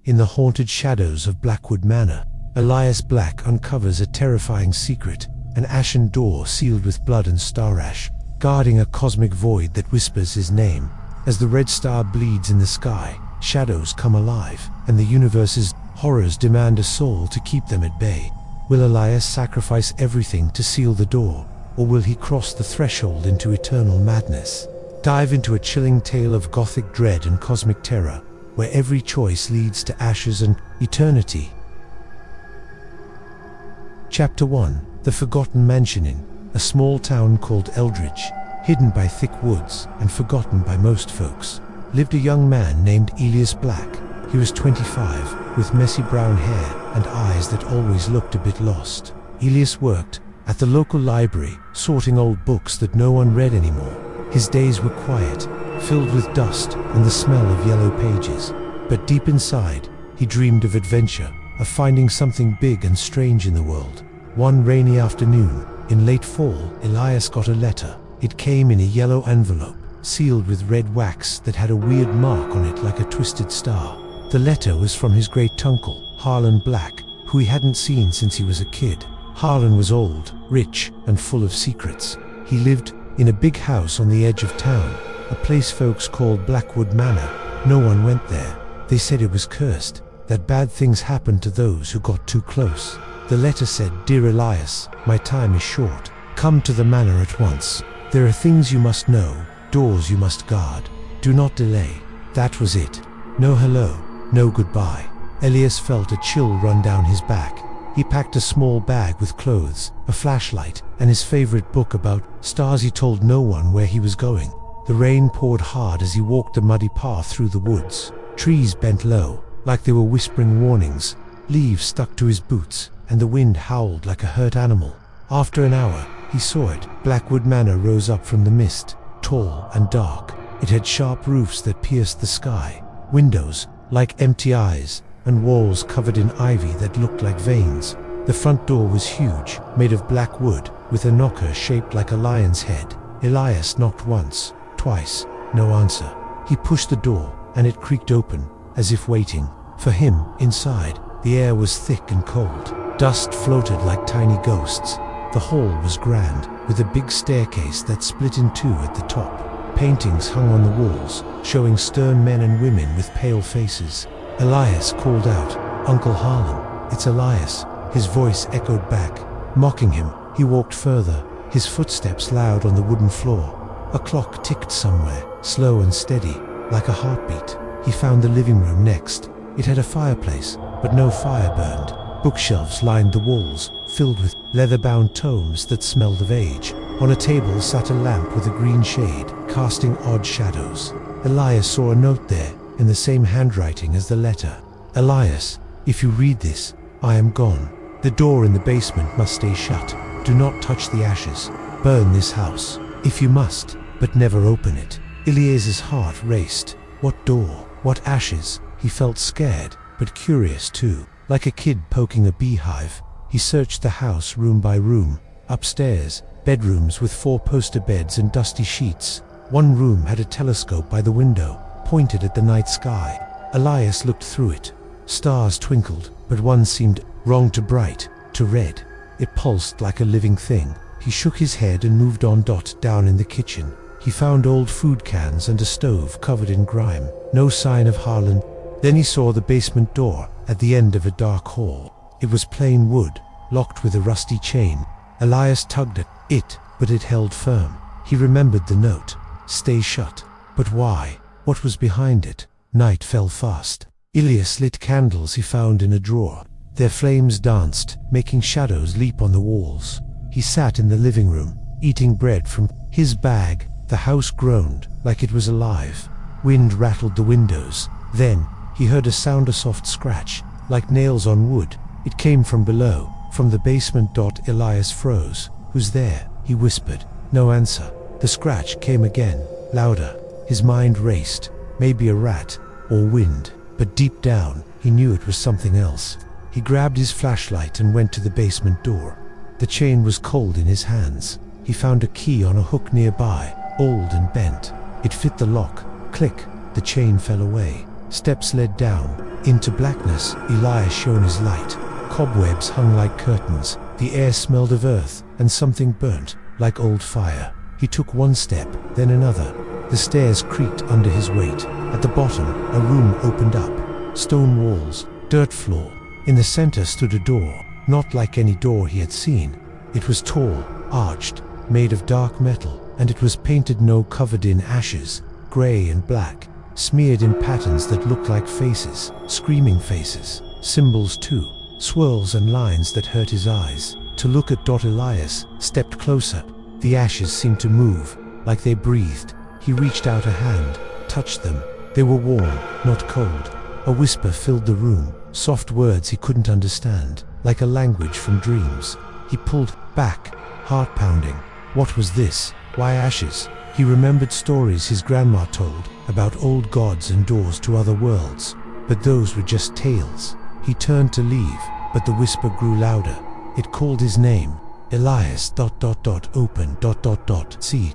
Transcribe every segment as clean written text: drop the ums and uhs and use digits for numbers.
In the haunted shadows of Blackwood Manor, Elias Black uncovers a terrifying secret, an ashen door sealed with blood and star ash, guarding a cosmic void that whispers his name. As the red star bleeds in the sky, shadows come alive, and the universe's horrors demand a soul to keep them at bay. Will Elias sacrifice everything to seal the door, or will he cross the threshold into eternal madness? Dive into a chilling tale of Gothic dread and cosmic terror, where every choice leads to ashes and eternity. Chapter 1. The Forgotten Mansion. In a small town called Eldritch, hidden by thick woods and forgotten by most folks, lived a young man named Elias Black. He was 25, with messy brown hair and eyes that always looked a bit lost. Elias worked at the local library, sorting old books that no one read anymore. His days were quiet, filled with dust and the smell of yellow pages. But deep inside, he dreamed of adventure, of finding something big and strange in the world. One rainy afternoon, in late fall, Elias got a letter. It came in a yellow envelope, sealed with red wax that had a weird mark on it like a twisted star. The letter was from his great-uncle, Harlan Black, who he hadn't seen since he was a kid. Harlan was old, rich, and full of secrets. He lived in a big house on the edge of town, a place folks called Blackwood Manor. No one went there. They said it was cursed, that bad things happened to those who got too close. The letter said, "Dear Elias, my time is short. Come to the manor at once. There are things you must know, doors you must guard. Do not delay." That was it. No hello, no goodbye. Elias felt a chill run down his back. He packed a small bag with clothes, a flashlight, and his favorite book about stars. He told no one where he was going. The rain poured hard as he walked the muddy path through the woods. Trees bent low, like they were whispering warnings. Leaves stuck to his boots, and the wind howled like a hurt animal. After an hour, he saw it. Blackwood Manor rose up from the mist, tall and dark. It had sharp roofs that pierced the sky, windows like empty eyes, and walls covered in ivy that looked like veins. The front door was huge, made of black wood, with a knocker shaped like a lion's head. Elias knocked once, twice, no answer. He pushed the door, and it creaked open, as if waiting for him. Inside, the air was thick and cold. Dust floated like tiny ghosts. The hall was grand, with a big staircase that split in two at the top. Paintings hung on the walls, showing stern men and women with pale faces. Elias called out, "Uncle Harlan." "It's Elias." His voice echoed back, mocking him. He walked further, his footsteps loud on the wooden floor. A clock ticked somewhere, slow and steady, like a heartbeat. He found the living room next. It had a fireplace, but no fire burned. Bookshelves lined the walls, filled with leather-bound tomes that smelled of age. On a table sat a lamp with a green shade, casting odd shadows. Elias saw a note there, in the same handwriting as the letter. "Elias, if you read this, I am gone. The door in the basement must stay shut. Do not touch the ashes. Burn this house, if you must, but never open it." Elias's heart raced. What door? What ashes? He felt scared, but curious too. Like a kid poking a beehive, he searched the house room by room. Upstairs, bedrooms with 4 poster beds and dusty sheets. One room had a telescope by the window, pointed at the night sky. Elias looked through it. Stars twinkled, but one seemed wrong, too bright, too red. It pulsed like a living thing. He shook his head and moved on. Down in the kitchen, he found old food cans and a stove covered in grime. No sign of Harlan. Then he saw the basement door at the end of a dark hall. It was plain wood, locked with a rusty chain. Elias tugged at it, but it held firm. He remembered the note. "Stay shut." But why? What was behind it? Night fell fast. Elias lit candles he found in a drawer. Their flames danced, making shadows leap on the walls. He sat in the living room, eating bread from his bag. The house groaned, like it was alive. Wind rattled the windows. Then, he heard a soft scratch, like nails on wood. It came from below, from the basement. Elias froze. "Who's there?" he whispered. No answer. The scratch came again, louder. His mind raced. Maybe a rat, or wind. But deep down, he knew it was something else. He grabbed his flashlight and went to the basement door. The chain was cold in his hands. He found a key on a hook nearby, old and bent. It fit the lock. Click, the chain fell away. Steps led down, Into blackness, Elias shone his light. Cobwebs hung like curtains. The air smelled of earth and something burnt, like old fire. He took one step, then another. The stairs creaked under his weight. At the bottom, a room opened up. Stone walls, dirt floor. In the center stood a door, not like any door he had seen. It was tall, arched, made of dark metal, and it was painted covered in ashes, gray and black, smeared in patterns that looked like faces, screaming faces, symbols too, swirls and lines that hurt his eyes. To look at Elias stepped closer. The ashes seemed to move, like they breathed. He reached out a hand, touched them. They were warm, not cold. A whisper filled the room, soft words he couldn't understand, like a language from dreams. He pulled back, heart pounding. What was this? Why ashes? He remembered stories his grandma told about old gods and doors to other worlds, but those were just tales. He turned to leave, but the whisper grew louder. It called his name. Elias ... open ... see ...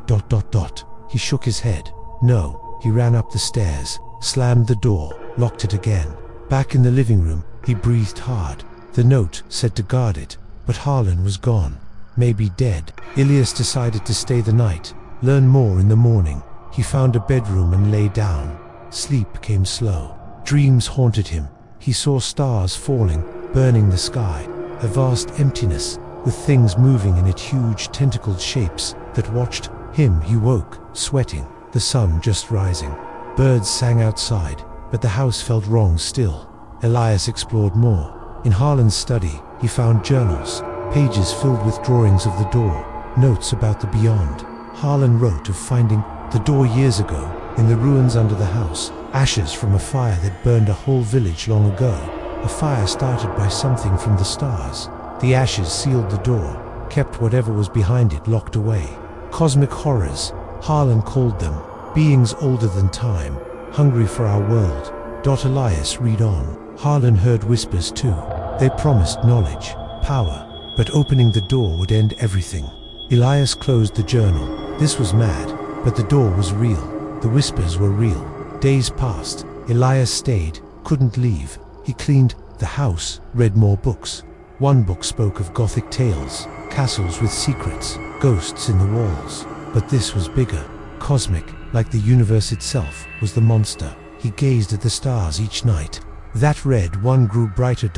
He shook his head. No. He ran up the stairs, slammed the door, locked it again. Back in the living room, he breathed hard. The note said to guard it, but Harlan was gone. Maybe dead. Elias decided to stay the night, learn more in the morning. He found a bedroom and lay down. Sleep came slow. Dreams haunted him. He saw stars falling, burning the sky. A vast emptiness, with things moving in it, huge tentacled shapes that watched him. He woke, sweating, the sun just rising. Birds sang outside, but the house felt wrong still. Elias explored more. In Harlan's study, he found journals, pages filled with drawings of the door, notes about the beyond. Harlan wrote of finding the door years ago, in the ruins under the house, ashes from a fire that burned a whole village long ago. A fire started by something from the stars. The ashes sealed the door, kept whatever was behind it locked away. Cosmic horrors, Harlan called them, beings older than time, hungry for our world. Elias read on. Harlan heard whispers too. They promised knowledge, power, but opening the door would end everything. Elias closed the journal. This was mad, but the door was real. The whispers were real. Days passed. Elias stayed, couldn't leave. He cleaned the house, read more books. One book spoke of Gothic tales, castles with secrets, ghosts in the walls. But this was bigger, cosmic, like the universe itself was the monster. He gazed at the stars each night. That red one grew brighter.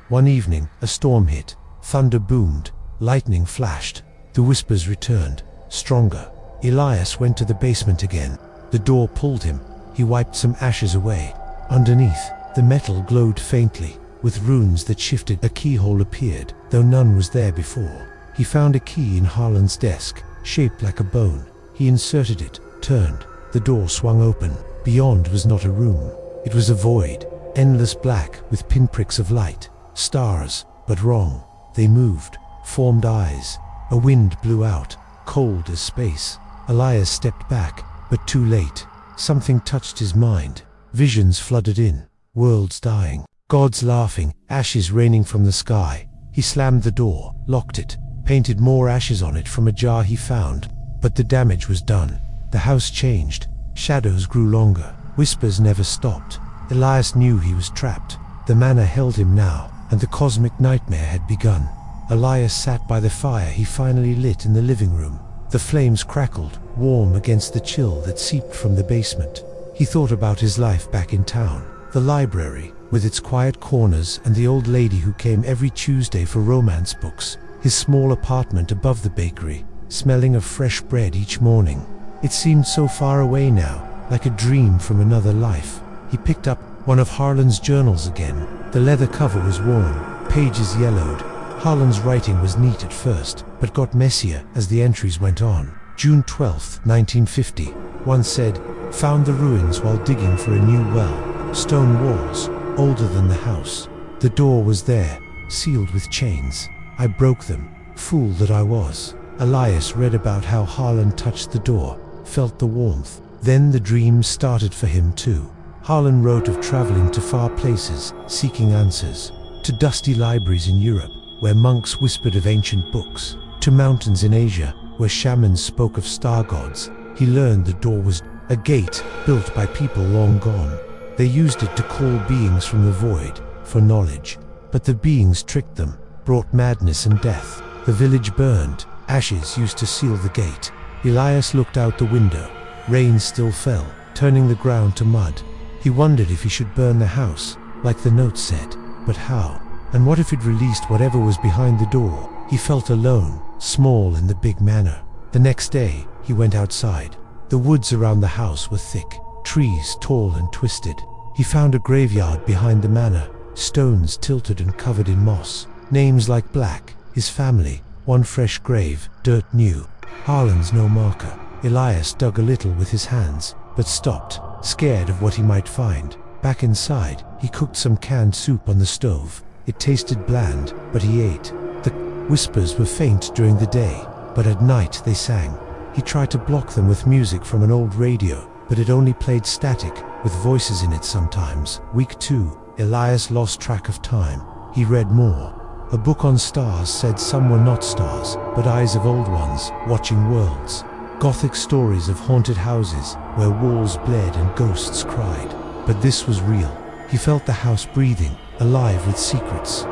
One evening, a storm hit. Thunder boomed, lightning flashed. The whispers returned, stronger. Elias went to the basement again. The door pulled him. He wiped some ashes away. Underneath, the metal glowed faintly, with runes that shifted. A keyhole appeared, though none was there before. He found a key in Harlan's desk, shaped like a bone. He inserted it, turned. The door swung open. Beyond was not a room. It was a void, endless black with pinpricks of light. Stars, but wrong. They moved, formed eyes. A wind blew out, cold as space. Elias stepped back, but too late. Something touched his mind. Visions flooded in, worlds dying, gods laughing, ashes raining from the sky. He slammed the door, locked it, painted more ashes on it from a jar he found. But the damage was done. The house changed. Shadows grew longer. Whispers never stopped. Elias knew he was trapped. The manor held him now, and the cosmic nightmare had begun. Elias sat by the fire he finally lit in the living room. The flames crackled, warm against the chill that seeped from the basement. He thought about his life back in town. The library, with its quiet corners, and the old lady who came every Tuesday for romance books. His small apartment above the bakery, smelling of fresh bread each morning. It seemed so far away now, like a dream from another life. He picked up one of Harlan's journals again. The leather cover was worn, pages yellowed. Harlan's writing was neat at first, but got messier as the entries went on. June 12, 1950. One said, "Found the ruins while digging for a new well. Stone walls, older than the house. The door was there, sealed with chains. I broke them, fool that I was." Elias read about how Harlan touched the door, felt the warmth. Then the dreams started for him too. Harlan wrote of traveling to far places, seeking answers. To dusty libraries in Europe, where monks whispered of ancient books. To mountains in Asia, where shamans spoke of star gods. He learned the door was a gate built by people long gone. They used it to call beings from the void, for knowledge. But the beings tricked them, brought madness and death. The village burned. Ashes used to seal the gate. Elias looked out the window. Rain still fell, turning the ground to mud. He wondered if he should burn the house, like the note said. But how? And what if it released whatever was behind the door? He felt alone, small in the big manor. The next day, he went outside. The woods around the house were thick, trees tall and twisted. He found a graveyard behind the manor, stones tilted and covered in moss. Names like Black, his family, one fresh grave, dirt new. Harlan's no marker. Elias dug a little with his hands, but stopped, scared of what he might find. Back inside, he cooked some canned soup on the stove. It tasted bland, but he ate. The whispers were faint during the day, but at night they sang. He tried to block them with music from an old radio, but it only played static, with voices in it sometimes. Week 2, Elias lost track of time. He read more. A book on stars said some were not stars, but eyes of old ones, watching worlds. Gothic stories of haunted houses, where walls bled and ghosts cried. But this was real. He felt the house breathing, alive with secrets.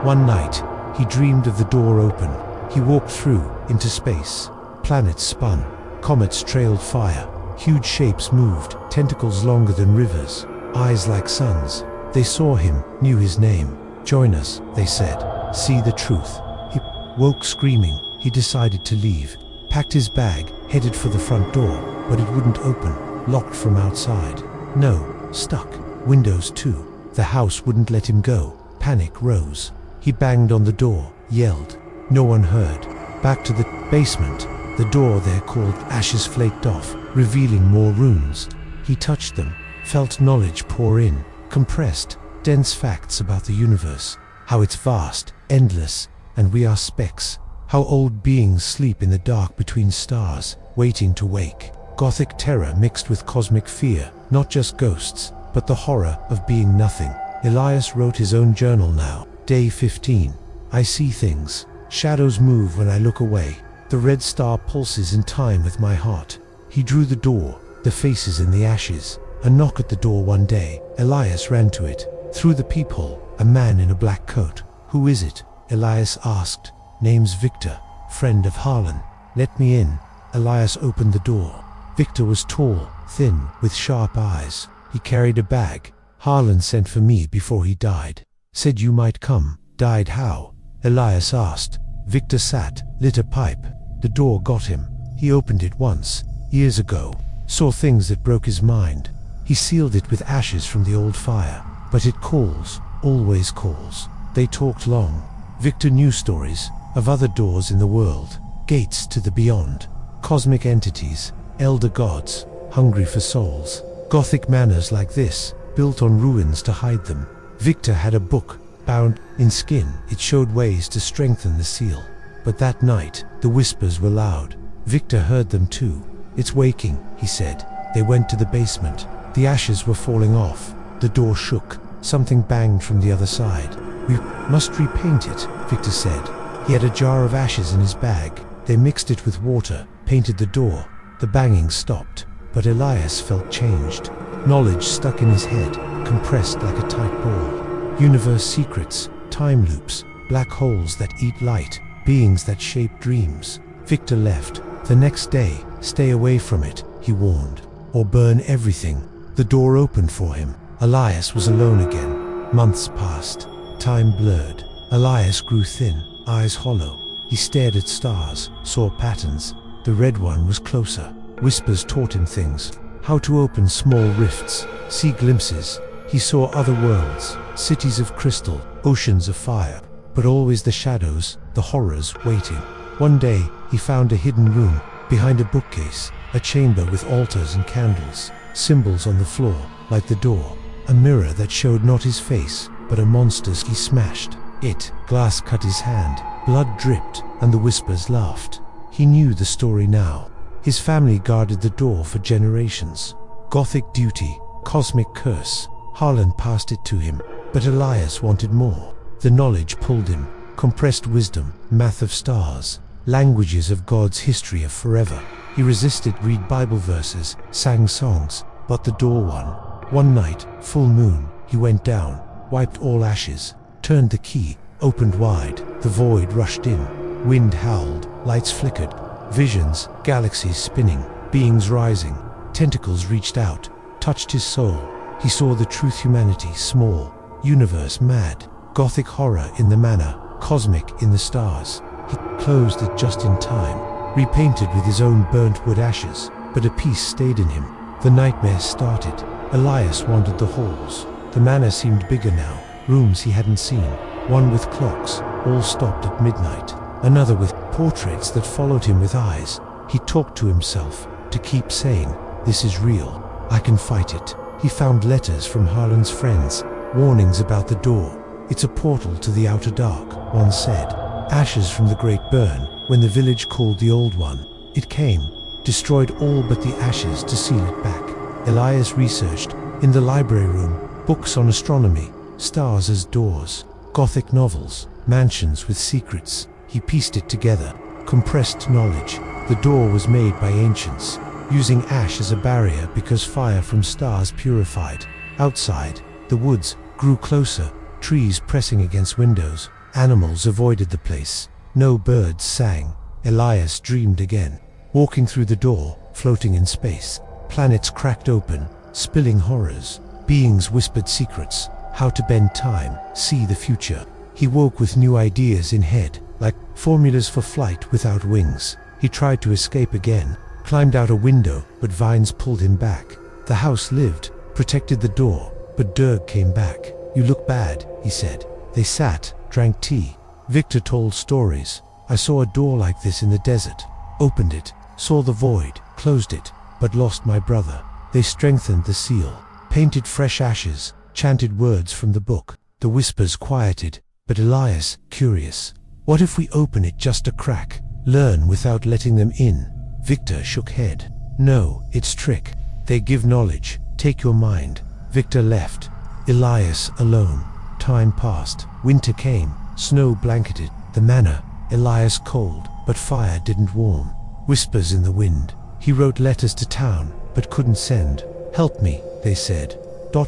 One night, he dreamed of the door open. He walked through, into space. Planets spun, comets trailed fire, huge shapes moved, tentacles longer than rivers, eyes like suns. They saw him, knew his name. Join us, they said. See the truth. He woke screaming. He decided to leave. Packed his bag, headed for the front door, but it wouldn't open, locked from outside. No, stuck. Windows too. The house wouldn't let him go. Panic rose. He banged on the door, yelled. No one heard. Back to the basement. The door there called ashes flaked off, revealing more runes. He touched them, felt knowledge pour in, compressed, dense facts about the universe, how it's vast, endless, and we are specks, how old beings sleep in the dark between stars, waiting to wake. Gothic terror mixed with cosmic fear, not just ghosts, but the horror of being nothing. Elias wrote his own journal now. Day 15. I see things. Shadows move when I look away. The red star pulses in time with my heart. He drew the door, the faces in the ashes. A knock at the door one day. Elias ran to it. Through the peephole, a man in a black coat. Who is it? Elias asked. Name's Victor, friend of Harlan. Let me in. Elias opened the door. Victor was tall, thin, with sharp eyes. He carried a bag. Harlan sent for me before he died. Said you might come. Died how? Elias asked. Victor sat, lit a pipe. The door got him. He opened it once, years ago. Saw things that broke his mind. He sealed it with ashes from the old fire. But it calls, always calls. They talked long. Victor knew stories of other doors in the world, gates to the beyond, cosmic entities, elder gods, hungry for souls. Gothic manors like this, built on ruins to hide them. Victor had a book, bound in skin. It showed ways to strengthen the seal. But that night, the whispers were loud. Victor heard them too. It's waking, he said. They went to the basement. The ashes were falling off. The door shook. Something banged from the other side. We must repaint it, Victor said. He had a jar of ashes in his bag. They mixed it with water, painted the door. The banging stopped, but Elias felt changed. Knowledge stuck in his head, compressed like a tight ball. Universe secrets, time loops, black holes that eat light, beings that shape dreams. Victor left. The next day, stay away from it, he warned, or burn everything. The door opened for him. Elias was alone again. Months passed. Time blurred. Elias grew thin, eyes hollow. He stared at stars, saw patterns. The red one was closer. Whispers taught him things. How to open small rifts, see glimpses. He saw other worlds, cities of crystal, oceans of fire. But always the shadows, the horrors waiting. One day, he found a hidden room, behind a bookcase, a chamber with altars and candles, symbols on the floor, like the door. A mirror that showed not his face, but a monster's. He smashed it. Glass cut his hand. Blood dripped, and the whispers laughed. He knew the story now. His family guarded the door for generations. Gothic duty, cosmic curse. Harlan passed it to him, but Elias wanted more. The knowledge pulled him. Compressed wisdom, math of stars, languages of God's history of forever. He resisted, read Bible verses, sang songs, but the door one. One night, full moon, he went down, wiped all ashes, turned the key, opened wide, the void rushed in. Wind howled, lights flickered, visions, galaxies spinning, beings rising, tentacles reached out, touched his soul. He saw the truth, humanity small, universe mad, Gothic horror in the manor, cosmic in the stars. He closed it just in time, repainted with his own burnt wood ashes, but a piece stayed in him. The nightmare started. Elias wandered the halls. The manor seemed bigger now, rooms he hadn't seen, one with clocks, all stopped at midnight, another with portraits that followed him with eyes. He talked to himself, to keep saying, "This is real, I can fight it." He found letters from Harlan's friends, warnings about the door. "It's a portal to the outer dark," one said. "Ashes from the great burn, when the village called the old one. It came, destroyed all but the ashes to seal it back." Elias researched, in the library room, books on astronomy, stars as doors, Gothic novels, mansions with secrets. He pieced it together, compressed knowledge. The door was made by ancients, using ash as a barrier because fire from stars purified. Outside, the woods grew closer, trees pressing against windows. Animals avoided the place. No birds sang. Elias dreamed again. Walking through the door, floating in space. Planets cracked open, spilling horrors. Beings whispered secrets, how to bend time, see the future. He woke with new ideas in head, like formulas for flight without wings. He tried to escape again, climbed out a window, but vines pulled him back. The house lived, protected the door, but Dirk came back. "You look bad," he said. They sat, drank tea. Victor told stories. "I saw a door like this in the desert. Opened it, saw the void, closed it, but lost my brother." They strengthened the seal, painted fresh ashes, chanted words from the book. The whispers quieted, but Elias, curious. "What if we open it just a crack? Learn without letting them in?" Victor shook head. "No, it's trick. They give knowledge, take your mind." Victor left. Elias alone. Time passed. Winter came. Snow blanketed the manor. Elias cold, but fire didn't warm. Whispers in the wind. He wrote letters to town, but couldn't send. "Help me," they said.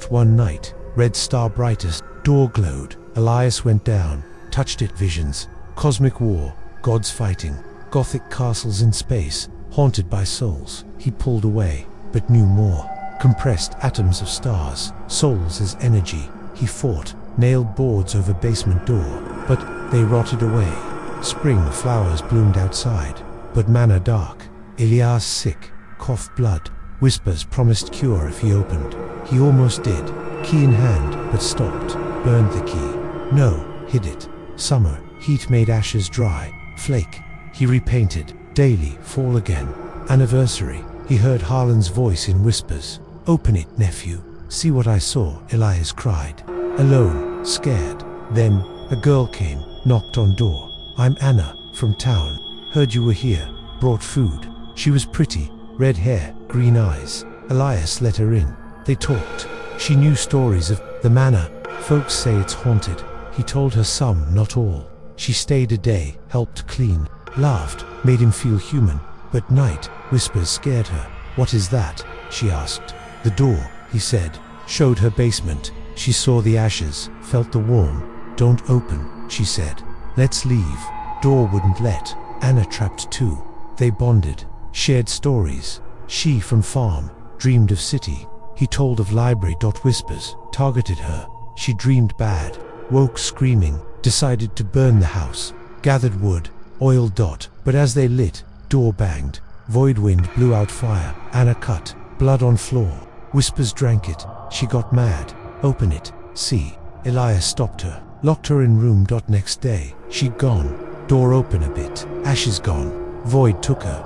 One night, red star brightest, door glowed. Elias went down, touched it. Visions. Cosmic war, gods fighting, Gothic castles in space, haunted by souls. He pulled away, but knew more. Compressed atoms of stars, souls as energy. He fought, nailed boards over basement door, but they rotted away. Spring flowers bloomed outside, but manor dark. Elias sick, coughed blood. Whispers promised cure if he opened. He almost did, key in hand, but stopped. Burned the key. No, hid it. Summer, heat made ashes dry. Flake. He repainted. Daily, fall again. Anniversary. He heard Harlan's voice in whispers. "Open it, nephew. See what I saw," Elias cried. Alone, scared. Then, a girl came, knocked on door. "I'm Anna, from town. Heard you were here. Brought food." She was pretty, red hair, green eyes. Elias let her in. They talked. She knew stories of the manor. Folks say it's haunted. He told her some, not all. She stayed a day, helped clean, laughed, made him feel human. But night, whispers scared her. "What is that?" she asked. "The door," he said. Showed her basement. She saw the ashes, felt the warmth. "Don't open," she said. "Let's leave." Door wouldn't let. Anna trapped too. They bonded, shared stories. She from farm, dreamed of city. He told of library. Whispers targeted her. She dreamed bad, woke screaming, decided to burn the house. Gathered wood, oil. But as they lit, door banged. Void wind blew out fire. Anna cut, blood on floor. Whispers drank it. She got mad. "Open it, see." Elias stopped her, locked her in room. Next day, she'd gone. Door open a bit, ashes gone. Void took her.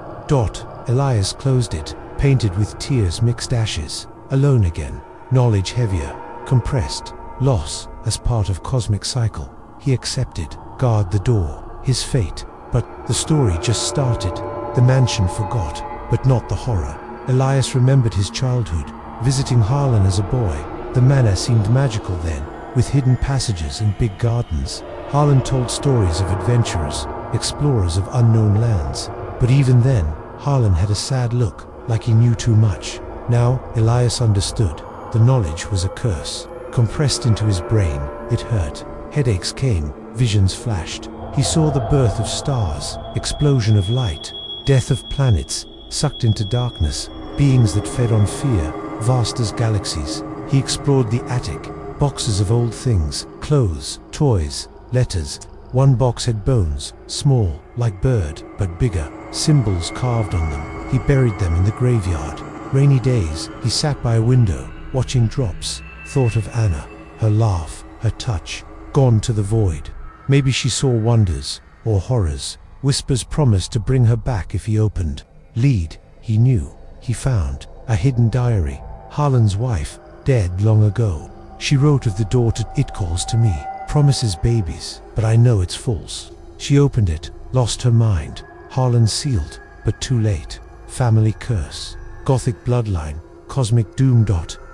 Elias closed it, painted with tears mixed ashes. Alone again, knowledge heavier, compressed, loss as part of cosmic cycle. He accepted, guard the door, his fate. But the story just started. The mansion forgot, but not the horror. Elias remembered his childhood, visiting Harlan as a boy. The manor seemed magical then, with hidden passages and big gardens. Harlan told stories of adventurers, explorers of unknown lands. But even then, Harlan had a sad look, like he knew too much. Now, Elias understood. The knowledge was a curse, compressed into his brain. It hurt. Headaches came, visions flashed. He saw the birth of stars, explosion of light, death of planets, sucked into darkness, beings that fed on fear, vast as galaxies. He explored the attic, boxes of old things, clothes, toys, letters. One box had bones, small, like bird, but bigger, symbols carved on them. He buried them in the graveyard. Rainy days, he sat by a window, watching drops, thought of Anna, her laugh, her touch, gone to the void. Maybe she saw wonders, or horrors. Whispers promised to bring her back if he opened. Lead, he knew. He found a hidden diary. Harlan's wife, dead long ago. She wrote of the door to "It calls to me, promises babies, but I know it's false." She opened it, lost her mind. Harlan sealed, but too late. Family curse. Gothic bloodline. Cosmic doom.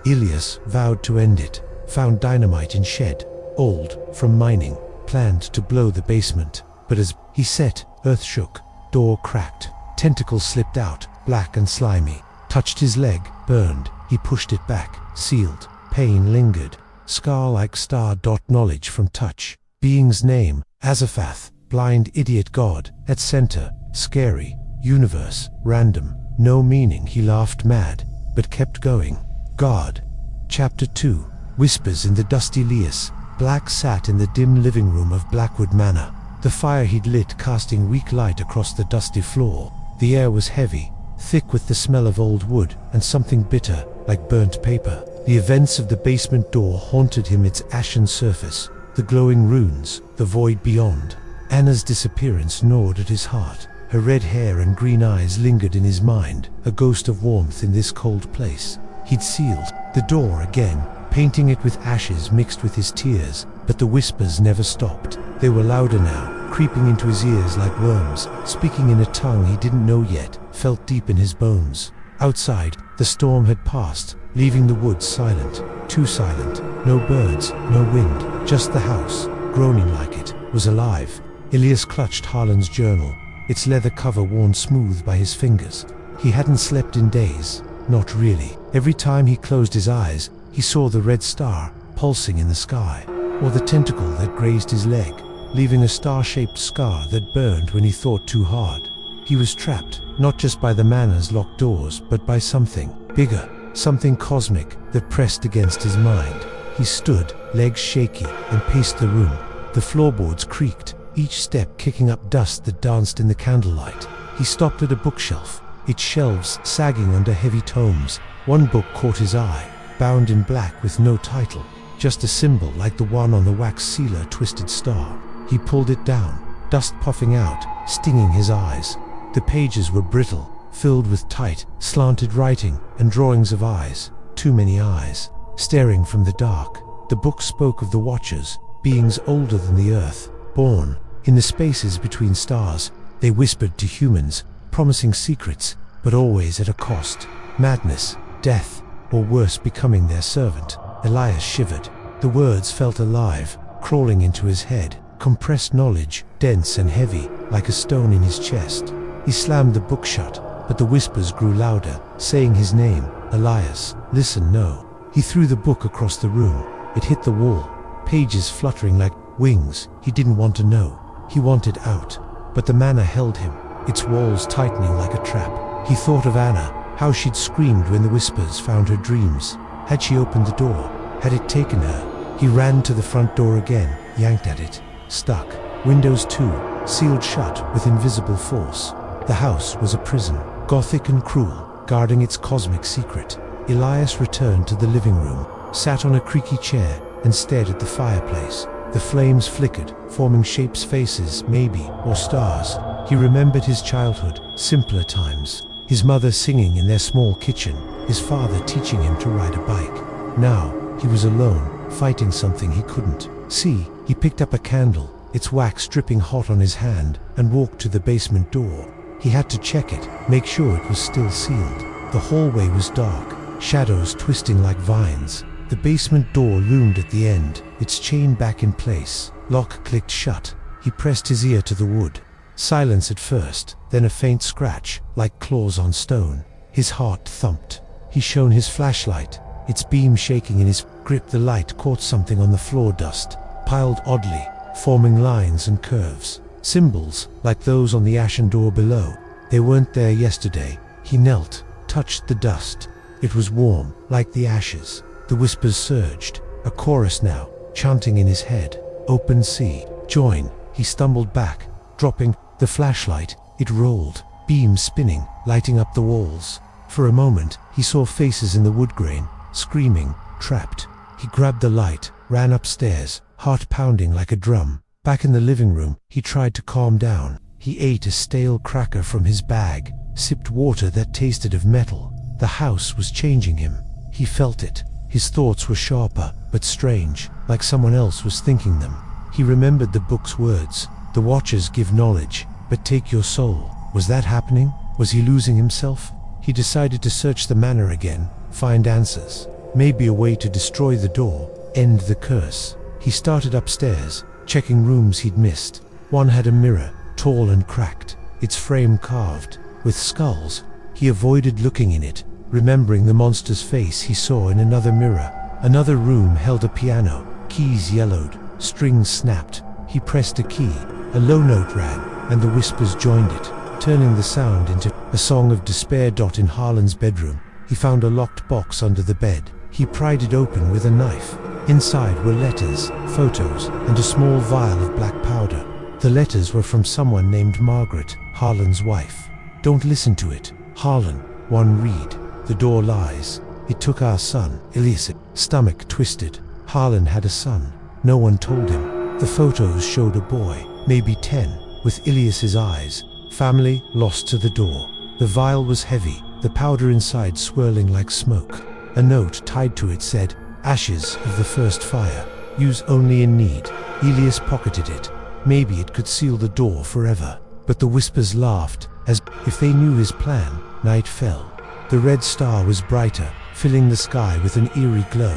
Elias vowed to end it. Found dynamite in shed. Old, from mining. Planned to blow the basement. But as he set, earth shook. Door cracked. Tentacles slipped out, black and slimy. Touched his leg, burned. He pushed it back, sealed. Pain lingered. Scar-like star. Knowledge from touch. Being's name, Azaphath. Blind idiot god. At center, scary. Universe, random. No meaning. He laughed mad, but kept going. God. Chapter 2. Whispers in the dusty Elias Black sat in the dim living room of Blackwood Manor. The fire he'd lit casting weak light across the dusty floor. The air was heavy, thick with the smell of old wood and something bitter, like burnt paper. The events of the basement door haunted him, its ashen surface, the glowing runes, the void beyond. Anna's disappearance gnawed at his heart. Her red hair and green eyes lingered in his mind, a ghost of warmth in this cold place. He'd sealed the door again, painting it with ashes mixed with his tears, but the whispers never stopped. They were louder now, creeping into his ears like worms, speaking in a tongue he didn't know yet, felt deep in his bones. Outside, the storm had passed, leaving the woods silent, too silent. No birds, no wind, just the house, groaning like it was alive. Elias clutched Harlan's journal, its leather cover worn smooth by his fingers. He hadn't slept in days, not really. Every time he closed his eyes, he saw the red star pulsing in the sky, or the tentacle that grazed his leg, leaving a star-shaped scar that burned when he thought too hard. He was trapped, not just by the manor's locked doors, but by something bigger, something cosmic that pressed against his mind. He stood, legs shaky, and paced the room. The floorboards creaked, each step kicking up dust that danced in the candlelight. He stopped at a bookshelf, its shelves sagging under heavy tomes. One book caught his eye, bound in black with no title, just a symbol like the one on the wax sealer twisted star. He pulled it down, dust puffing out, stinging his eyes. The pages were brittle, filled with tight, slanted writing and drawings of eyes, too many eyes, staring from the dark. The book spoke of the Watchers, beings older than the earth, born in the spaces between stars. They whispered to humans, promising secrets, but always at a cost. Madness, death, or worse, becoming their servant. Elias shivered. The words felt alive, crawling into his head. Compressed knowledge, dense and heavy, like a stone in his chest. He slammed the book shut, but the whispers grew louder, saying his name. Elias, listen, no. He threw the book across the room. It hit the wall, pages fluttering like wings. He didn't want to know. He wanted out. But the manor held him, its walls tightening like a trap. He thought of Anna, how she'd screamed when the whispers found her dreams. Had she opened the door? Had it taken her? He ran to the front door again, yanked at it. Stuck. Windows too, sealed shut with invisible force. The house was a prison, gothic and cruel, guarding its cosmic secret. Elias returned to the living room, sat on a creaky chair, and stared at the fireplace. The flames flickered, forming shapes, faces, maybe, or stars. He remembered his childhood, simpler times. His mother singing in their small kitchen, his father teaching him to ride a bike. Now, he was alone, fighting something he couldn't see. He picked up a candle, its wax dripping hot on his hand, and walked to the basement door. He had to check it, make sure it was still sealed. The hallway was dark, shadows twisting like vines. The basement door loomed at the end, its chain back in place. Lock clicked shut. He pressed his ear to the wood. Silence at first, then a faint scratch, like claws on stone. His heart thumped. He shone his flashlight. its beam shaking in his grip. The light caught something on the floor, dust, piled oddly, forming lines and curves. Symbols, like those on the ashen door below. They weren't there yesterday. He knelt, touched the dust. It was warm, like the ashes. The whispers surged, a chorus now, chanting in his head. Open sea, join. He stumbled back, dropping the flashlight. It rolled, beams spinning, lighting up the walls. For a moment, he saw faces in the wood grain, screaming, trapped. He grabbed the light, ran upstairs, heart pounding like a drum. Back in the living room, he tried to calm down. He ate a stale cracker from his bag, sipped water that tasted of metal. The house was changing him. He felt it. His thoughts were sharper, but strange, like someone else was thinking them. He remembered the book's words. The Watchers give knowledge, but take your soul. Was that happening? Was he losing himself? He decided to search the manor again, find answers. Maybe a way to destroy the door, end the curse. He started upstairs, checking rooms he'd missed. One had a mirror, tall and cracked, its frame carved, with skulls. He avoided looking in it, remembering the monster's face he saw in another mirror. Another room held a piano, keys yellowed, strings snapped. He pressed a key, a low note rang, and the whispers joined it, turning the sound into a song of despair. In Harlan's bedroom, he found a locked box under the bed. He pried it open with a knife. Inside were letters, photos, and a small vial of black powder. The letters were from someone named Margaret, Harlan's wife. Don't listen to it, Harlan. One read. The door lies. It took our son, Elias. Stomach twisted. Harlan had a son. No one told him. The photos showed a boy, maybe 10, with Elias's eyes. Family lost to the door. The vial was heavy, the powder inside swirling like smoke. A note tied to it said, "Ashes of the first fire. Use only in need." Elias pocketed it. Maybe it could seal the door forever. But the whispers laughed, as if they knew his plan. Night fell. The red star was brighter, filling the sky with an eerie glow.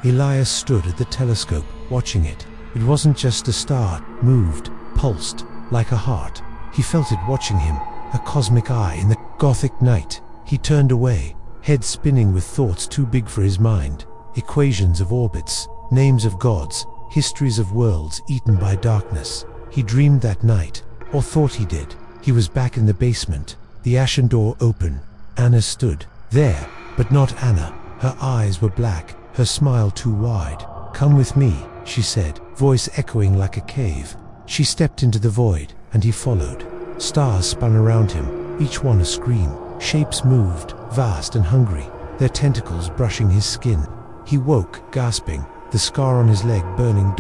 Elias stood at the telescope, watching it. It wasn't just a star, it moved, pulsed, like a heart. He felt it watching him, a cosmic eye in the Gothic night. He turned away, head spinning with thoughts too big for his mind. Equations of orbits, names of gods, histories of worlds eaten by darkness. He dreamed that night, or thought he did. He was back in the basement, the ashen door open. Anna stood there, but not Anna. Her eyes were black, her smile too wide. "Come with me," she said, voice echoing like a cave. She stepped into the void, and he followed. Stars spun around him, each one a scream. Shapes moved, vast and hungry, their tentacles brushing his skin. He woke, gasping, the scar on his leg burning.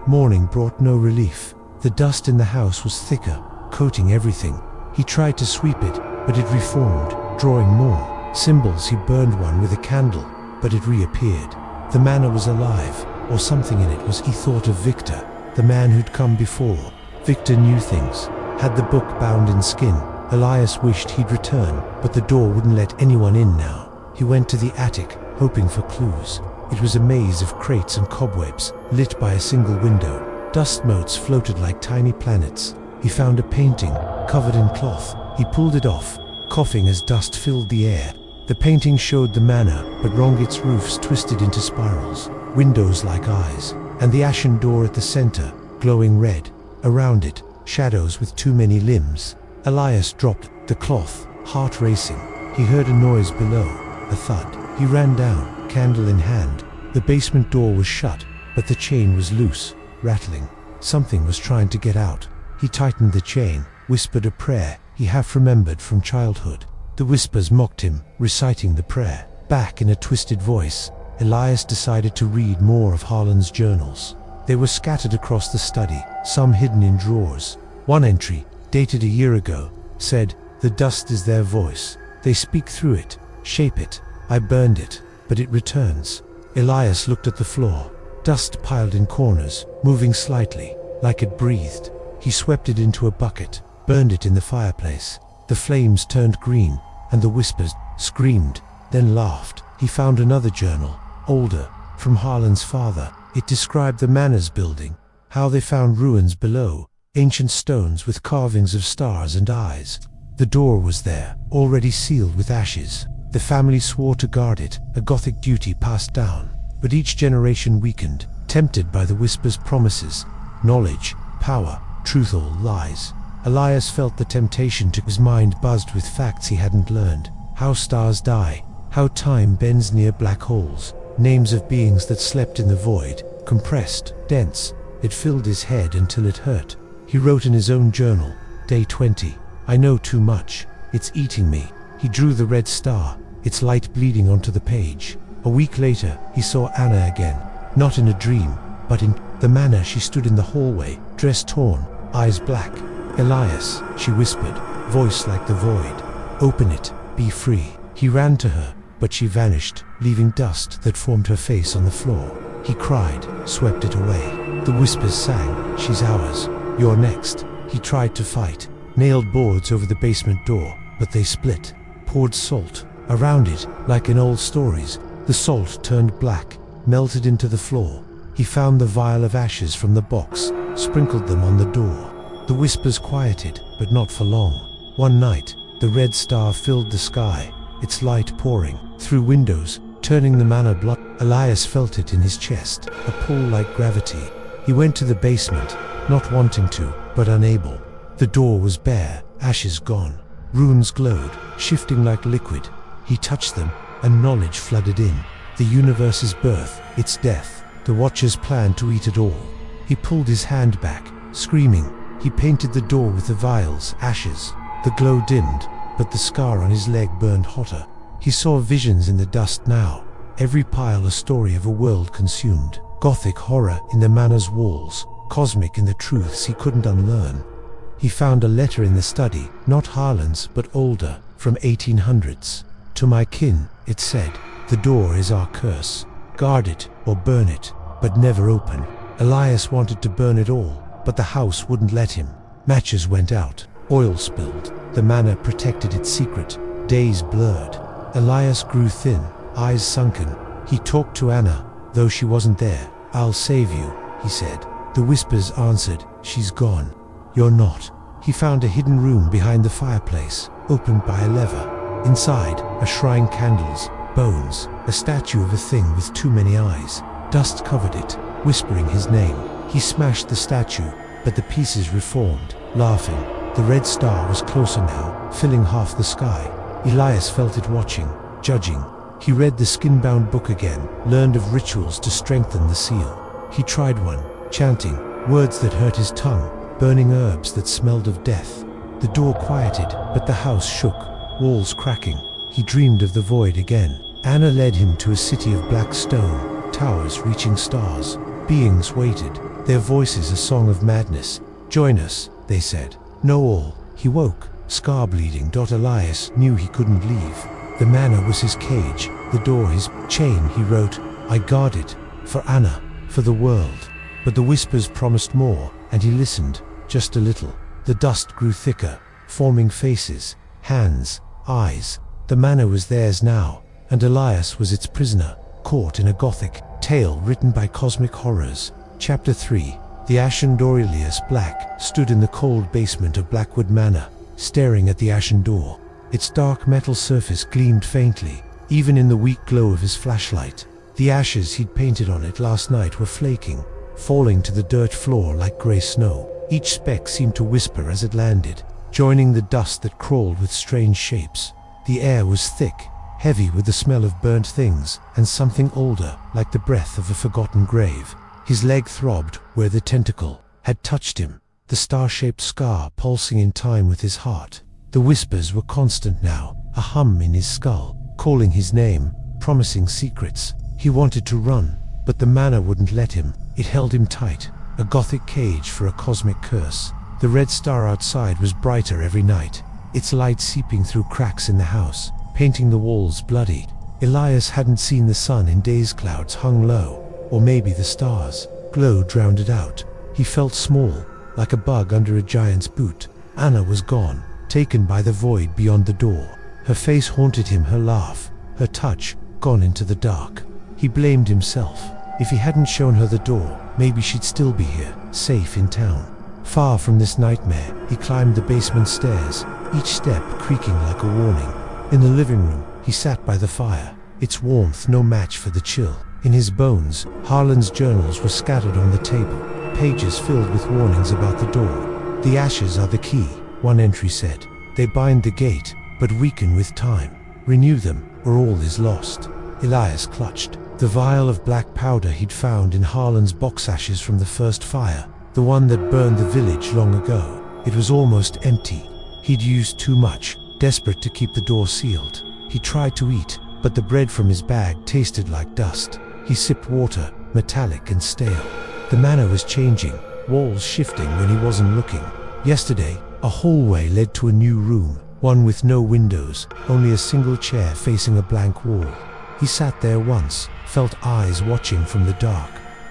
Morning brought no relief. The dust in the house was thicker, coating everything. He tried to sweep it, but it reformed, drawing more. Symbols. He burned one with a candle, but it reappeared. The manor was alive, or something in it was. He thought of Victor, the man who'd come before. Victor knew things, had the book bound in skin. Elias wished he'd return, but the door wouldn't let anyone in now. He went to the attic, hoping for clues. It was a maze of crates and cobwebs, lit by a single window. Dust motes floated like tiny planets. He found a painting, covered in cloth. He pulled it off, coughing as dust filled the air. The painting showed the manor, but wrong. Its roofs twisted into spirals, windows like eyes, and the ashen door at the center, glowing red. Around it, shadows with too many limbs. Elias dropped the cloth, heart racing. He heard a noise below, a thud. He ran down, candle in hand. The basement door was shut, but the chain was loose, rattling. Something was trying to get out. He tightened the chain, whispered a prayer he half remembered from childhood. The whispers mocked him, reciting the prayer. Back in a twisted voice, Elias decided to read more of Harlan's journals. They were scattered across the study, some hidden in drawers. One entry, dated a year ago, said, "The dust is their voice. They speak through it, shape it. I burned it, but it returns." Elias looked at the floor. Dust piled in corners, moving slightly, like it breathed. He swept it into a bucket, burned it in the fireplace. The flames turned green, and the whispers screamed, then laughed. He found another journal, older, from Harlan's father. It described the manor's building, how they found ruins below, ancient stones with carvings of stars and eyes. The door was there, already sealed with ashes. The family swore to guard it, a Gothic duty passed down. But each generation weakened, tempted by the whisper's promises. Knowledge, power, truth, all lies. Elias felt the temptation to his mind buzzed with facts he hadn't learned. How stars die, how time bends near black holes, names of beings that slept in the void, compressed, dense. It filled his head until it hurt. He wrote in his own journal, Day 20, I know too much, it's eating me. He drew the red star, its light bleeding onto the page. A week later, he saw Anna again, not in a dream, but in the manor. She stood in the hallway, dress torn, eyes black. Elias, she whispered, voice like the void. Open it, be free. He ran to her, but she vanished, leaving dust that formed her face on the floor. He cried, swept it away. The whispers sang, she's ours, you're next. He tried to fight, nailed boards over the basement door, but they split. Poured salt around it, like in old stories. The salt turned black, melted into the floor. He found the vial of ashes from the box, sprinkled them on the door. The whispers quieted, but not for long. One night, the red star filled the sky, its light pouring through windows, turning the manor blood. Elias felt it in his chest, a pull like gravity. He went to the basement, not wanting to, but unable. The door was bare, ashes gone. Runes glowed, shifting like liquid. He touched them, and knowledge flooded in. The universe's birth, its death. The Watcher's plan to eat it all. He pulled his hand back, screaming. He painted the door with the vials, ashes. The glow dimmed, but the scar on his leg burned hotter. He saw visions in the dust now, every pile a story of a world consumed. Gothic horror in the manor's walls, cosmic in the truths he couldn't unlearn. He found a letter in the study, not Harlan's, but older, from 1800s. To my kin, it said, the door is our curse. Guard it or burn it, but never open. Elias wanted to burn it all, but the house wouldn't let him. Matches went out, oil spilled. The manor protected its secret. Days blurred. Elias grew thin, eyes sunken. He talked to Anna, though she wasn't there. I'll save you, he said. The whispers answered, she's gone. You're not. He found a hidden room behind the fireplace, opened by a lever. Inside, a shrine, candles, bones, a statue of a thing with too many eyes. Dust covered it, whispering his name. He smashed the statue, but the pieces reformed, laughing. The red star was closer now, filling half the sky. Elias felt it watching, judging. He read the skin-bound book again, learned of rituals to strengthen the seal. He tried one, chanting, words that hurt his tongue, burning herbs that smelled of death. The door quieted, but the house shook, walls cracking. He dreamed of the void again. Anna led him to a city of black stone, towers reaching stars. Beings waited, their voices a song of madness. Join us, they said. Know all. He woke, scar bleeding. Elias knew he couldn't leave. The manor was his cage, the door his chain. He wrote, I guard it, for Anna, for the world. But the whispers promised more, and he listened, just a little. The dust grew thicker, forming faces, hands, eyes. The manor was theirs now, and Elias was its prisoner, caught in a Gothic tale written by cosmic horrors. Chapter 3. The ashen door. Elias Black stood in the cold basement of Blackwood Manor, staring at the ashen door. Its dark metal surface gleamed faintly, even in the weak glow of his flashlight. The ashes he'd painted on it last night were flaking, falling to the dirt floor like grey snow. Each speck seemed to whisper as it landed, joining the dust that crawled with strange shapes. The air was thick, heavy with the smell of burnt things, and something older, like the breath of a forgotten grave. His leg throbbed where the tentacle had touched him, the star-shaped scar pulsing in time with his heart. The whispers were constant now, a hum in his skull, calling his name, promising secrets. He wanted to run, but the manor wouldn't let him. It held him tight, a Gothic cage for a cosmic curse. The red star outside was brighter every night, its light seeping through cracks in the house, painting the walls bloody. Elias hadn't seen the sun in days. Clouds hung low, or maybe the stars' glow drowned it out. He felt small, like a bug under a giant's boot. Anna was gone, taken by the void beyond the door. Her face haunted him, her laugh, her touch, gone into the dark. He blamed himself. If he hadn't shown her the door, maybe she'd still be here, safe in town. Far from this nightmare, he climbed the basement stairs, each step creaking like a warning. In the living room, He sat by the fire, its warmth no match for the chill. In his bones, Harlan's journals were scattered on the table, pages filled with warnings about the door. "The ashes are the key," one entry said. "They bind the gate, but weaken with time. Renew them, or all is lost." Elias clutched the vial of black powder he'd found in Harlan's box ashes from the first fire, the one that burned the village long ago. It was almost empty. He'd used too much, desperate to keep the door sealed. He tried to eat, but the bread from his bag tasted like dust. He sipped water, metallic and stale. The manor was changing, walls shifting when he wasn't looking. Yesterday, a hallway led to a new room, one with no windows, only a single chair facing a blank wall. He sat there once, felt eyes watching from the dark.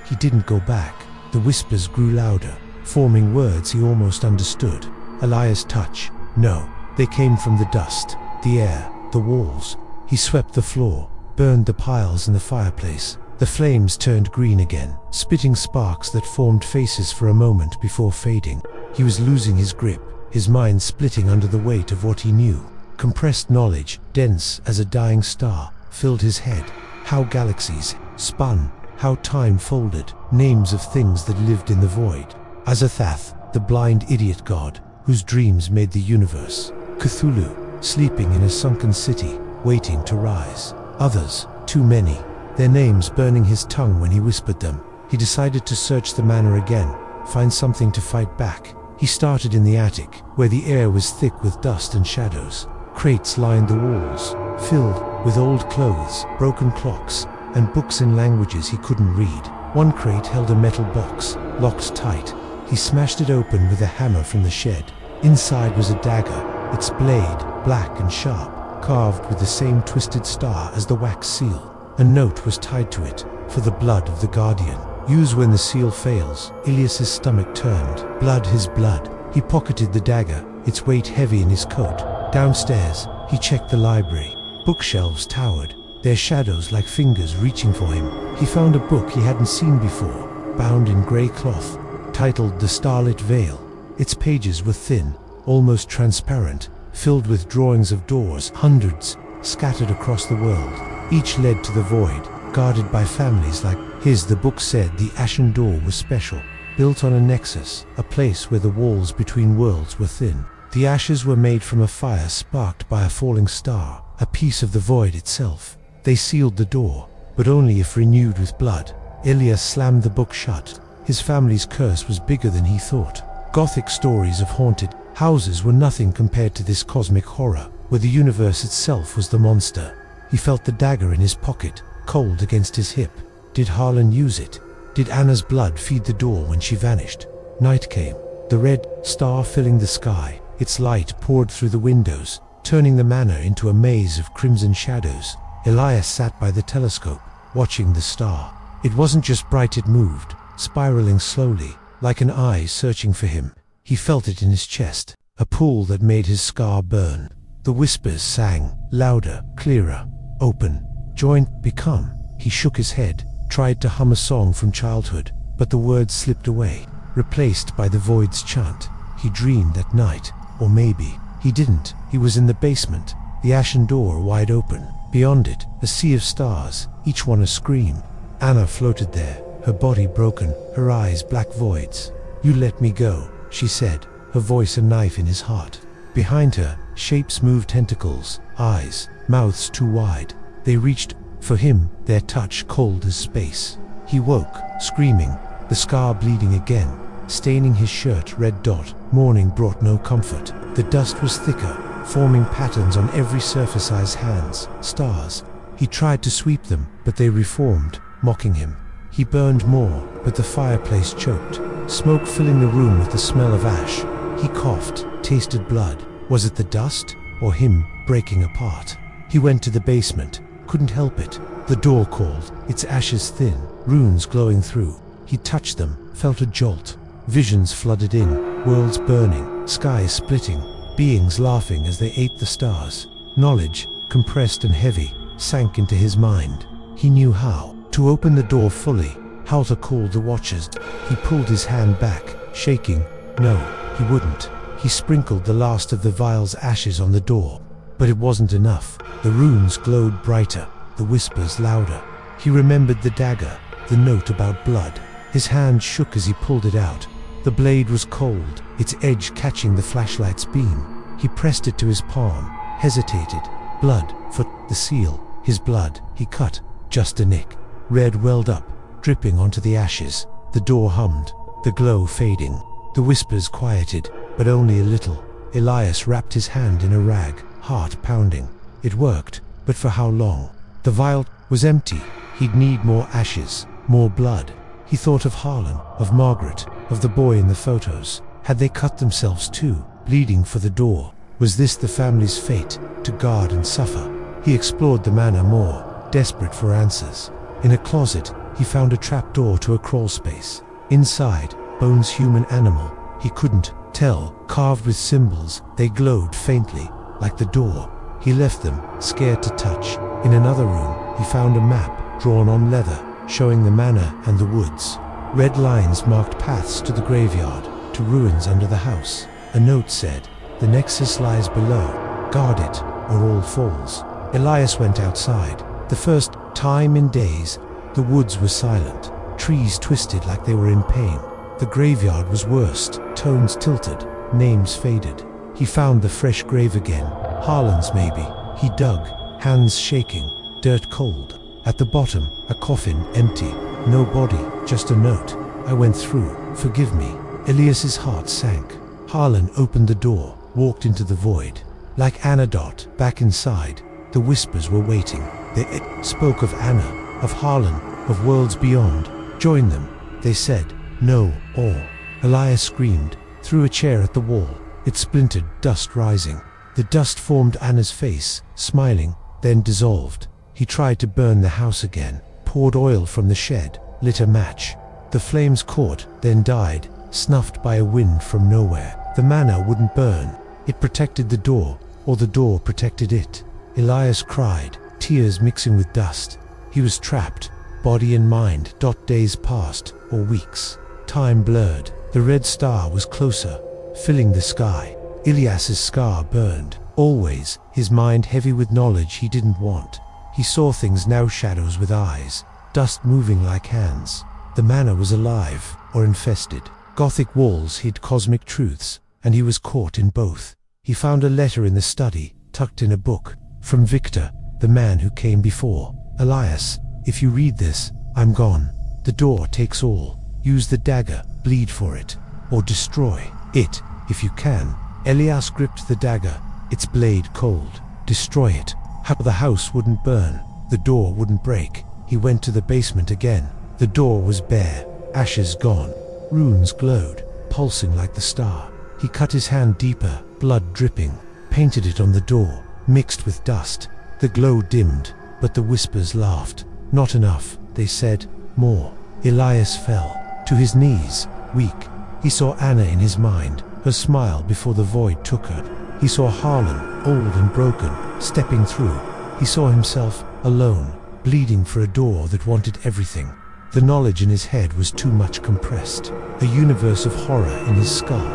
He didn't go back. The whispers grew louder, forming words he almost understood. Elias' touch. No, they came from the dust, the air, the walls. He swept the floor, burned the piles in the fireplace. The flames turned green again, spitting sparks that formed faces for a moment before fading. He was losing his grip, his mind splitting under the weight of what he knew. Compressed knowledge, dense as a dying star, filled his head. How galaxies spun, how time folded, names of things that lived in the void. Azathoth, the blind idiot god, whose dreams made the universe. Cthulhu, sleeping in a sunken city, waiting to rise. Others, too many, their names burning his tongue when he whispered them. He decided to search the manor again, find something to fight back. He started in the attic, where the air was thick with dust and shadows. Crates lined the walls, filled with old clothes, broken clocks, and books in languages he couldn't read. One crate held a metal box, locked tight. He smashed it open with a hammer from the shed. Inside was a dagger, its blade black and sharp, carved with the same twisted star as the wax seal. A note was tied to it, "For the blood of the guardian. Use when the seal fails." Elias's stomach turned. Blood, his blood. He pocketed the dagger, its weight heavy in his coat. Downstairs, he checked the library. Bookshelves towered, their shadows like fingers reaching for him. He found a book he hadn't seen before, bound in grey cloth, titled The Starlit Veil. Its pages were thin, almost transparent, filled with drawings of doors, hundreds, scattered across the world. Each led to the void, guarded by families like his. The book said the ashen door was special, built on a nexus, a place where the walls between worlds were thin. The ashes were made from a fire sparked by a falling star, a piece of the void itself. They sealed the door, but only if renewed with blood. Elias slammed the book shut. His family's curse was bigger than he thought. Gothic stories of haunted houses were nothing compared to this cosmic horror, where the universe itself was the monster. He felt the dagger in his pocket, cold against his hip. Did Harlan use it? Did Anna's blood feed the door when she vanished? Night came, the red star filling the sky. Its light poured through the windows, turning the manor into a maze of crimson shadows. Elias sat by the telescope, watching the star. It wasn't just bright, it moved, spiraling slowly, like an eye searching for him. He felt it in his chest, a pull that made his scar burn. The whispers sang, louder, clearer. Open, join, become. He shook his head, tried to hum a song from childhood, but the words slipped away, replaced by the void's chant. He dreamed that night, or maybe he didn't. He was in the basement, the ashen door wide open. Beyond it, a sea of stars, each one a scream. Anna floated there, her body broken, her eyes black voids. "You let me go," she said, her voice a knife in his heart. Behind her, shapes moved, tentacles, eyes, mouths too wide. They reached for him, their touch cold as space. He woke, screaming, the scar bleeding again, staining his shirt red dot. Morning brought no comfort. The dust was thicker, forming patterns on every surface. Eyes, hands, stars. He tried to sweep them, but they reformed, mocking him. He burned more, but the fireplace choked, smoke filling the room with the smell of ash. He coughed, tasted blood. Was it the dust, or him breaking apart? He went to the basement, couldn't help it. The door called, its ashes thin, runes glowing through. He touched them, felt a jolt. Visions flooded in, worlds burning, skies splitting, beings laughing as they ate the stars. Knowledge, compressed and heavy, sank into his mind. He knew how to open the door fully, how to call the watchers. He pulled his hand back, shaking. No, he wouldn't. He sprinkled the last of the vial's ashes on the door. But it wasn't enough. The runes glowed brighter, the whispers louder. He remembered the dagger, the note about blood. His hand shook as he pulled it out. The blade was cold, its edge catching the flashlight's beam. He pressed it to his palm, hesitated. Blood, for the seal, his blood. He cut, just a nick. Red welled up, dripping onto the ashes. The door hummed, the glow fading. The whispers quieted, but only a little. Elias wrapped his hand in a rag, heart pounding. It worked, but for how long? The vial was empty. He'd need more ashes, more blood. He thought of Harlan, of Margaret, of the boy in the photos. Had they cut themselves too, bleeding for the door? Was this the family's fate, to guard and suffer? He explored the manor more, desperate for answers. In a closet, he found a trapdoor to a crawl space. Inside, bones human animal. He couldn't tell, carved with symbols. They glowed faintly, like the door. He left them, scared to touch. In another room, he found a map, drawn on leather, showing the manor and the woods. Red lines marked paths to the graveyard, to ruins under the house. A note said, "The nexus lies below. Guard it, or all falls." Elias went outside. The first time in days, the woods were silent. Trees twisted like they were in pain. The graveyard was worst, tones tilted, names faded. He found the fresh grave again, Harlan's maybe. He dug, hands shaking, dirt cold. At the bottom, a coffin, empty. No body, just a note. "I went through, forgive me." Elias's heart sank. Harlan opened the door, walked into the void. Like Anadot, back inside, the whispers were waiting. They spoke of Anna, of Harlan, of worlds beyond. Join them, they said. No, all. Elias screamed, threw a chair at the wall. It splintered, dust rising. The dust formed Anna's face, smiling, then dissolved. He tried to burn the house again, poured oil from the shed, lit a match. The flames caught, then died, snuffed by a wind from nowhere. The manor wouldn't burn. It protected the door, or the door protected it. Elias cried, tears mixing with dust. He was trapped, body and mind. Days passed, or weeks. Time blurred. The red star was closer, filling the sky. Elias's scar burned, always, his mind heavy with knowledge he didn't want. He saw things now, shadows with eyes, dust moving like hands. The manor was alive, or infested. Gothic walls hid cosmic truths, and he was caught in both. He found a letter in the study, tucked in a book, from Victor, the man who came before. "Elias, if you read this, I'm gone. The door takes all. Use the dagger, bleed for it, or destroy it, if you can." Elias gripped the dagger, its blade cold. Destroy it. How the house wouldn't burn, the door wouldn't break. He went to the basement again. The door was bare, ashes gone. Runes glowed, pulsing like the star. He cut his hand deeper, blood dripping, painted it on the door, mixed with dust. The glow dimmed, but the whispers laughed. Not enough, they said, more. Elias fell, to his knees, weak. He saw Anna in his mind, her smile before the void took her. He saw Harlan, old and broken, stepping through. He saw himself, alone, bleeding for a door that wanted everything. The knowledge in his head was too much compressed, a universe of horror in his skull.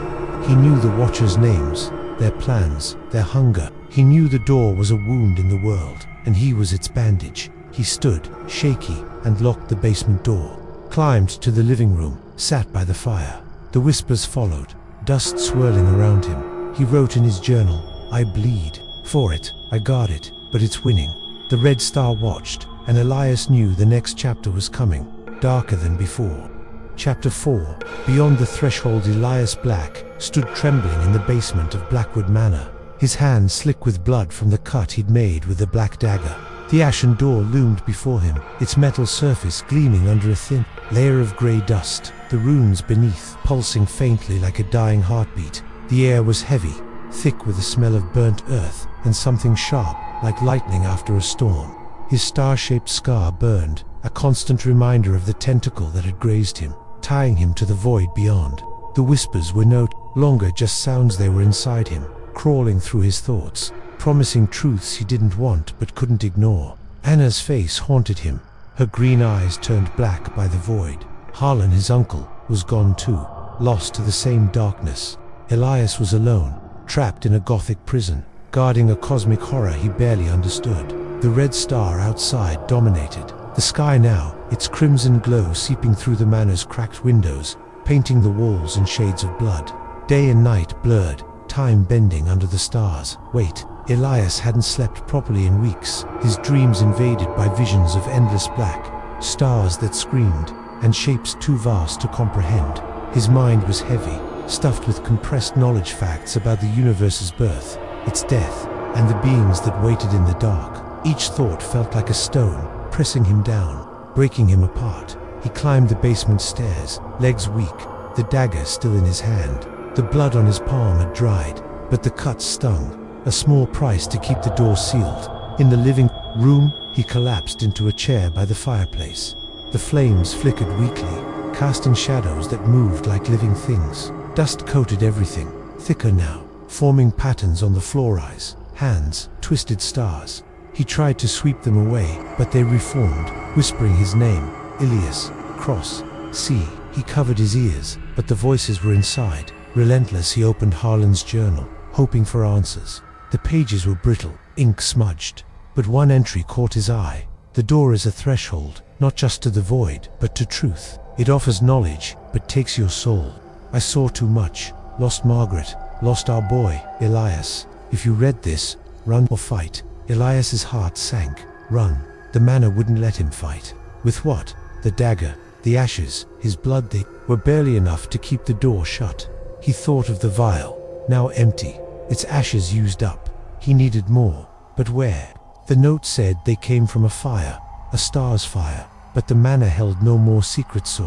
He knew the Watchers' names, their plans, their hunger. He knew the door was a wound in the world, and he was its bandage. He stood, shaky, and locked the basement door, climbed to the living room, sat by the fire. The whispers followed, dust swirling around him. He wrote in his journal, "I bleed for it, I guard it, but it's winning." The red star watched, and Elias knew the next chapter was coming, darker than before. Chapter 4. Beyond the threshold, Elias Black stood trembling in the basement of Blackwood Manor, his hands slick with blood from the cut he'd made with the black dagger. The ashen door loomed before him, its metal surface gleaming under a thin layer of grey dust, the runes beneath pulsing faintly like a dying heartbeat. The air was heavy, thick with the smell of burnt earth and something sharp, like lightning after a storm. His star-shaped scar burned, a constant reminder of the tentacle that had grazed him, tying him to the void beyond. The whispers were no longer just sounds, they were inside him, crawling through his thoughts, promising truths he didn't want but couldn't ignore. Anna's face haunted him, her green eyes turned black by the void. Harlan, his uncle, was gone too, lost to the same darkness. Elias was alone, trapped in a Gothic prison. guarding a cosmic horror he barely understood. The red star outside dominated the sky now, its crimson glow seeping through the manor's cracked windows, painting the walls in shades of blood. Day and night blurred, time bending under the stars. Wait, Elias hadn't slept properly in weeks, his dreams invaded by visions of endless black, stars that screamed, and shapes too vast to comprehend. His mind was heavy, stuffed with compressed knowledge facts about the universe's birth, its death, and the beings that waited in the dark. Each thought felt like a stone, pressing him down, breaking him apart. He climbed the basement stairs, legs weak, the dagger still in his hand. The blood on his palm had dried, but the cuts stung, a small price to keep the door sealed. In the living room, he collapsed into a chair by the fireplace. The flames flickered weakly, casting shadows that moved like living things. Dust coated everything, thicker now, forming patterns on the floor. Eyes, hands, twisted stars. He tried to sweep them away, but they reformed, whispering his name, Elias, Cross, C. He covered his ears, but the voices were inside. Relentless, he opened Harlan's journal, hoping for answers. The pages were brittle, ink smudged, but one entry caught his eye. The door is a threshold, not just to the void, but to truth. It offers knowledge, but takes your soul. I saw too much, lost Margaret, lost our boy, Elias. If you read this, run or fight. Elias's heart sank. Run. The manor wouldn't let him fight. With what? The dagger, the ashes, his blood. They were barely enough to keep the door shut. He thought of the vial, now empty, its ashes used up. He needed more, but where? The note said they came from a fire, a star's fire, but the manor held no more secrets.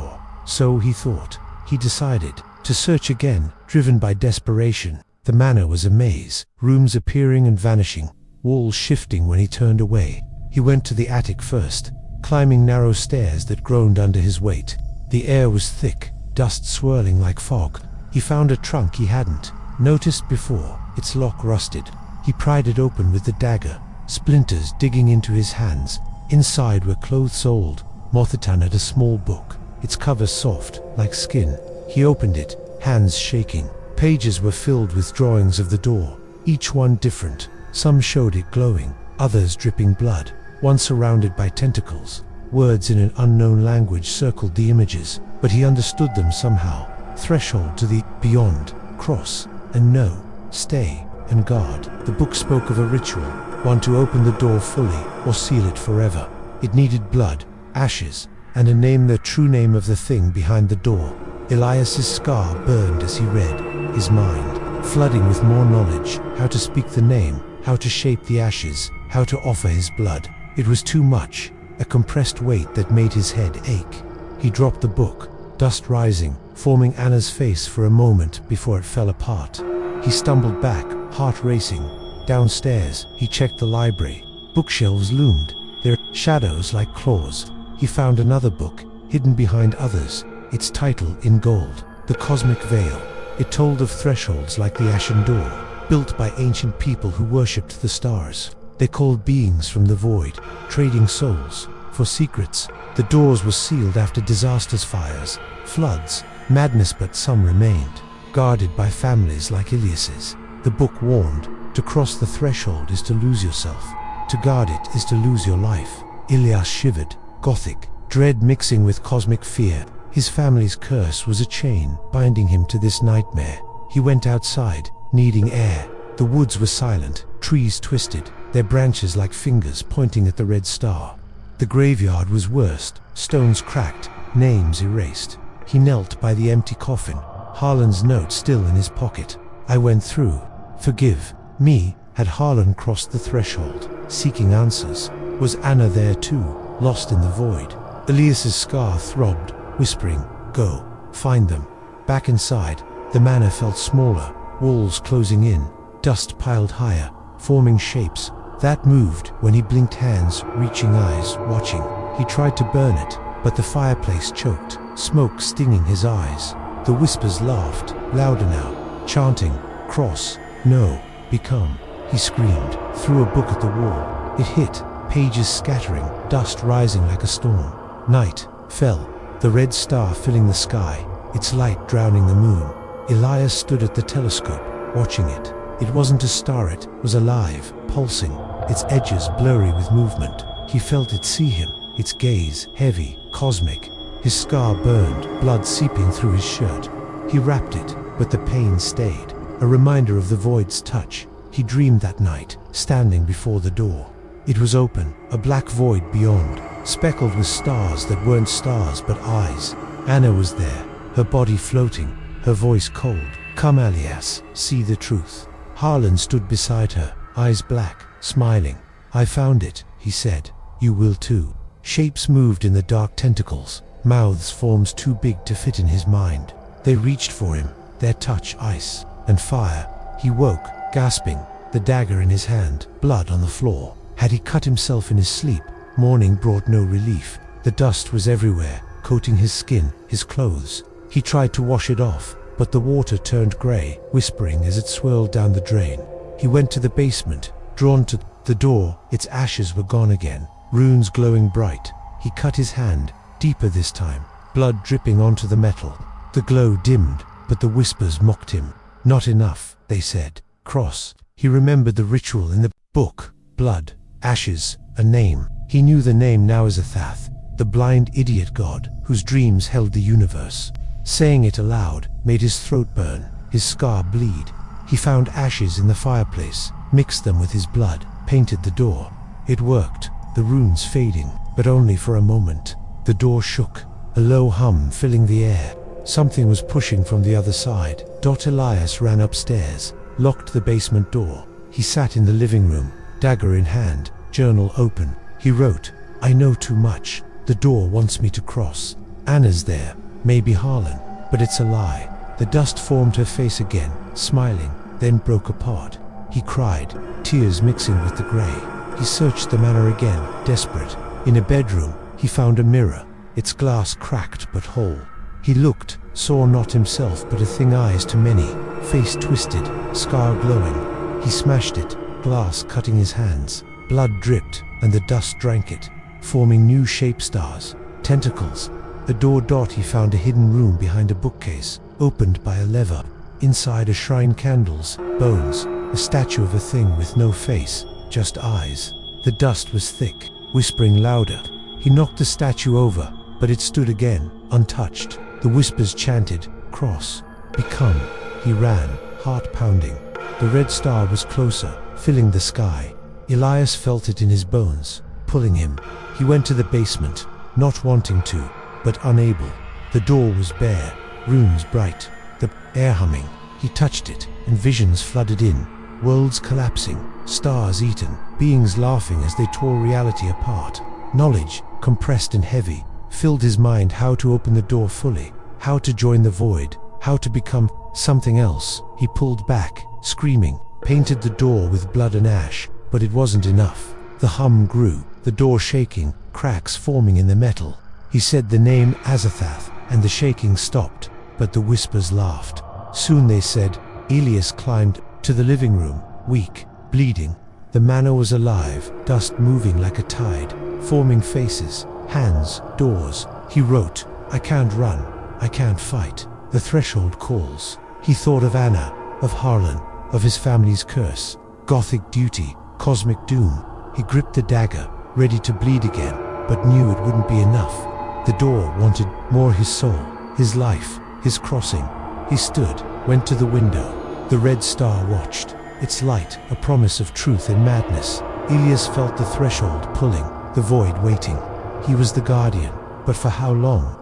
So he thought. He decided to search again, driven by desperation. The manor was a maze, rooms appearing and vanishing, walls shifting when he turned away. He went to the attic first, climbing narrow stairs that groaned under his weight. The air was thick, dust swirling like fog. He found a trunk he hadn't noticed before, its lock rusted. He pried it open with the dagger, splinters digging into his hands. Inside were clothes old, moth-eaten, and a small book, its cover soft, like skin. He opened it, hands shaking. Pages were filled with drawings of the door, each one different. Some showed it glowing, others dripping blood, one surrounded by tentacles. Words in an unknown language circled the images, but he understood them somehow. Threshold to the beyond, cross, and no, stay, and guard. The book spoke of a ritual, one to open the door fully, or seal it forever. It needed blood, ashes, and a name, the true name of the thing behind the door. Elias's scar burned as he read, his mind flooding with more knowledge, how to speak the name, how to shape the ashes, how to offer his blood. It was too much, a compressed weight that made his head ache. He dropped the book, dust rising, forming Anna's face for a moment before it fell apart. He stumbled back, heart racing. Downstairs, he checked the library. Bookshelves loomed, their shadows like claws. He found another book, hidden behind others, its title in gold, The Cosmic Veil. It told of thresholds like the Ashen Door, built by ancient people who worshipped the stars. They called beings from the void, trading souls for secrets. The doors were sealed after disasters, fires, floods, madness, but some remained, guarded by families like Elias's. The book warned, to cross the threshold is to lose yourself. To guard it is to lose your life. Elias shivered, Gothic, dread mixing with cosmic fear. His family's curse was a chain binding him to this nightmare. He went outside, needing air. The woods were silent, trees twisted, their branches like fingers pointing at the red star. The graveyard was worst, stones cracked, names erased. He knelt by the empty coffin, Harlan's note still in his pocket. I went through. Forgive me. Had Harlan crossed the threshold, seeking answers? Was Anna there too, lost in the void? Elias's scar throbbed, whispering, go, find them. Back inside, the manor felt smaller, walls closing in, dust piled higher, forming shapes that moved when he blinked, hands reaching, eyes watching. He tried to burn it, but the fireplace choked, smoke stinging his eyes. The whispers laughed, louder now, chanting, cross, no, become. He screamed, threw a book at the wall. It hit, pages scattering, dust rising like a storm. Night fell, the red star filling the sky, its light drowning the moon. Elias stood at the telescope, watching it. It wasn't a star, it was alive, pulsing, its edges blurry with movement. He felt it see him, its gaze heavy, cosmic. His scar burned, blood seeping through his shirt. He wrapped it, but the pain stayed, a reminder of the void's touch. He dreamed that night, standing before the door. It was open, a black void beyond, speckled with stars that weren't stars but eyes. Anna was there, her body floating, her voice cold. "Come, Elias, see the truth." Harlan stood beside her, eyes black, smiling. "I found it," he said. "You will too." Shapes moved in the dark tentacles, mouths forms too big to fit in his mind. They reached for him, their touch ice and fire. He woke, gasping, the dagger in his hand, blood on the floor. Had he cut himself in his sleep? Morning brought no relief. The dust was everywhere, coating his skin, his clothes. He tried to wash it off, but the water turned grey, whispering as it swirled down the drain. He went to the basement, drawn to the door. Its ashes were gone again, runes glowing bright. He cut his hand, deeper this time, blood dripping onto the metal. The glow dimmed, but the whispers mocked him. "Not enough," they said. "Cross." He remembered the ritual in the book. Blood, ashes, a name. He knew the name now as Athath, the blind idiot god whose dreams held the universe. Saying it aloud made his throat burn, his scar bleed. He found ashes in the fireplace, mixed them with his blood, painted the door. It worked, the runes fading, but only for a moment. The door shook, a low hum filling the air. Something was pushing from the other side. Elias ran upstairs, locked the basement door. He sat in the living room, dagger in hand, journal open. He wrote, "I know too much. The door wants me to cross. Anna's there, maybe Harlan, but it's a lie." The dust formed her face again, smiling, then broke apart. He cried, tears mixing with the grey. He searched the manor again, desperate. In a bedroom, he found a mirror, its glass cracked but whole. He looked, saw not himself but a thing eyes to many, face twisted, scar glowing. He smashed it, glass cutting his hands. Blood dripped, and the dust drank it, forming new shape stars, tentacles. A door. He found a hidden room behind a bookcase, opened by a lever. Inside a shrine, candles, bones, a statue of a thing with no face, just eyes. The dust was thick, whispering louder. He knocked the statue over, but it stood again, untouched. The whispers chanted, "Cross, become." He ran, heart pounding. The red star was closer, filling the sky. Elias felt it in his bones, pulling him. He went to the basement, not wanting to, but unable. The door was bare, runes bright, the air humming. He touched it, and visions flooded in. Worlds collapsing, stars eaten, beings laughing as they tore reality apart. Knowledge, compressed and heavy, filled his mind. How to open the door fully, how to join the void, how to become something else. He pulled back, screaming, painted the door with blood and ash, but it wasn't enough. The hum grew, the door shaking, cracks forming in the metal. He said the name Azathath, and the shaking stopped, but the whispers laughed. Soon they said. Elias climbed to the living room, weak, bleeding. The manor was alive, dust moving like a tide, forming faces, hands, doors. He wrote, "I can't run, I can't fight. The threshold calls." He thought of Anna, of Harlan, of his family's curse, Gothic duty, cosmic doom. He gripped the dagger, ready to bleed again, but knew it wouldn't be enough. The door wanted more. His soul, his life, his crossing. He stood, went to the window. The red star watched, its light a promise of truth in madness. Elias felt the threshold pulling, the void waiting. He was the guardian, but for how long?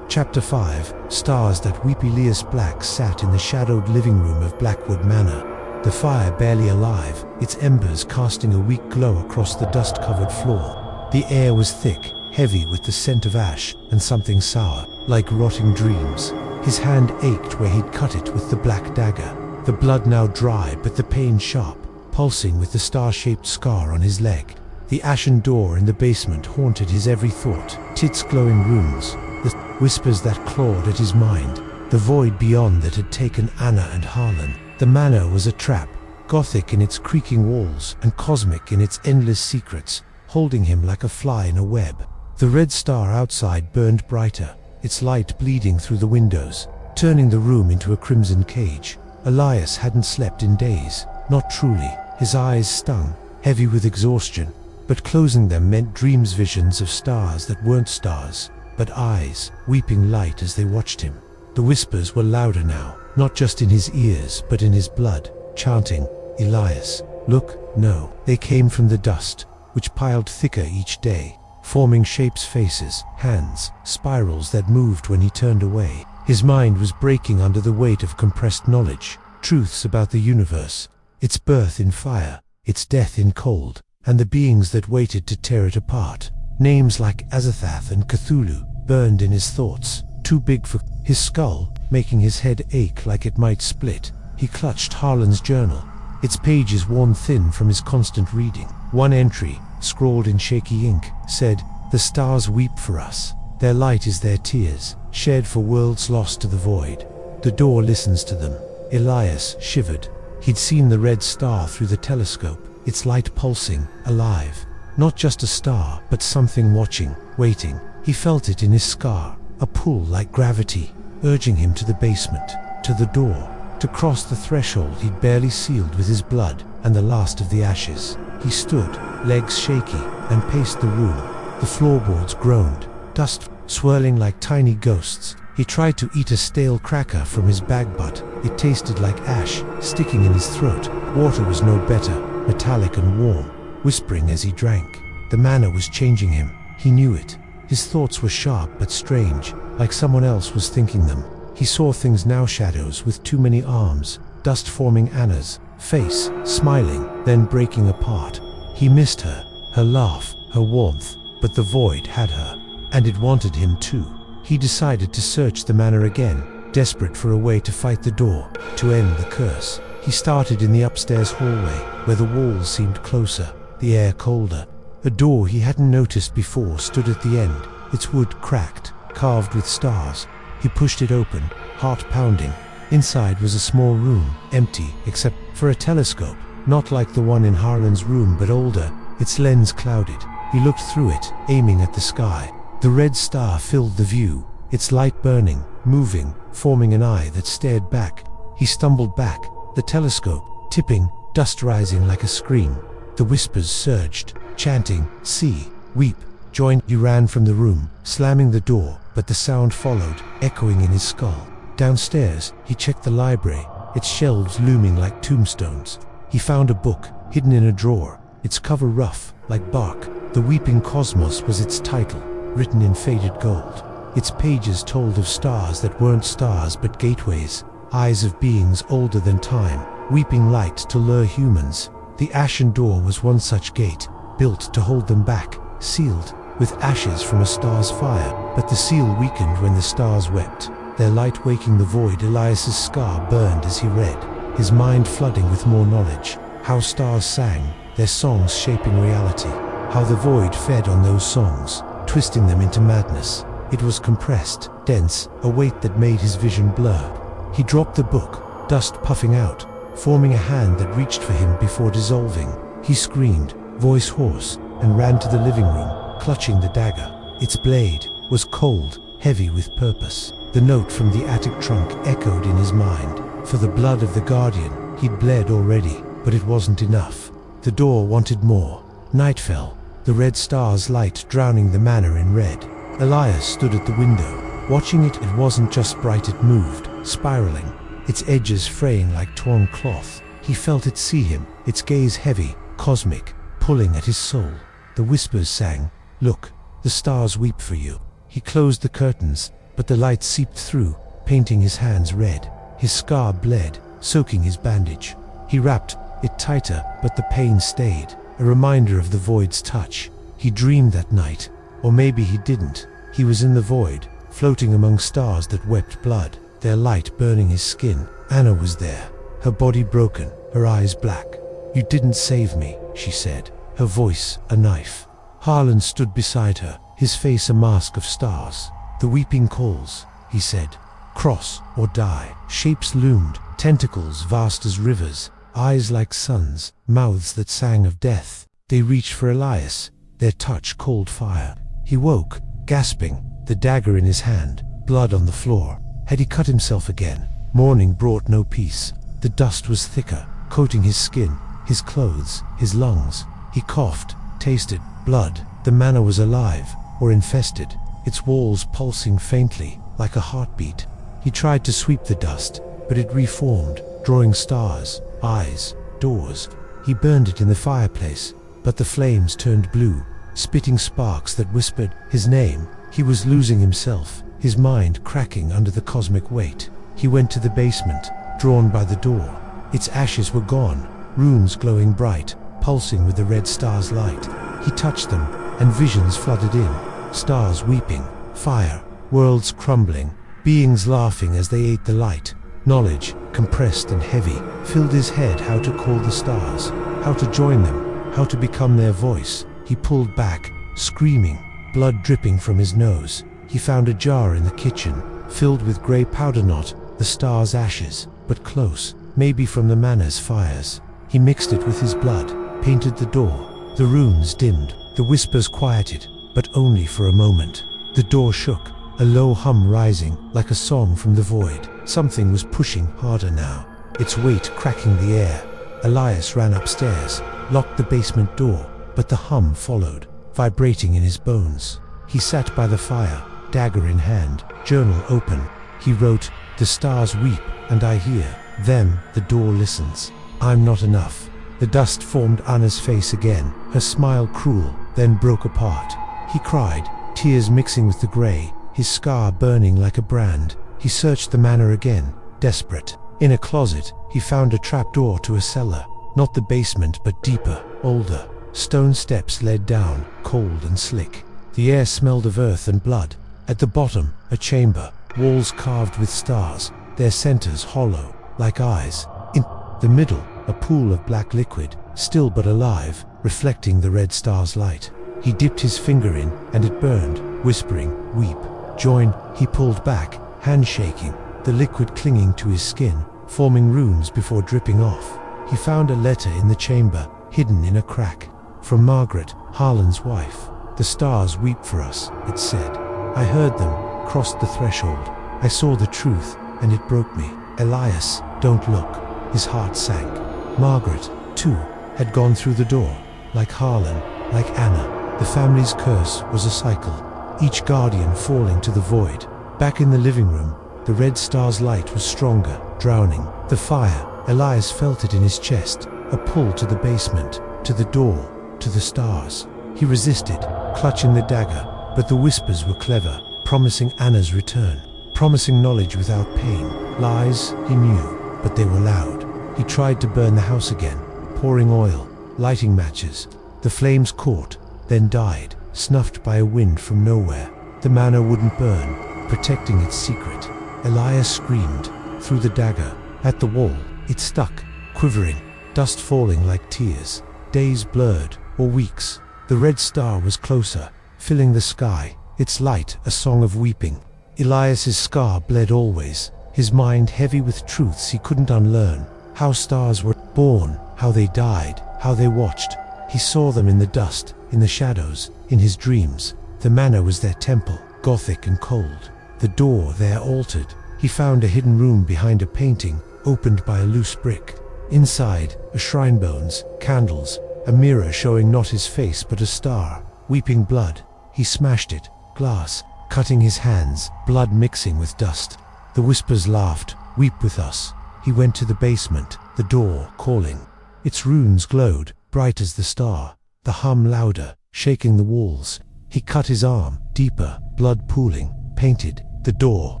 Chapter 5, Stars That Weep. Elias Black sat in the shadowed living room of Blackwood Manor, the fire barely alive, its embers casting a weak glow across the dust-covered floor. The air was thick, heavy with the scent of ash and something sour, like rotting dreams. His hand ached where he'd cut it with the black dagger, the blood now dry but the pain sharp, pulsing with the star-shaped scar on his leg. The ashen door in the basement haunted his every thought, its glowing runes, the whispers that clawed at his mind, the void beyond that had taken Anna and Harlan. The manor was a trap, Gothic in its creaking walls and cosmic in its endless secrets, holding him like a fly in a web. The red star outside burned brighter, its light bleeding through the windows, turning the room into a crimson cage. Elias hadn't slept in days, not truly. His eyes stung, heavy with exhaustion, but closing them meant dreams, visions of stars that weren't stars, but eyes, weeping light as they watched him. The whispers were louder now, not just in his ears but in his blood, chanting, "Elias, look." No, they came from the dust, which piled thicker each day, forming shapes, faces, hands, spirals that moved when he turned away. His mind was breaking under the weight of compressed knowledge, truths about the universe, its birth in fire, its death in cold, and the beings that waited to tear it apart. Names like Azathoth and Cthulhu burned in his thoughts, too big for his skull, making his head ache like it might split. He clutched Harlan's journal, its pages worn thin from his constant reading. One entry, scrawled in shaky ink, said, "The stars weep for us. Their light is their tears, shared for worlds lost to the void. The door listens to them." Elias shivered. He'd seen the red star through the telescope, its light pulsing, alive. Not just a star, but something watching, waiting. He felt it in his scar, a pull like gravity, urging him to the basement, to the door, to cross the threshold he'd barely sealed with his blood and the last of the ashes. He stood, legs shaky, and paced the room. The floorboards groaned, dust swirling like tiny ghosts. He tried to eat a stale cracker from his bag, but it tasted like ash, sticking in his throat. Water was no better, metallic and warm, whispering as he drank. The manor was changing him. He knew it. His thoughts were sharp but strange, like someone else was thinking them. He saw things now, shadows with too many arms, dust forming Anna's face, smiling, then breaking apart. He missed her, her laugh, her warmth, but the void had her, and it wanted him too. He decided to search the manor again, desperate for a way to fight the door, to end the curse. He started in the upstairs hallway, where the walls seemed closer, the air colder. A door he hadn't noticed before stood at the end, its wood cracked, carved with stars. He pushed it open, heart pounding. Inside was a small room, empty except for a telescope, not like the one in Harlan's room but older, its lens clouded. He looked through it, aiming at the sky. The red star filled the view, its light burning, moving, forming an eye that stared back. He stumbled back, the telescope tipping, dust rising like a scream. The whispers surged, chanting, "See, weep, join." He ran from the room, slamming the door, but the sound followed, echoing in his skull. Downstairs, he checked the library, its shelves looming like tombstones. He found a book, hidden in a drawer, its cover rough, like bark. The Weeping Cosmos was its title, written in faded gold. Its pages told of stars that weren't stars but gateways, eyes of beings older than time, weeping light to lure humans. The ashen door was one such gate, built to hold them back, sealed with ashes from a star's fire, but the seal weakened when the stars wept, their light waking the void. Elias's scar burned as he read, his mind flooding with more knowledge. How stars sang, their songs shaping reality. How the void fed on those songs, twisting them into madness. It was compressed, dense, a weight that made his vision blur. He dropped the book, dust puffing out, forming a hand that reached for him before dissolving. He screamed, voice hoarse, and ran to the living room, clutching the dagger. Its blade was cold, heavy with purpose. The note from the attic trunk echoed in his mind. For the blood of the guardian, he'd bled already, but it wasn't enough. The door wanted more. Night fell, the red star's light drowning the manor in red. Elias stood at the window, watching it. It wasn't just bright, it moved, spiraling, its edges fraying like torn cloth. He felt it see him, its gaze heavy, cosmic, pulling at his soul. The whispers sang, "Look, the stars weep for you." He closed the curtains, but the light seeped through, painting his hands red. His scar bled, soaking his bandage. He wrapped it tighter, but the pain stayed, a reminder of the void's touch. He dreamed that night, or maybe he didn't. He was in the void, floating among stars that wept blood, their light burning his skin. Anna was there, her body broken, her eyes black. "You didn't save me," she said, her voice a knife. Harlan stood beside her, his face a mask of stars. "The weeping calls," he said. "Cross or die." Shapes loomed, tentacles vast as rivers, eyes like suns, mouths that sang of death. They reached for Elias, their touch cold fire. He woke, gasping, the dagger in his hand, blood on the floor. Had he cut himself again? Morning brought no peace. The dust was thicker, coating his skin, his clothes, his lungs. He coughed, tasted blood. The manor was alive, or infested, its walls pulsing faintly, like a heartbeat. He tried to sweep the dust, but it reformed, drawing stars, eyes, doors. He burned it in the fireplace, but the flames turned blue, spitting sparks that whispered his name. He was losing himself, his mind cracking under the cosmic weight. He went to the basement, drawn by the door. Its ashes were gone, runes glowing bright, pulsing with the red star's light. He touched them, and visions flooded in, stars weeping, fire, worlds crumbling, beings laughing as they ate the light. Knowledge, compressed and heavy, filled his head. How to call the stars, how to join them, how to become their voice. He pulled back, screaming, blood dripping from his nose. He found a jar in the kitchen, filled with grey powder, not the star's ashes, but close, maybe from the manor's fires. He mixed it with his blood, painted the door. The runes dimmed, the whispers quieted, but only for a moment. The door shook, a low hum rising, like a song from the void. Something was pushing harder now, its weight cracking the air. Elias ran upstairs, locked the basement door, but the hum followed, vibrating in his bones. He sat by the fire, dagger in hand, journal open. He wrote, "The stars weep, and I hear them." The door listens. "I'm not enough." The dust formed Anna's face again, her smile cruel, then broke apart. He cried, tears mixing with the grey, his scar burning like a brand. He searched the manor again, desperate. In a closet, he found a trapdoor to a cellar, not the basement but deeper, older. Stone steps led down, cold and slick. The air smelled of earth and blood. At the bottom, a chamber, walls carved with stars, their centers hollow, like eyes. In the middle, a pool of black liquid, still but alive, reflecting the red star's light. He dipped his finger in, and it burned, whispering, "Weep, join." He pulled back, hand shaking, the liquid clinging to his skin, forming runes before dripping off. He found a letter in the chamber, hidden in a crack. From Margaret, Harlan's wife. "The stars weep for us," it said. "I heard them, crossed the threshold. I saw the truth, and it broke me." "Elias, don't look." His heart sank. Margaret, too, had gone through the door. Like Harlan, like Anna, the family's curse was a cycle, each guardian falling to the void. Back in the living room, the red star's light was stronger, drowning the fire. Elias felt it in his chest, a pull to the basement, to the door, to the stars. He resisted, clutching the dagger, but the whispers were clever, promising Anna's return, promising knowledge without pain. Lies, he knew, but they were loud. He tried to burn the house again, pouring oil, lighting matches. The flames caught, then died, snuffed by a wind from nowhere. The manor wouldn't burn, protecting its secret. Elias screamed, threw the dagger at the wall. It stuck, quivering, dust falling like tears. Days blurred, or weeks. The red star was closer, filling the sky, its light a song of weeping. Elias's scar bled always, his mind heavy with truths he couldn't unlearn. How stars were born, how they died, how they watched. He saw them in the dust, in the shadows, in his dreams. The manor was their temple, Gothic and cold. The door there altered. He found a hidden room behind a painting, opened by a loose brick. Inside, a shrine, bones, candles, a mirror showing not his face but a star, weeping blood. He smashed it, glass, cutting his hands, blood mixing with dust. The whispers laughed, "Weep with us." He went to the basement, the door calling. Its runes glowed, bright as the star, the hum louder, shaking the walls. He cut his arm, deeper, blood pooling, painted the door.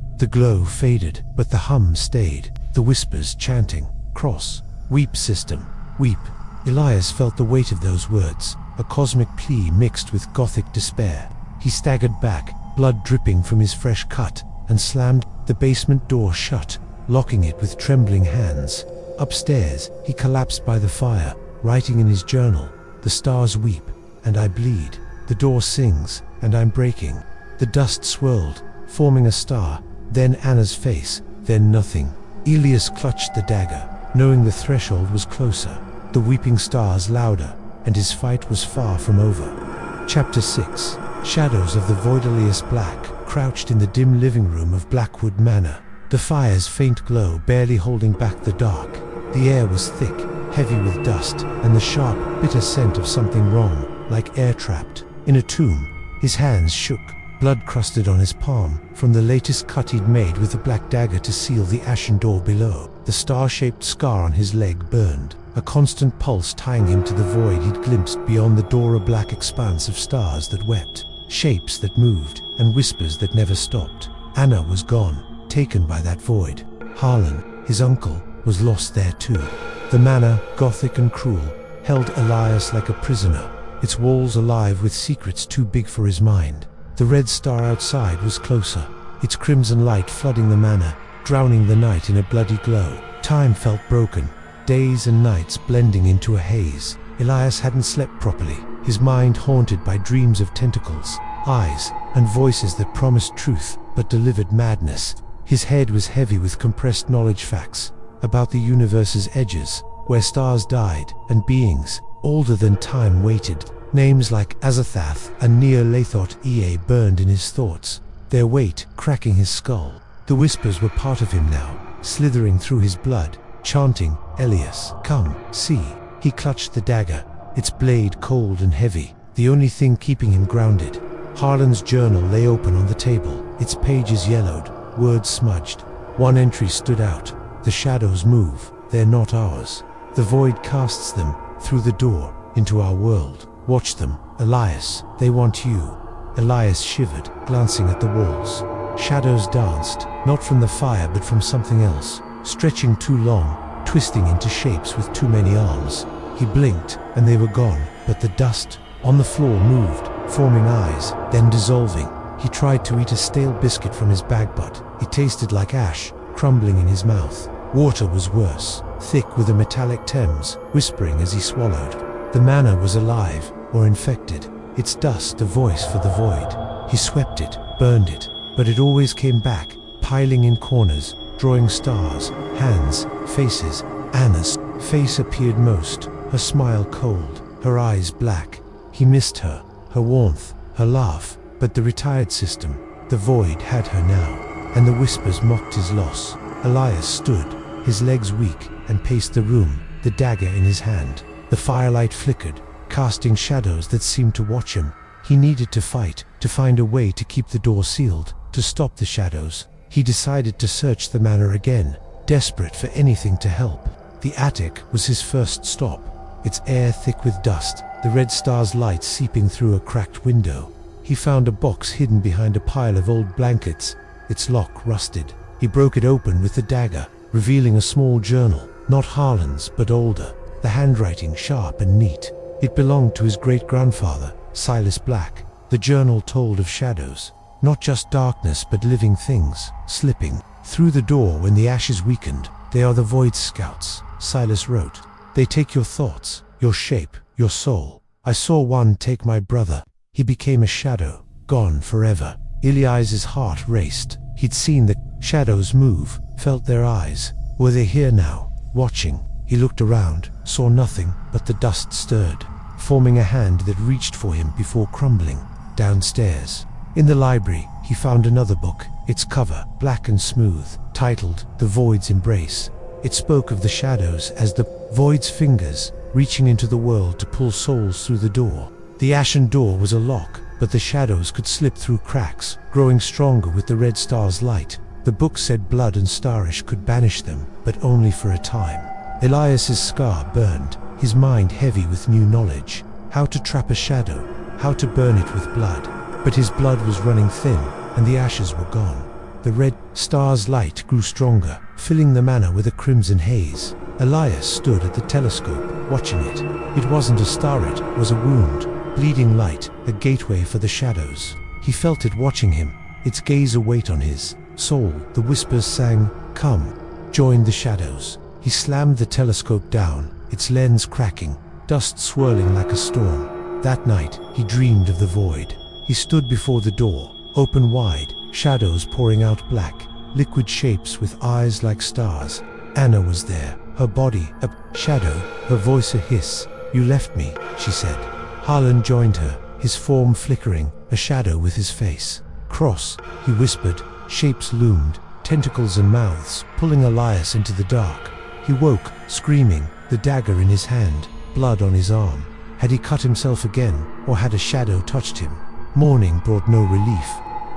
The glow faded, but the hum stayed, the whispers chanting, "Cross, weep system, weep." Elias felt the weight of those words, a cosmic plea mixed with Gothic despair. He staggered back, blood dripping from his fresh cut, and slammed the basement door shut, locking it with trembling hands. Upstairs, he collapsed by the fire, writing in his journal, "The stars weep, and I bleed. The door sings, and I'm breaking." The dust swirled, forming a star, then Anna's face, then nothing. Elias clutched the dagger, knowing the threshold was closer, the weeping stars louder, and his fight was far from over. Chapter 6. Shadows of the void. Elias Black crouched in the dim living room of Blackwood Manor, the fire's faint glow barely holding back the dark. The air was thick, heavy with dust, and the sharp, bitter scent of something wrong, like air trapped in a tomb. His hands shook, blood crusted on his palm, from the latest cut he'd made with the black dagger to seal the ashen door below. The star-shaped scar on his leg burned, a constant pulse tying him to the void he'd glimpsed beyond the door, a black expanse of stars that wept, shapes that moved, and whispers that never stopped. Anna was gone, taken by that void. Harlan, his uncle, was lost there too. The manor, Gothic and cruel, held Elias like a prisoner, its walls alive with secrets too big for his mind. The red star outside was closer, its crimson light flooding the manor, drowning the night in a bloody glow. Time felt broken, days and nights blending into a haze. Elias hadn't slept properly, his mind haunted by dreams of tentacles, eyes, and voices that promised truth but delivered madness. His head was heavy with compressed knowledge, facts about the universe's edges, where stars died and beings older than time waited. Names like Azathoth and Near-Lathot burned in his thoughts, their weight cracking his skull. The whispers were part of him now, slithering through his blood, chanting, "Elias, come, see." He clutched the dagger, its blade cold and heavy, the only thing keeping him grounded. Harlan's journal lay open on the table, its pages yellowed, words smudged. One entry stood out: "The shadows move, they're not ours. The void casts them through the door into our world. Watch them, Elias, they want you." Elias shivered, glancing at the walls. Shadows danced, not from the fire but from something else, stretching too long, twisting into shapes with too many arms. He blinked, and they were gone, but the dust on the floor moved, forming eyes, then dissolving. He tried to eat a stale biscuit from his bag, but it tasted like ash, crumbling in his mouth. Water was worse, thick with a metallic Thames, whispering as he swallowed. The manor was alive, or infected, its dust a voice for the void. He swept it, burned it, but it always came back, piling in corners, drawing stars, hands, faces. Anna's face appeared most, her smile cold, her eyes black. He missed her warmth, her laugh, but the retired system, the void had her now, and the whispers mocked his loss. Elias stood, his legs weak, and paced the room, the dagger in his hand. The firelight flickered, casting shadows that seemed to watch him. He needed to fight, to find a way to keep the door sealed, to stop the shadows. He decided to search the manor again, desperate for anything to help. The attic was his first stop, its air thick with dust, the red star's light seeping through a cracked window. He found a box hidden behind a pile of old blankets, its lock rusted. He broke it open with the dagger, revealing a small journal, not Harlan's but older, the handwriting sharp and neat. It belonged to his great-grandfather, Elias Black. The journal told of shadows, not just darkness but living things, slipping through the door when the ashes weakened. "They are the void scouts," Silas wrote. "They take your thoughts, your shape, your soul. I saw one take my brother. He became a shadow, gone forever." Elias's heart raced. He'd seen the shadows move, felt their eyes. Were they here now, watching? He looked around, saw nothing, but the dust stirred, forming a hand that reached for him before crumbling. Downstairs, in the library, he found another book, its cover, black and smooth, titled The Void's Embrace. It spoke of the shadows as the void's fingers, reaching into the world to pull souls through the door. The ashen door was a lock, but the shadows could slip through cracks, growing stronger with the red star's light. The book said blood and starish could banish them, but only for a time. Elias's scar burned, his mind heavy with new knowledge. How to trap a shadow, how to burn it with blood. But his blood was running thin, and the ashes were gone. The red star's light grew stronger, filling the manor with a crimson haze. Elias stood at the telescope, watching it. It wasn't a star, it was a wound, bleeding light, a gateway for the shadows. He felt it watching him, its gaze a weight on his soul. The whispers sang, "Come, join the shadows." He slammed the telescope down, its lens cracking, dust swirling like a storm. That night, he dreamed of the void. He stood before the door, open wide, shadows pouring out black, liquid shapes with eyes like stars. Anna was there, her body a shadow, her voice a hiss. "You left me," she said. Harlan joined her, his form flickering, a shadow with his face. "Cross," he whispered. Shapes loomed, tentacles and mouths, pulling Elias into the dark. He woke, screaming, the dagger in his hand, blood on his arm. Had he cut himself again, or had a shadow touched him? Morning brought no relief.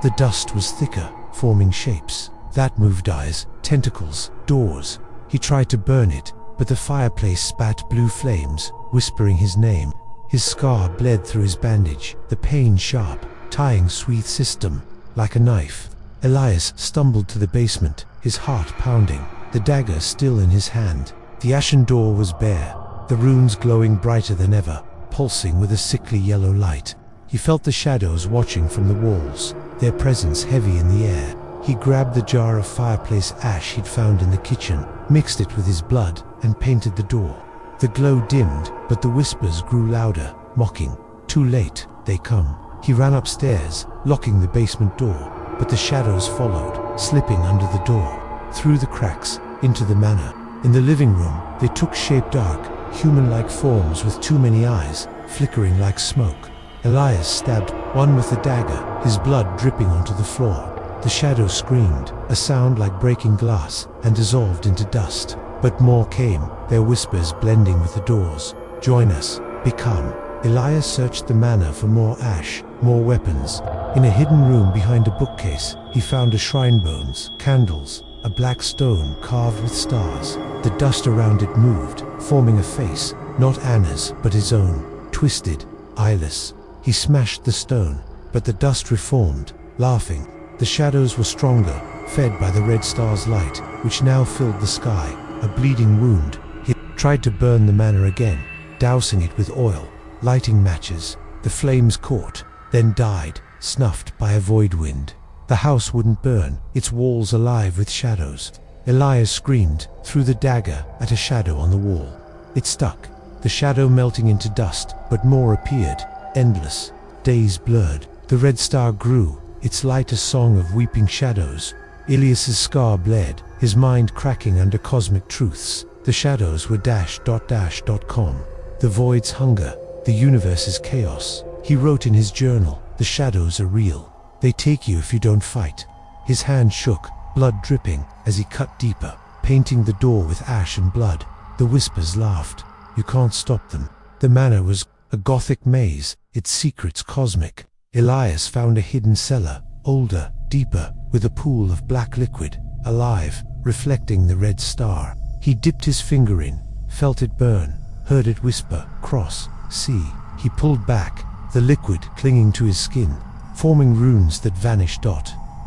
The dust was thicker, forming shapes. That moved eyes, tentacles, doors. He tried to burn it, but the fireplace spat blue flames, whispering his name. His scar bled through his bandage, the pain sharp, tying Sweeth's system, like a knife. Elias stumbled to the basement, his heart pounding, the dagger still in his hand. The ashen door was bare, the runes glowing brighter than ever, pulsing with a sickly yellow light. He felt the shadows watching from the walls, their presence heavy in the air. He grabbed the jar of fireplace ash he'd found in the kitchen, mixed it with his blood, and painted the door. The glow dimmed, but the whispers grew louder, mocking. Too late, they come. He ran upstairs, locking the basement door, but the shadows followed, slipping under the door, through the cracks, into the manor. In the living room, they took shape dark, human-like forms with too many eyes, flickering like smoke. Elias stabbed one with the dagger, his blood dripping onto the floor. The shadow screamed, a sound like breaking glass, and dissolved into dust. But more came, their whispers blending with the doors. Join us, become. Elias searched the manor for more ash, more weapons. In a hidden room behind a bookcase, he found a shrine bones, candles, a black stone carved with stars. The dust around it moved, forming a face, not Anna's, but his own, twisted, eyeless. He smashed the stone, but the dust reformed, laughing. The shadows were stronger, fed by the red star's light, which now filled the sky. A bleeding wound. He tried to burn the manor again, dousing it with oil, lighting matches. The flames caught, then died, snuffed by a void wind. The house wouldn't burn, its walls alive with shadows. Elias screamed, threw the dagger at a shadow on the wall. It stuck, the shadow melting into dust, but more appeared, endless. Days blurred. The red star grew, its light a song of weeping shadows. Elias's scar bled, his mind cracking under cosmic truths. The shadows were --com. The void's hunger, the universe's chaos. He wrote in his journal, the shadows are real. They take you if you don't fight. His hand shook, blood dripping, as he cut deeper, painting the door with ash and blood. The whispers laughed. You can't stop them. The manor was a Gothic maze, its secrets cosmic. Elias found a hidden cellar, older, deeper, with a pool of black liquid, alive, reflecting the red star. He dipped his finger in, felt it burn, heard it whisper, cross, see. He pulled back, the liquid clinging to his skin, forming runes that vanished.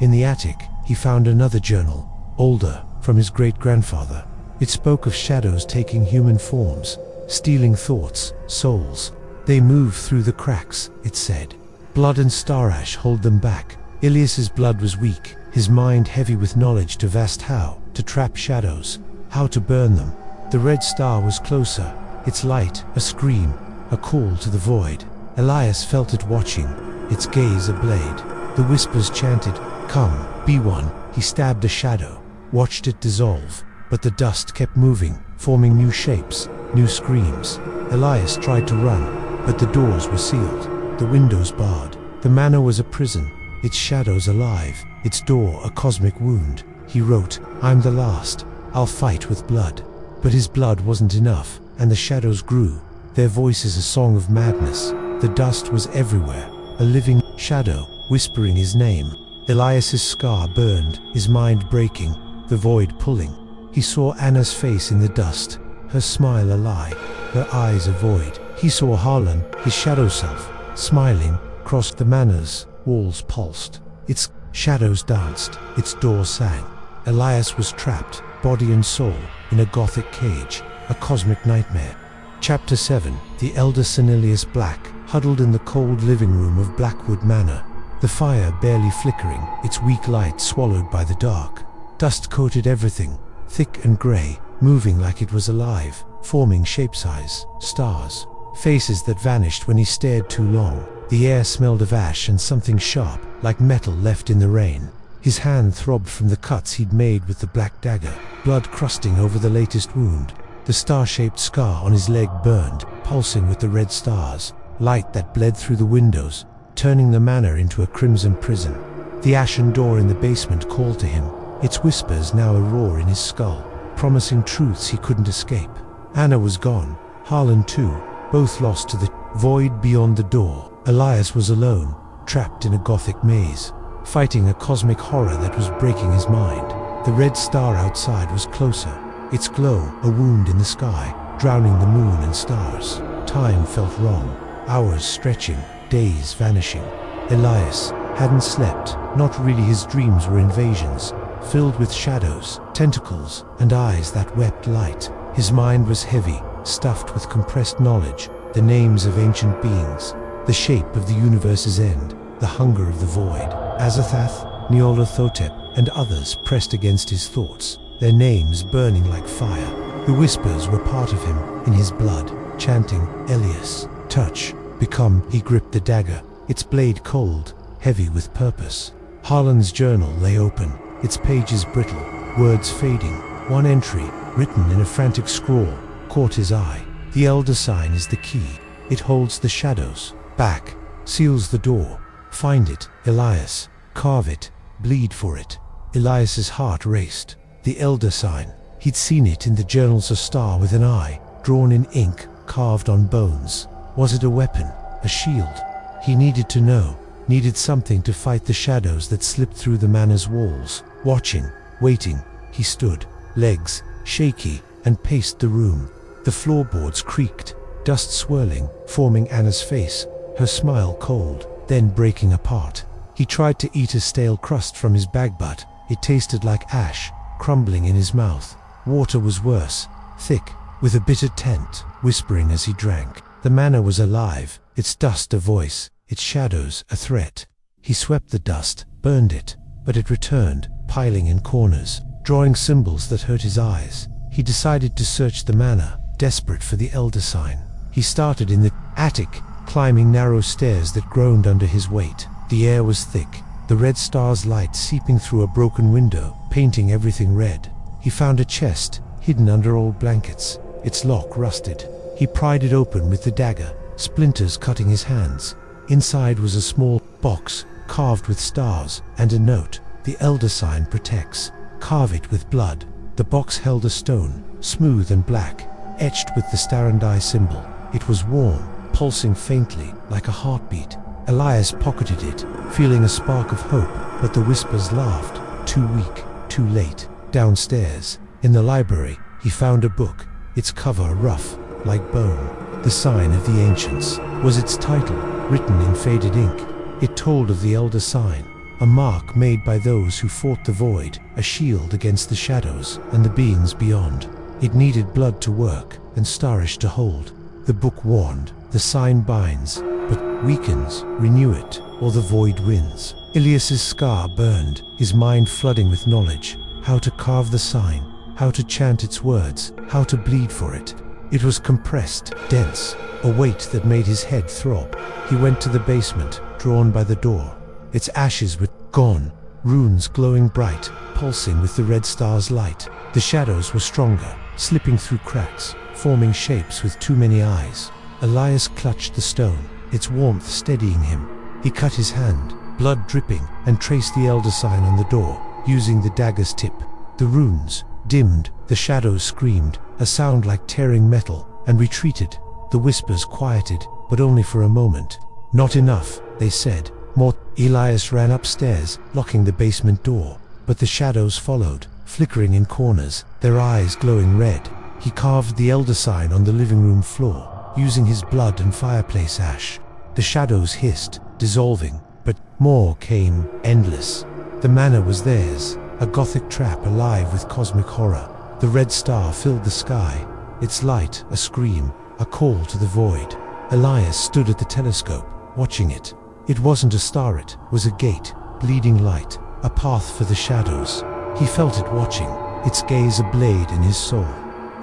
In the attic, he found another journal, older, from his great-grandfather. It spoke of shadows taking human forms, stealing thoughts, souls. They move through the cracks, it said. Blood and star ash hold them back. Elias's blood was weak, his mind heavy with knowledge to vast how to trap shadows, how to burn them. The red star was closer, its light a scream, a call to the void. Elias felt it watching, its gaze a blade. The whispers chanted, come, be one. He stabbed a shadow, watched it dissolve, but the dust kept moving, forming new shapes, new screams. Elias tried to run, but the doors were sealed, the windows barred. The manor was a prison, its shadows alive, its door a cosmic wound. He wrote, I'm the last, I'll fight with blood. But his blood wasn't enough, and the shadows grew, their voices a song of madness. The dust was everywhere, a living shadow, whispering his name. Elias's scar burned, his mind breaking, the void pulling. He saw Anna's face in the dust, her smile a lie, her eyes a void. He saw Harlan, his shadow self, smiling, crossed the manor's walls pulsed. Its shadows danced, its door sang. Elias was trapped, body and soul, in a Gothic cage, a cosmic nightmare. Chapter 7. The elder son Elias Black, huddled in the cold living room of Blackwood Manor, the fire barely flickering, its weak light swallowed by the dark. Dust coated everything, thick and grey, moving like it was alive, forming shape-size, stars, faces that vanished when he stared too long. The air smelled of ash and something sharp, like metal left in the rain. His hand throbbed from the cuts he'd made with the black dagger, blood crusting over the latest wound. The star-shaped scar on his leg burned, pulsing with the red stars, light that bled through the windows, turning the manor into a crimson prison. The ashen door in the basement called to him, its whispers now a roar in his skull. promising truths he couldn't escape. Anna was gone, Harlan too, both lost to the void beyond the door. Elias was alone, trapped in a Gothic maze, fighting a cosmic horror that was breaking his mind. The red star outside was closer, its glow a wound in the sky, drowning the moon and stars. Time felt wrong, hours stretching, days vanishing. Elias hadn't slept, not really. His dreams were invasions, filled with shadows, tentacles, and eyes that wept light. His mind was heavy, stuffed with compressed knowledge, the names of ancient beings, the shape of the universe's end, the hunger of the void. Azathoth, Nyarlathotep, and others pressed against his thoughts, their names burning like fire. The whispers were part of him, in his blood, chanting, Elias, touch, become. He gripped the dagger, its blade cold, heavy with purpose. Harlan's journal lay open, its pages brittle, words fading. One entry, written in a frantic scrawl, caught his eye. The Elder Sign is the key. It holds the shadows back, seals the door. Find it, Elias. Carve it, bleed for it. Elias's heart raced. The Elder Sign. He'd seen it in the journals, a star with an eye, drawn in ink, carved on bones. Was it a weapon, a shield? He needed to know, needed something to fight the shadows that slipped through the manor's walls. Watching, waiting, he stood, legs shaky, and paced the room. The floorboards creaked, dust swirling, forming Anna's face, her smile cold, then breaking apart. He tried to eat a stale crust from his bag, but it tasted like ash, crumbling in his mouth. Water was worse, thick, with a bitter taint, whispering as he drank. The manor was alive, its dust a voice, its shadows a threat. He swept the dust, burned it, but it returned, piling in corners, drawing symbols that hurt his eyes. He decided to search the manor, desperate for the Elder Sign. He started in the attic, climbing narrow stairs that groaned under his weight. The air was thick, the red star's light seeping through a broken window, painting everything red. He found a chest, hidden under old blankets, its lock rusted. He pried it open with the dagger, splinters cutting his hands. Inside was a small box, carved with stars, and a note. The Elder Sign protects. Carve it with blood. The box held a stone, smooth and black, etched with the Starandai symbol. It was warm, pulsing faintly, like a heartbeat. Elias pocketed it, feeling a spark of hope, but the whispers laughed. Too weak, too late. Downstairs, in the library, he found a book, its cover rough, like bone. The Sign of the Ancients was its title, written in faded ink. It told of the Elder Sign, a mark made by those who fought the void, a shield against the shadows and the beings beyond. It needed blood to work, and Starish to hold. The book warned, the sign binds, but weakens, renew it, or the void wins. Elias's scar burned, his mind flooding with knowledge, how to carve the sign, how to chant its words, how to bleed for it. It was compressed, dense, a weight that made his head throb. He went to the basement, drawn by the door. Its ashes were gone, runes glowing bright, pulsing with the red star's light. The shadows were stronger, slipping through cracks, forming shapes with too many eyes. Elias clutched the stone, its warmth steadying him. He cut his hand, blood dripping, and traced the Elder Sign on the door, using the dagger's tip. The runes dimmed, the shadows screamed, a sound like tearing metal, and retreated. The whispers quieted, but only for a moment. Not enough, they said. More. Elias ran upstairs, locking the basement door, but the shadows followed, flickering in corners, their eyes glowing red. He carved the Elder Sign on the living room floor, using his blood and fireplace ash. The shadows hissed, dissolving, but more came, endless. The manor was theirs, a Gothic trap alive with cosmic horror. The red star filled the sky, its light a scream, a call to the void. Elias stood at the telescope, watching it. It wasn't a star, it was a gate, bleeding light, a path for the shadows. He felt it watching, its gaze a blade in his soul.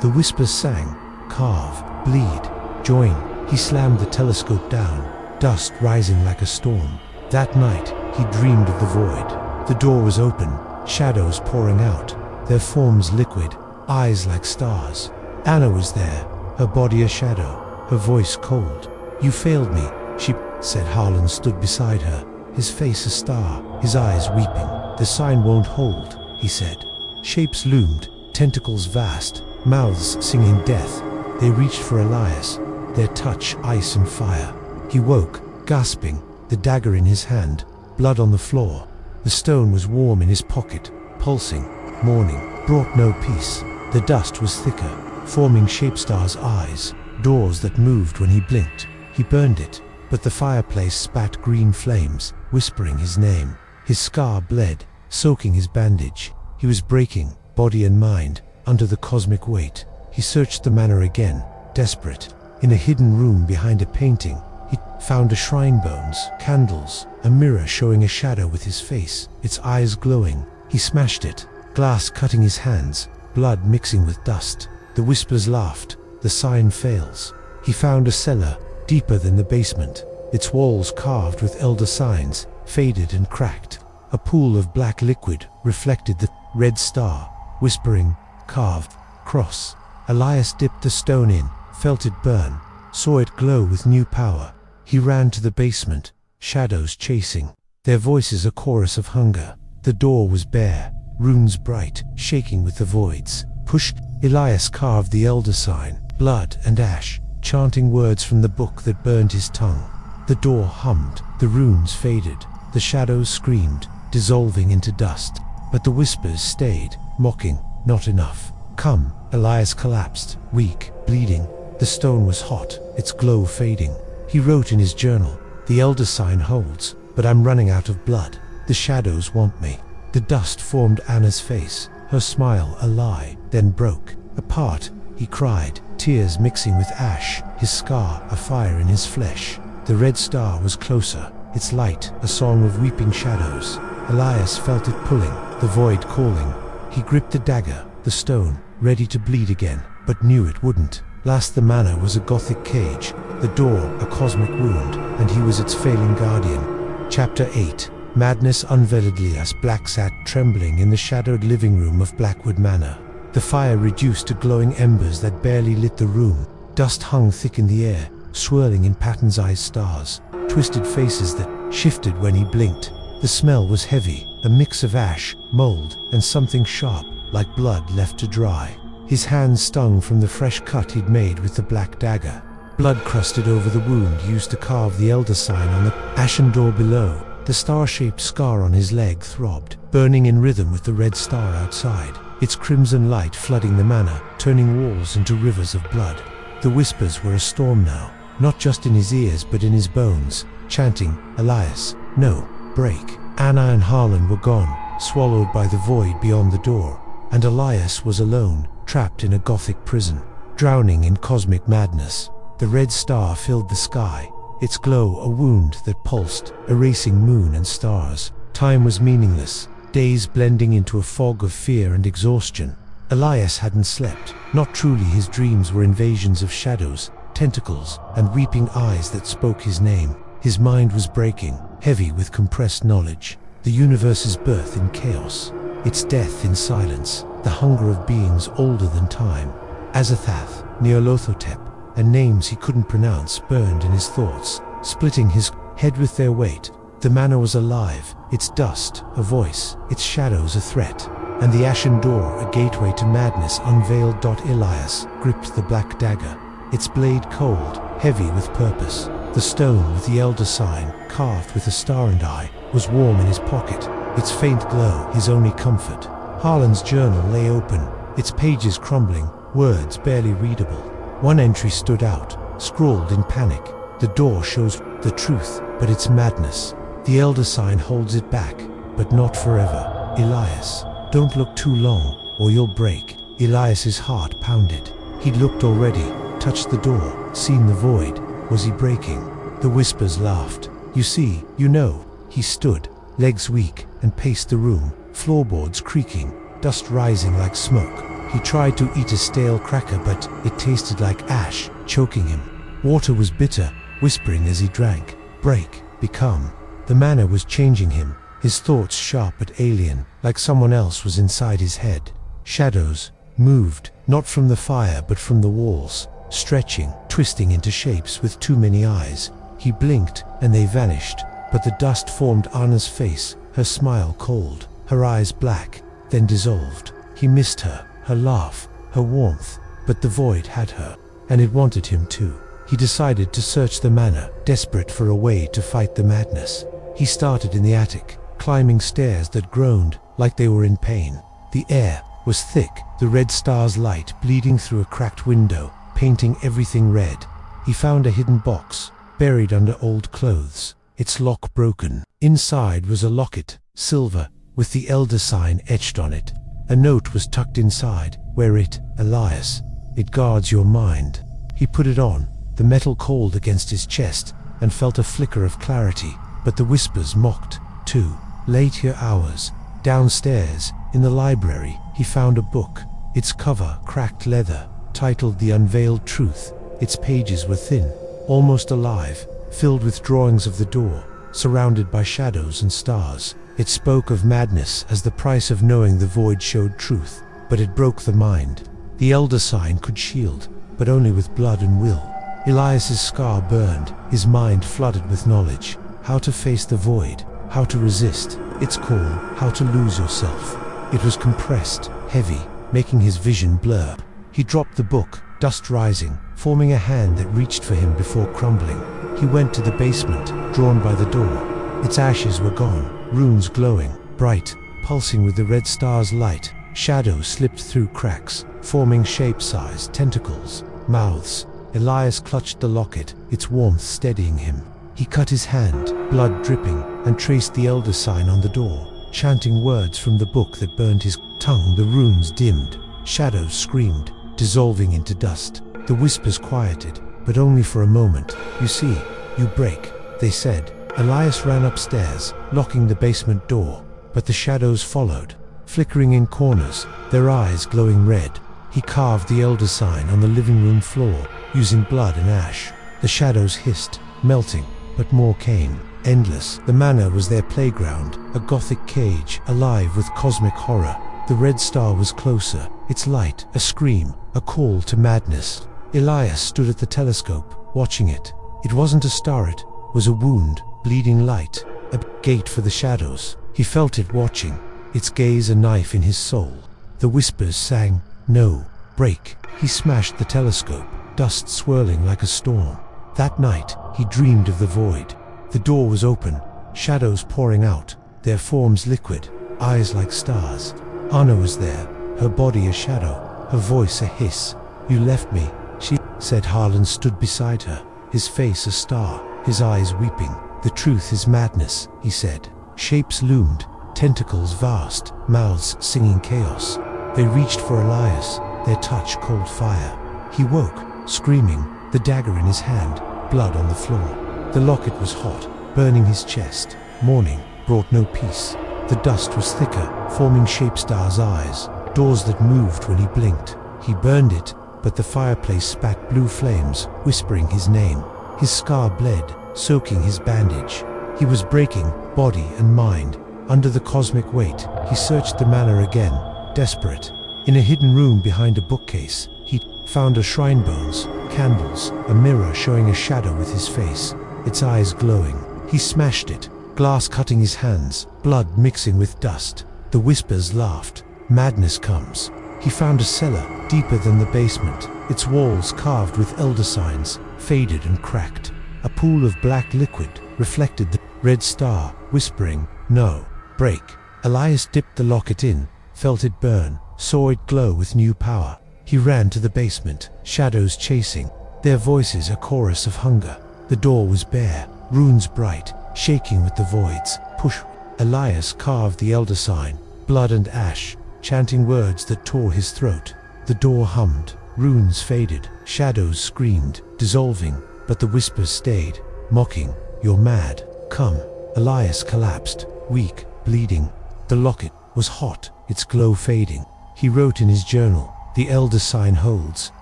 The whispers sang, carve, bleed, join. He slammed the telescope down, dust rising like a storm. That night, he dreamed of the void. The door was open, shadows pouring out, their forms liquid, eyes like stars. Anna was there, her body a shadow, her voice cold. You failed me, she said. Harlan stood beside her, his face a star, his eyes weeping. The sign won't hold, he said. Shapes loomed, tentacles vast, mouths singing death. They reached for Elias, their touch ice and fire. He woke, gasping, the dagger in his hand, blood on the floor. The stone was warm in his pocket, pulsing. Morning brought no peace. The dust was thicker, forming Shapestar's eyes, doors that moved when he blinked. He burned it, but the fireplace spat green flames, whispering his name. His scar bled, soaking his bandage. He was breaking, body and mind, under the cosmic weight. He searched the manor again, desperate. In a hidden room behind a painting, he found a shrine bones, candles, a mirror showing a shadow with his face, its eyes glowing. He smashed it, glass cutting his hands, blood mixing with dust. The whispers laughed, the sign fails. He found a cellar, deeper than the basement, its walls carved with elder signs, faded and cracked. A pool of black liquid reflected the red star, whispering, carved, cross. Elias dipped the stone in, felt it burn, saw it glow with new power. He ran to the basement, shadows chasing, their voices a chorus of hunger. The door was bare, runes bright, shaking with the voids. Pushed, Elias carved the elder sign, blood and ash, chanting words from the book that burned his tongue. The door hummed, the runes faded, the shadows screamed, dissolving into dust. But the whispers stayed, mocking, not enough. Come, Elias collapsed, weak, bleeding. The stone was hot, its glow fading. He wrote in his journal, the elder sign holds, but I'm running out of blood. The shadows want me. The dust formed Anna's face, her smile a lie, then broke. Apart, he cried, tears mixing with ash, his scar a fire in his flesh. The red star was closer, its light a song of weeping shadows. Elias felt it pulling, the void calling. He gripped the dagger, the stone, ready to bleed again, but knew it wouldn't. Last the manor was a Gothic cage, the door a cosmic wound, and he was its failing guardian. Chapter 8. Madness Unveiled. Elias Black sat trembling in the shadowed living room of Blackwood Manor. The fire reduced to glowing embers that barely lit the room. Dust hung thick in the air, swirling in patterned stars, twisted faces that shifted when he blinked. The smell was heavy, a mix of ash, mold, and something sharp, like blood left to dry. His hands stung from the fresh cut he'd made with the black dagger. Blood crusted over the wound used to carve the elder sign on the ashen door below. The star-shaped scar on his leg throbbed, burning in rhythm with the red star outside, its crimson light flooding the manor, turning walls into rivers of blood. The whispers were a storm now, not just in his ears but in his bones, chanting, Elias, no, break. Anna and Harlan were gone, swallowed by the void beyond the door, and Elias was alone, trapped in a Gothic prison, drowning in cosmic madness. The red star filled the sky, its glow a wound that pulsed, erasing moon and stars. Time was meaningless, days blending into a fog of fear and exhaustion. Elias hadn't slept, not truly. His dreams were invasions of shadows, tentacles, and weeping eyes that spoke his name. His mind was breaking, heavy with compressed knowledge. The universe's birth in chaos, its death in silence, the hunger of beings older than time. Azathoth, Nyarlathotep, and names he couldn't pronounce burned in his thoughts, splitting his head with their weight. The manor was alive, its dust a voice, its shadows a threat, and the ashen door a gateway to madness. Unveiled. Elias gripped the black dagger, its blade cold, heavy with purpose. The stone with the elder sign, carved with a star and eye, was warm in his pocket, its faint glow his only comfort. Harlan's journal lay open, its pages crumbling, words barely readable. One entry stood out, scrawled in panic. The door shows the truth, but it's madness. The elder sign holds it back, but not forever. Elias, don't look too long, or you'll break. Elias's heart pounded. He'd looked already, touched the door, seen the void. Was he breaking? The whispers laughed. You see, you know. He stood, legs weak, and paced the room, floorboards creaking, dust rising like smoke. He tried to eat a stale cracker, but it tasted like ash, choking him. Water was bitter, whispering as he drank. Break, become. The manor was changing him, his thoughts sharp but alien, like someone else was inside his head. Shadows moved, not from the fire but from the walls, stretching, twisting into shapes with too many eyes. He blinked, and they vanished, but the dust formed Anna's face, her smile cold, her eyes black, then dissolved. He missed her her laugh, her warmth, but the void had her, and it wanted him too. He decided to search the manor, desperate for a way to fight the madness. He started in the attic, climbing stairs that groaned like they were in pain. The air was thick, the red star's light bleeding through a cracked window, painting everything red. He found a hidden box, buried under old clothes, its lock broken. Inside was a locket, silver, with the elder sign etched on it. A note was tucked inside, wear it, Elias. It guards your mind. He put it on, the metal cold against his chest, and felt a flicker of clarity, but the whispers mocked, too. Later hours, downstairs, in the library, he found a book, its cover cracked leather, titled The Unveiled Truth. Its pages were thin, almost alive, filled with drawings of the door, surrounded by shadows and stars. It spoke of madness as the price of knowing the void showed truth, but it broke the mind. The elder sign could shield, but only with blood and will. Elias's scar burned, his mind flooded with knowledge, how to face the void, how to resist its call, how to lose yourself. It was compressed, heavy, making his vision blur. He dropped the book, dust rising, forming a hand that reached for him before crumbling. He went to the basement, drawn by the door. Its ashes were gone, runes glowing, bright, pulsing with the red star's light. Shadows slipped through cracks, forming shape-sized tentacles, mouths. Elias clutched the locket, its warmth steadying him. He cut his hand, blood dripping, and traced the elder sign on the door, chanting words from the book that burned his tongue. The runes dimmed, shadows screamed, dissolving into dust. The whispers quieted, but only for a moment. You see, you break, they said. Elias ran upstairs, locking the basement door, but the shadows followed, flickering in corners, their eyes glowing red. He carved the elder sign on the living room floor, using blood and ash. The shadows hissed, melting, but more came, endless. The manor was their playground, a Gothic cage, alive with cosmic horror. The red star was closer, its light, a scream, a call to madness. Elias stood at the telescope, watching it. It wasn't a star, it was a wound, bleeding light, a gate for the shadows. He felt it watching, its gaze a knife in his soul. The whispers sang, "No, break." He smashed the telescope, dust swirling like a storm. That night, he dreamed of the void. The door was open, shadows pouring out, their forms liquid, eyes like stars. Anna was there, her body a shadow, her voice a hiss. "You left me," she said. Harlan stood beside her, his face a star, his eyes weeping. "The truth is madness," he said. Shapes loomed, tentacles vast, mouths singing chaos. They reached for Elias, their touch cold fire. He woke, screaming, the dagger in his hand, blood on the floor. The locket was hot, burning his chest. Morning brought no peace. The dust was thicker, forming Shapestar's eyes, doors that moved when he blinked. He burned it, but the fireplace spat blue flames, whispering his name. His scar bled, soaking his bandage. He was breaking, body and mind. Under the cosmic weight, he searched the manor again, desperate. In a hidden room behind a bookcase, he found a shrine bones, candles, a mirror showing a shadow with his face, its eyes glowing. He smashed it, glass cutting his hands, blood mixing with dust. The whispers laughed. Madness comes. He found a cellar, deeper than the basement, its walls carved with elder signs, faded and cracked. A pool of black liquid reflected the red star, whispering, "No, break." Elias dipped the locket in, felt it burn, saw it glow with new power. He ran to the basement, shadows chasing, their voices a chorus of hunger. The door was bare, runes bright, shaking with the voids. Push. Elias carved the elder sign, blood and ash, chanting words that tore his throat. The door hummed, runes faded, shadows screamed, dissolving, but the whispers stayed, mocking, "You're mad, come." Elias collapsed, weak, bleeding. The locket was hot, its glow fading. He wrote in his journal, "The elder sign holds,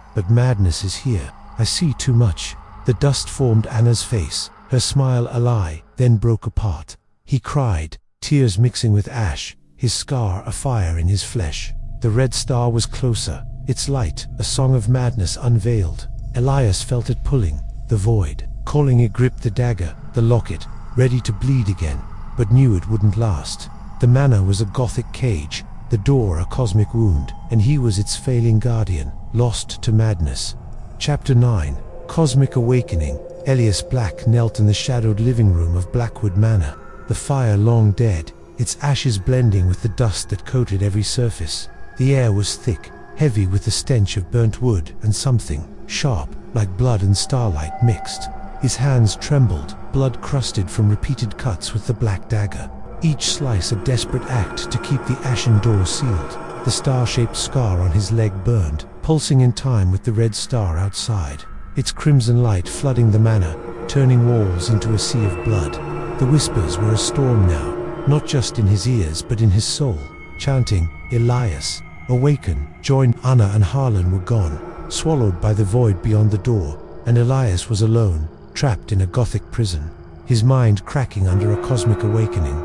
but madness is here. I see too much." The dust formed Anna's face, her smile a lie, then broke apart. He cried, tears mixing with ash, his scar a fire in his flesh. The red star was closer, its light a song of madness unveiled. Elias felt it pulling, the void, calling. It gripped the dagger, the locket, ready to bleed again, but knew it wouldn't last. The manor was a Gothic cage, the door a cosmic wound, and he was its failing guardian, lost to madness. Chapter 9. Cosmic Awakening. Elias Black knelt in the shadowed living room of Blackwood Manor, the fire long dead, its ashes blending with the dust that coated every surface. The air was thick, heavy with the stench of burnt wood and something sharp, like blood and starlight mixed. His hands trembled, blood crusted from repeated cuts with the black dagger, each slice a desperate act to keep the ashen door sealed. The star-shaped scar on his leg burned, pulsing in time with the red star outside, its crimson light flooding the manor, turning walls into a sea of blood. The whispers were a storm now, not just in his ears but in his soul, chanting, "Elias, awaken." Join Anna and Harlan were gone, swallowed by the void beyond the door, and Elias was alone, trapped in a Gothic prison, his mind cracking under a cosmic awakening.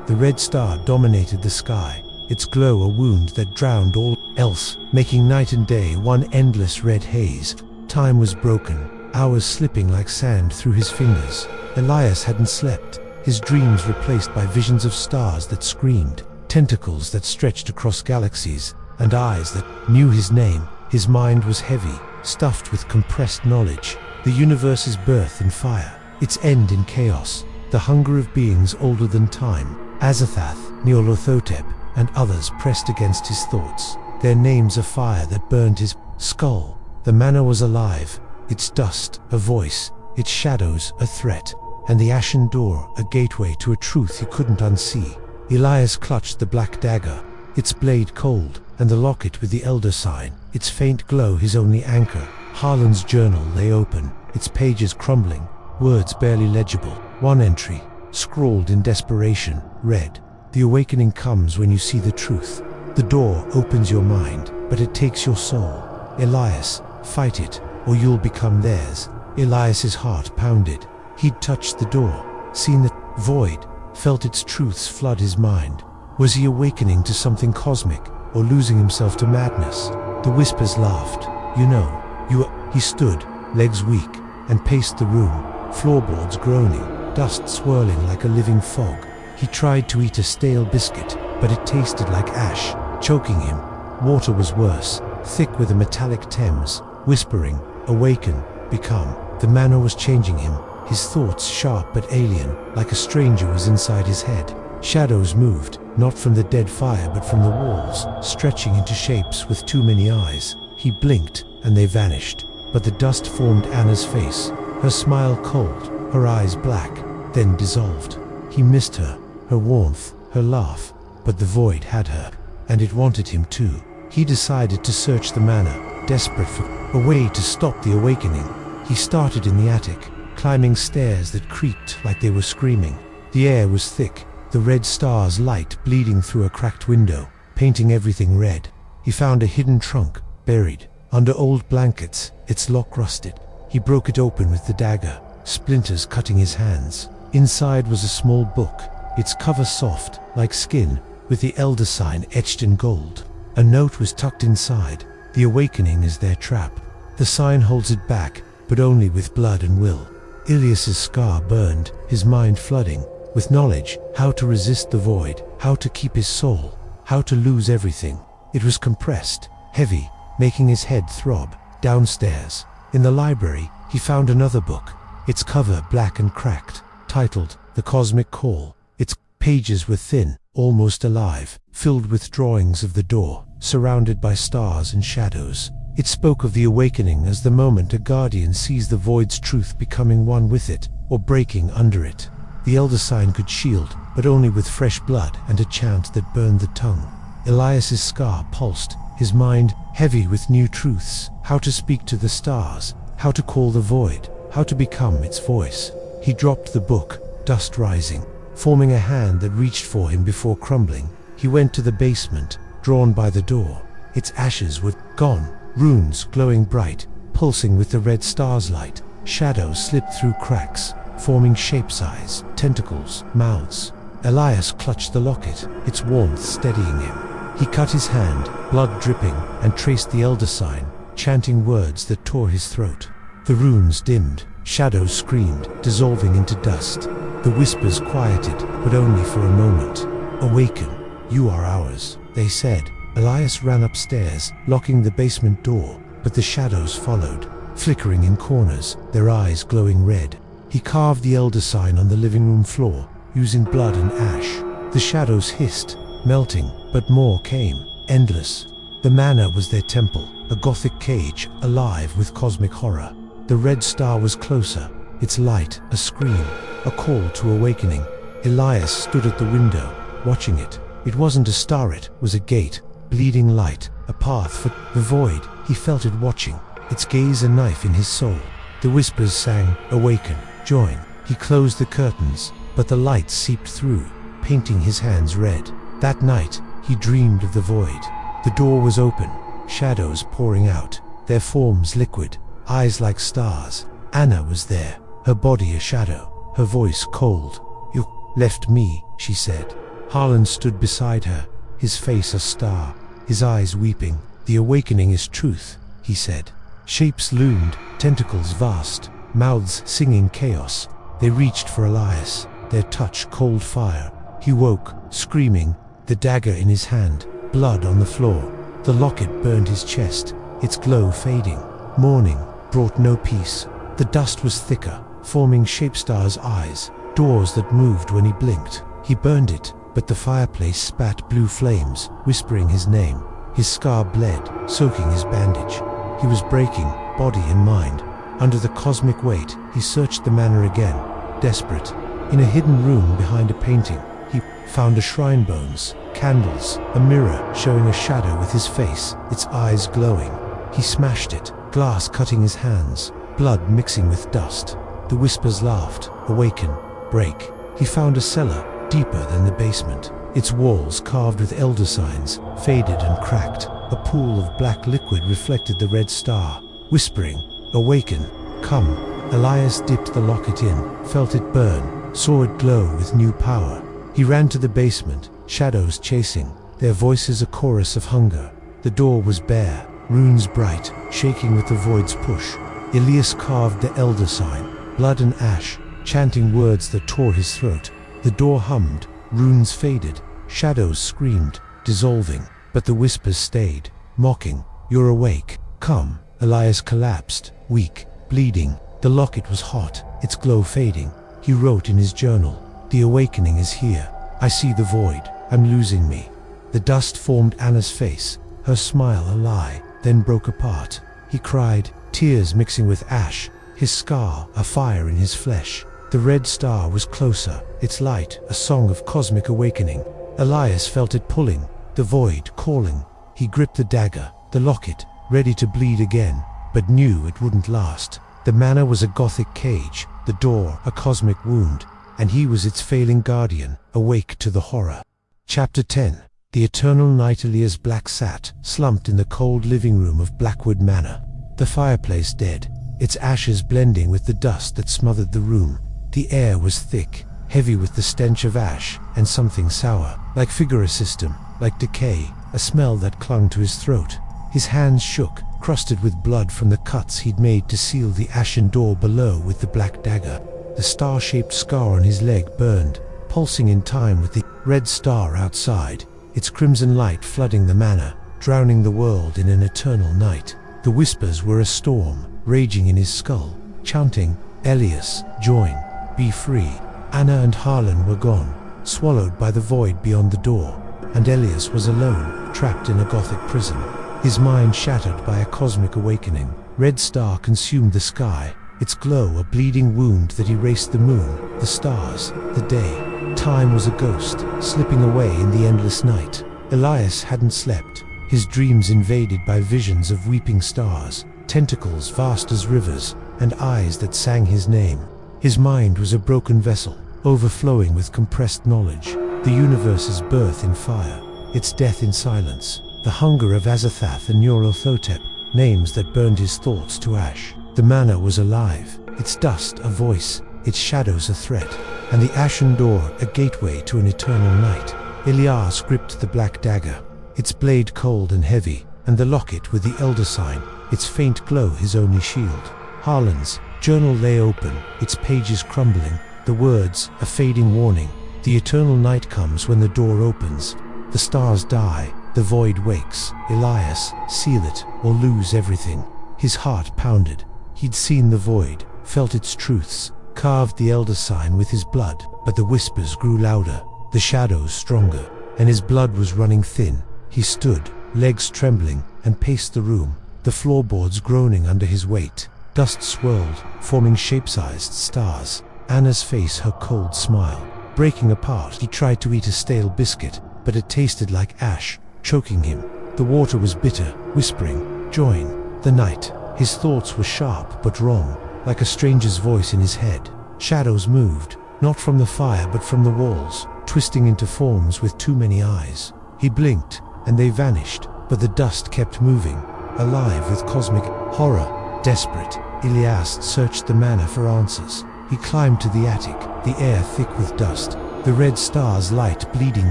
The red star dominated the sky, its glow a wound that drowned all else, making night and day one endless red haze. Time was broken, hours slipping like sand through his fingers. Elias hadn't slept, his dreams replaced by visions of stars that screamed, tentacles that stretched across galaxies, and eyes that knew his name. His mind was heavy, stuffed with compressed knowledge, the universe's birth in fire, its end in chaos, the hunger of beings older than time. Azathoth, Nyarlathotep, and others pressed against his thoughts, their names a fire that burned his skull. The manor was alive, its dust a voice, its shadows a threat, and the ashen door a gateway to a truth he couldn't unsee. Elias clutched the black dagger, its blade cold, and the locket with the elder sign, its faint glow his only anchor. Harlan's journal lay open, its pages crumbling, words barely legible. One entry, scrawled in desperation, read, "The awakening comes when you see the truth. The door opens your mind, but it takes your soul. Elias, fight it, or you'll become theirs." Elias's heart pounded. He'd touched the door, seen the void, felt its truths flood his mind. Was he awakening to something cosmic, or losing himself to madness? The whispers laughed. "You know, you are..." He stood, legs weak, and paced the room, floorboards groaning, dust swirling like a living fog. He tried to eat a stale biscuit, but it tasted like ash, choking him. Water was worse, thick with a metallic Thames, whispering, "Awaken, become." The manor was changing him, his thoughts sharp but alien, like a stranger was inside his head. Shadows moved, not from the dead fire but from the walls, stretching into shapes with too many eyes. He blinked, and they vanished, but the dust formed Anna's face, her smile cold, her eyes black, then dissolved. He missed her warmth, her laugh, but the void had her, and it wanted him too. He decided to search the manor, desperate for a way to stop the awakening. He started in the attic, climbing stairs that creaked like they were screaming. The air was thick, the red star's light bleeding through a cracked window, painting everything red. He found a hidden trunk, buried under old blankets, its lock rusted. He broke it open with the dagger, splinters cutting his hands. Inside was a small book, its cover soft, like skin, with the elder sign etched in gold. A note was tucked inside. "The awakening is their trap. The sign holds it back, but only with blood and will." Elias's scar burned, his mind flooding with knowledge, how to resist the void, how to keep his soul, how to lose everything. It was compressed, heavy, making his head throb. Downstairs, in the library, he found another book, its cover black and cracked, titled The Cosmic Call. Its pages were thin, almost alive, filled with drawings of the door, surrounded by stars and shadows. It spoke of the awakening as the moment a guardian sees the void's truth becoming one with it, or breaking under it. The elder sign could shield, but only with fresh blood and a chant that burned the tongue. Elias's scar pulsed, his mind heavy with new truths, how to speak to the stars, how to call the void, how to become its voice. He dropped the book, dust rising, forming a hand that reached for him before crumbling. He went to the basement, drawn by the door. Its ashes were gone, runes glowing bright, pulsing with the red star's light. Shadows slipped through cracks, forming shape-size, tentacles, mouths. Elias clutched the locket, its warmth steadying him. He cut his hand, blood dripping, and traced the elder sign, chanting words that tore his throat. The runes dimmed, shadows screamed, dissolving into dust. The whispers quieted, but only for a moment. "Awaken, you are ours." they said. Elias ran upstairs, locking the basement door, but the shadows followed, flickering in corners, their eyes glowing red. He carved the elder sign on the living room floor, using blood and ash. The shadows hissed, melting, but more came, endless. The manor was their temple, a Gothic cage, alive with cosmic horror. The red star was closer, its light a scream, a call to awakening. Elias stood at the window, watching it. It wasn't a star, it was a gate, bleeding light, a path for the void. He felt it watching, its gaze a knife in his soul. The whispers sang, "Awaken, join." He closed the curtains, but the light seeped through, painting his hands red. That night, he dreamed of the void. The door was open, shadows pouring out, their forms liquid, eyes like stars. Anna was there, her body a shadow, her voice cold. "You left me," she said. Harlan stood beside her, his face a star, his eyes weeping. "The awakening is truth," he said. Shapes loomed, tentacles vast, mouths singing chaos. They reached for Elias, their touch cold fire. He woke, screaming, the dagger in his hand, blood on the floor. The locket burned his chest, its glow fading. Morning brought no peace. The dust was thicker, forming Shapestar's eyes, doors that moved when he blinked. He burned it, but the fireplace spat blue flames, whispering his name. His scar bled, soaking his bandage. He was breaking, body and mind. Under the cosmic weight, he searched the manor again, desperate. In a hidden room behind a painting, he found a shrine bones, candles, a mirror showing a shadow with his face, its eyes glowing. He smashed it, glass cutting his hands, blood mixing with dust. The whispers laughed, "Awaken, break." He found a cellar, deeper than the basement, its walls carved with elder signs, faded and cracked. A pool of black liquid reflected the red star, whispering, "Awaken, come." Elias dipped the locket in, felt it burn, saw it glow with new power. He ran to the basement, shadows chasing, their voices a chorus of hunger. The door was bare, runes bright, shaking with the void's push. Elias carved the elder sign, blood and ash, chanting words that tore his throat. The door hummed, runes faded, shadows screamed, dissolving, but the whispers stayed, mocking, "You're awake, come." Elias collapsed, weak, bleeding. The locket was hot, its glow fading. He wrote in his journal, "The awakening is here. I see the void, I'm losing me." The dust formed Anna's face, her smile a lie, then broke apart. He cried, tears mixing with ash, his scar a fire in his flesh. The red star was closer, its light a song of cosmic awakening. Elias felt it pulling, the void calling. He gripped the dagger, the locket, ready to bleed again, but knew it wouldn't last. The manor was a Gothic cage, the door a cosmic wound, and he was its failing guardian, awake to the horror. Chapter 10. The eternal night. Elias Black sat, slumped in the cold living room of Blackwood Manor. The fireplace dead, its ashes blending with the dust that smothered the room. The air was thick, heavy with the stench of ash and something sour, like figure system, like decay, a smell that clung to his throat. His hands shook, crusted with blood from the cuts he'd made to seal the ashen door below with the black dagger. The star-shaped scar on his leg burned, pulsing in time with the red star outside, its crimson light flooding the manor, drowning the world in an eternal night. The whispers were a storm, raging in his skull, chanting, "Elias, join, be free." Anna and Harlan were gone, swallowed by the void beyond the door, and Elias was alone, trapped in a Gothic prison. His mind shattered by a cosmic awakening. Red star consumed the sky, its glow a bleeding wound that erased the moon, the stars, the day. Time was a ghost, slipping away in the endless night. Elias hadn't slept, his dreams invaded by visions of weeping stars, tentacles vast as rivers, and eyes that sang his name. His mind was a broken vessel, overflowing with compressed knowledge. The universe's birth in fire, its death in silence. The hunger of Azathoth and Nyarlathotep, names that burned his thoughts to ash. The manor was alive, its dust a voice, its shadows a threat, and the ashen door a gateway to an eternal night. Elias gripped the black dagger, its blade cold and heavy, and the locket with the elder sign, its faint glow his only shield. Harlan's journal lay open, its pages crumbling, the words a fading warning. The eternal night comes when the door opens. The stars die, The void wakes. Elias, seal it or lose everything. His heart pounded. He'd seen the void, felt its truths, carved the elder sign with his blood, but the whispers grew louder, the shadows stronger, and his blood was running thin. He stood, legs trembling, and paced the room, the floorboards groaning under his weight. Dust swirled, forming shape-sized stars. Anna's face, her cold smile, breaking apart. He tried to eat a stale biscuit, but it tasted like ash, choking him. The water was bitter, whispering, "Join the night." His thoughts were sharp but wrong, like a stranger's voice in his head. Shadows moved, not from the fire but from the walls, twisting into forms with too many eyes. He blinked, and they vanished, but the dust kept moving, alive with cosmic horror. Desperate, Elias searched the manor for answers. He climbed to the attic, the air thick with dust, the red star's light bleeding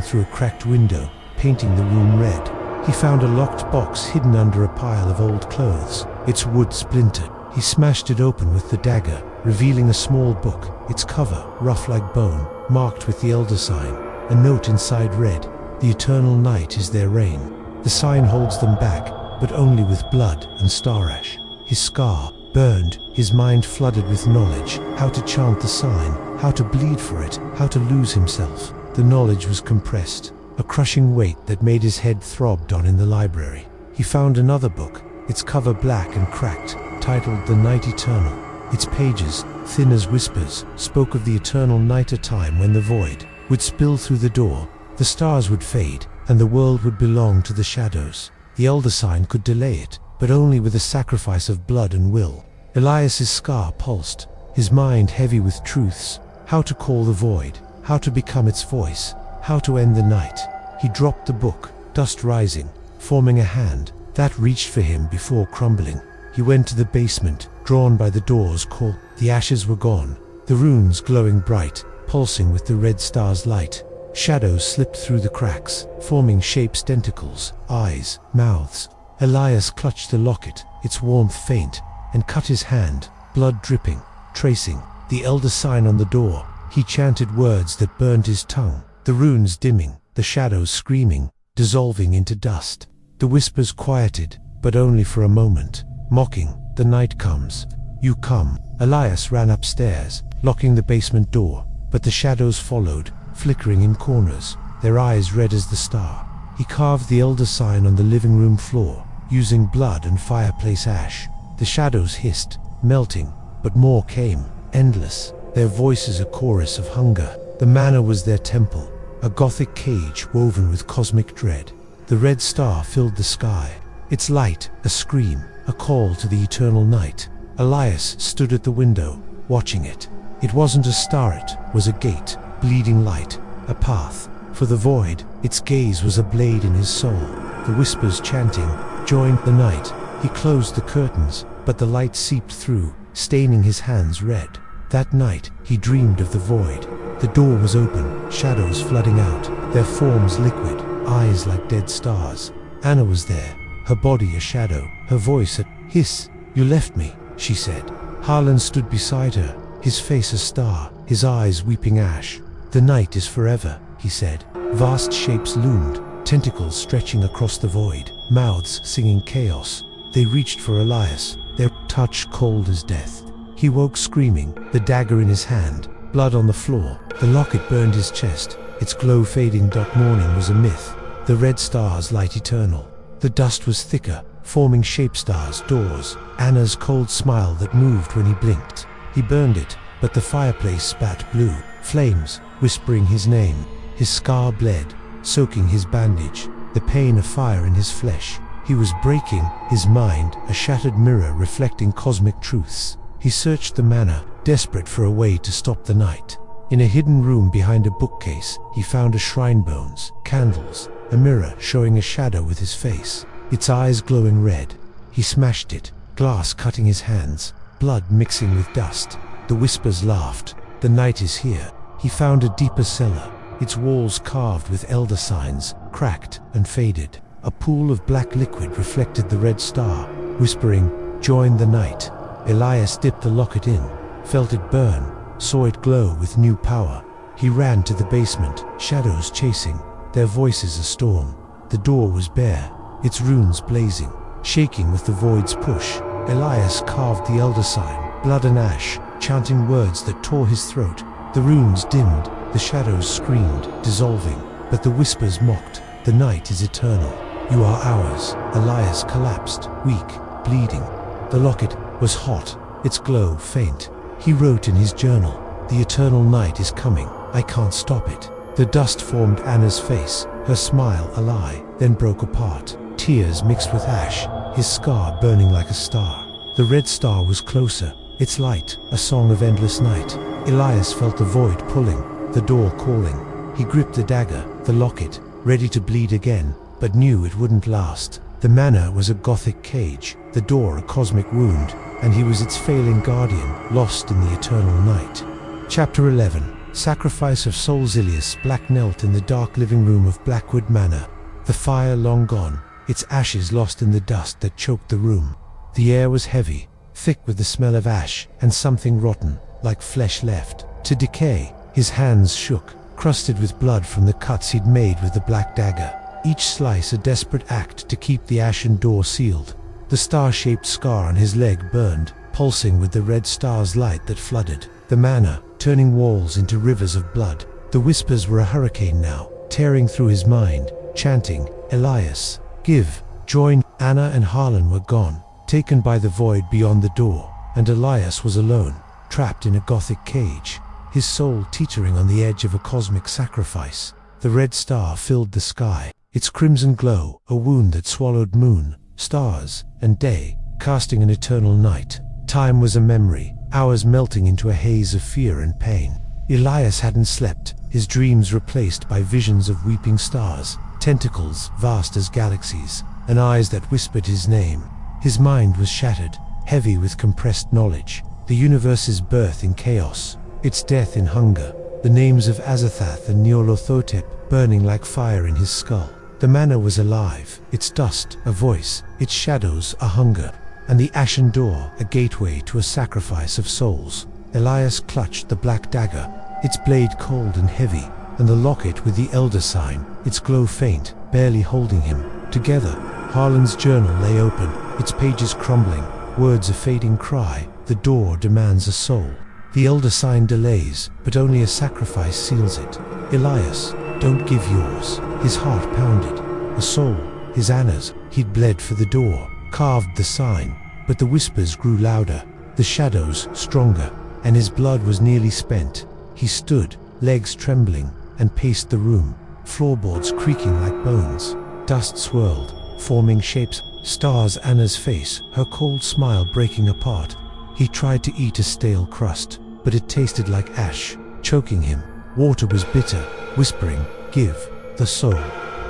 through a cracked window, painting the room red. He found a locked box hidden under a pile of old clothes, its wood splintered. He smashed it open with the dagger, revealing a small book, its cover, rough like bone, marked with the elder sign. A note inside read, "The eternal night is their reign." The sign holds them back, but only with blood and star ash. His scar burned, his mind flooded with knowledge, how to chant the sign, how to bleed for it, how to lose himself. The knowledge was compressed, a crushing weight that made his head throbbed on in the library. He found another book, its cover black and cracked, titled The Night Eternal. Its pages, thin as whispers, spoke of the eternal night, a time when the void would spill through the door, the stars would fade, and the world would belong to the shadows. The elder sign could delay it, but only with a sacrifice of blood and will. Elias's scar pulsed, his mind heavy with truths, how to call the void, how to become its voice, how to end the night. He dropped the book, dust rising, forming a hand that reached for him before crumbling. He went to the basement, drawn by the door's call. The ashes were gone, the runes glowing bright, pulsing with the red star's light. Shadows slipped through the cracks, forming shapes, tentacles, eyes, mouths. Elias clutched the locket, its warmth faint, and cut his hand, blood dripping, tracing the elder sign on the door. He chanted words that burned his tongue, the runes dimming, the shadows screaming, dissolving into dust. The whispers quieted, but only for a moment, mocking, "The night comes. You come." Elias ran upstairs, locking the basement door, but the shadows followed, flickering in corners, their eyes red as the star. He carved the elder sign on the living room floor, using blood and fireplace ash. The shadows hissed, melting, but more came, endless, their voices a chorus of hunger. The manor was their temple, a Gothic cage woven with cosmic dread. The red star filled the sky, its light a scream, a call to the eternal night. Elias stood at the window, watching it. It wasn't a star, it was a gate, bleeding light, a path for the void. Its gaze was a blade in his soul. The whispers chanting, "Join the night." He closed the curtains, but the light seeped through, staining his hands red. That night, he dreamed of the void. The door was open, shadows flooding out, their forms liquid, eyes like dead stars. Anna was there, her body a shadow, her voice a hiss. "You left me," she said. Harlan stood beside her, his face a star, his eyes weeping ash. "The night is forever," he said. Vast shapes loomed, tentacles stretching across the void, mouths singing chaos. They reached for Elias, their touch cold as death. He woke screaming, the dagger in his hand, blood on the floor. The locket burned his chest, its glow fading. Morning was a myth, the red star's light eternal. The dust was thicker, forming shape stars, doors. Anna's cold smile that moved when he blinked. He burned it, but the fireplace spat blue, flames, whispering his name. His scar bled, soaking his bandage, the pain a fire in his flesh. He was breaking, his mind a shattered mirror reflecting cosmic truths. He searched the manor, desperate for a way to stop the night. In a hidden room behind a bookcase, he found a shrine, bones, candles, a mirror showing a shadow with his face, its eyes glowing red. He smashed it, glass cutting his hands, blood mixing with dust. The whispers laughed. "The night is here." He found a deeper cellar, its walls carved with elder signs, cracked and faded. A pool of black liquid reflected the red star, whispering, "Join the night." Elias dipped the locket in, felt it burn, saw it glow with new power. He ran to the basement, shadows chasing, their voices a storm. The door was bare, its runes blazing. Shaking with the void's push, Elias carved the elder sign, blood and ash, chanting words that tore his throat. The runes dimmed, the shadows screamed, dissolving, but the whispers mocked. The night is eternal. You are ours. Elias collapsed, weak, bleeding. The locket was hot, its glow faint. He wrote in his journal, "The eternal night is coming. I can't stop it." The dust formed Anna's face, her smile a lie, then broke apart. Tears mixed with ash, his scar burning like a star. The red star was closer, its light, a song of endless night. Elias felt the void pulling, the door calling. He gripped the dagger, the locket, ready to bleed again, but knew it wouldn't last. The manor was a Gothic cage, the door a cosmic wound, and he was its failing guardian, lost in the eternal night. Chapter 11. Sacrifice of Souls. Elias Black knelt in the dark living room of Blackwood Manor, the fire long gone, its ashes lost in the dust that choked the room. The air was heavy, thick with the smell of ash and something rotten, like flesh left to decay. His hands shook, crusted with blood from the cuts he'd made with the black dagger, each slice a desperate act to keep the ashen door sealed. The star-shaped scar on his leg burned, pulsing with the red star's light that flooded the manor, turning walls into rivers of blood. The whispers were a hurricane now, tearing through his mind, chanting, "Elias, give, join." Anna and Harlan were gone, taken by the void beyond the door, and Elias was alone, trapped in a Gothic cage, his soul teetering on the edge of a cosmic sacrifice. The red star filled the sky, its crimson glow, a wound that swallowed moon, stars, and day, casting an eternal night. Time was a memory, hours melting into a haze of fear and pain. Elias hadn't slept, his dreams replaced by visions of weeping stars, tentacles vast as galaxies, and eyes that whispered his name. His mind was shattered, heavy with compressed knowledge, the universe's birth in chaos, its death in hunger, the names of Azathoth and Nyarlathotep burning like fire in his skull. The manor was alive, its dust a voice, its shadows a hunger, and the ashen door a gateway to a sacrifice of souls. Elias clutched the black dagger, its blade cold and heavy, and the locket with the elder sign, its glow faint, barely holding him. Together, Harlan's journal lay open, its pages crumbling, words a fading cry. The door demands a soul. The elder sign delays, but only a sacrifice seals it. Elias, don't give yours. His heart pounded. A soul, his Anna's. He'd bled for the door, carved the sign, but the whispers grew louder, the shadows stronger, and his blood was nearly spent. He stood, legs trembling, and paced the room, floorboards creaking like bones. Dust swirled, forming shapes, stars. Anna's face, her cold smile breaking apart. He tried to eat a stale crust, but it tasted like ash, choking him. Water was bitter, whispering, "Give the soul."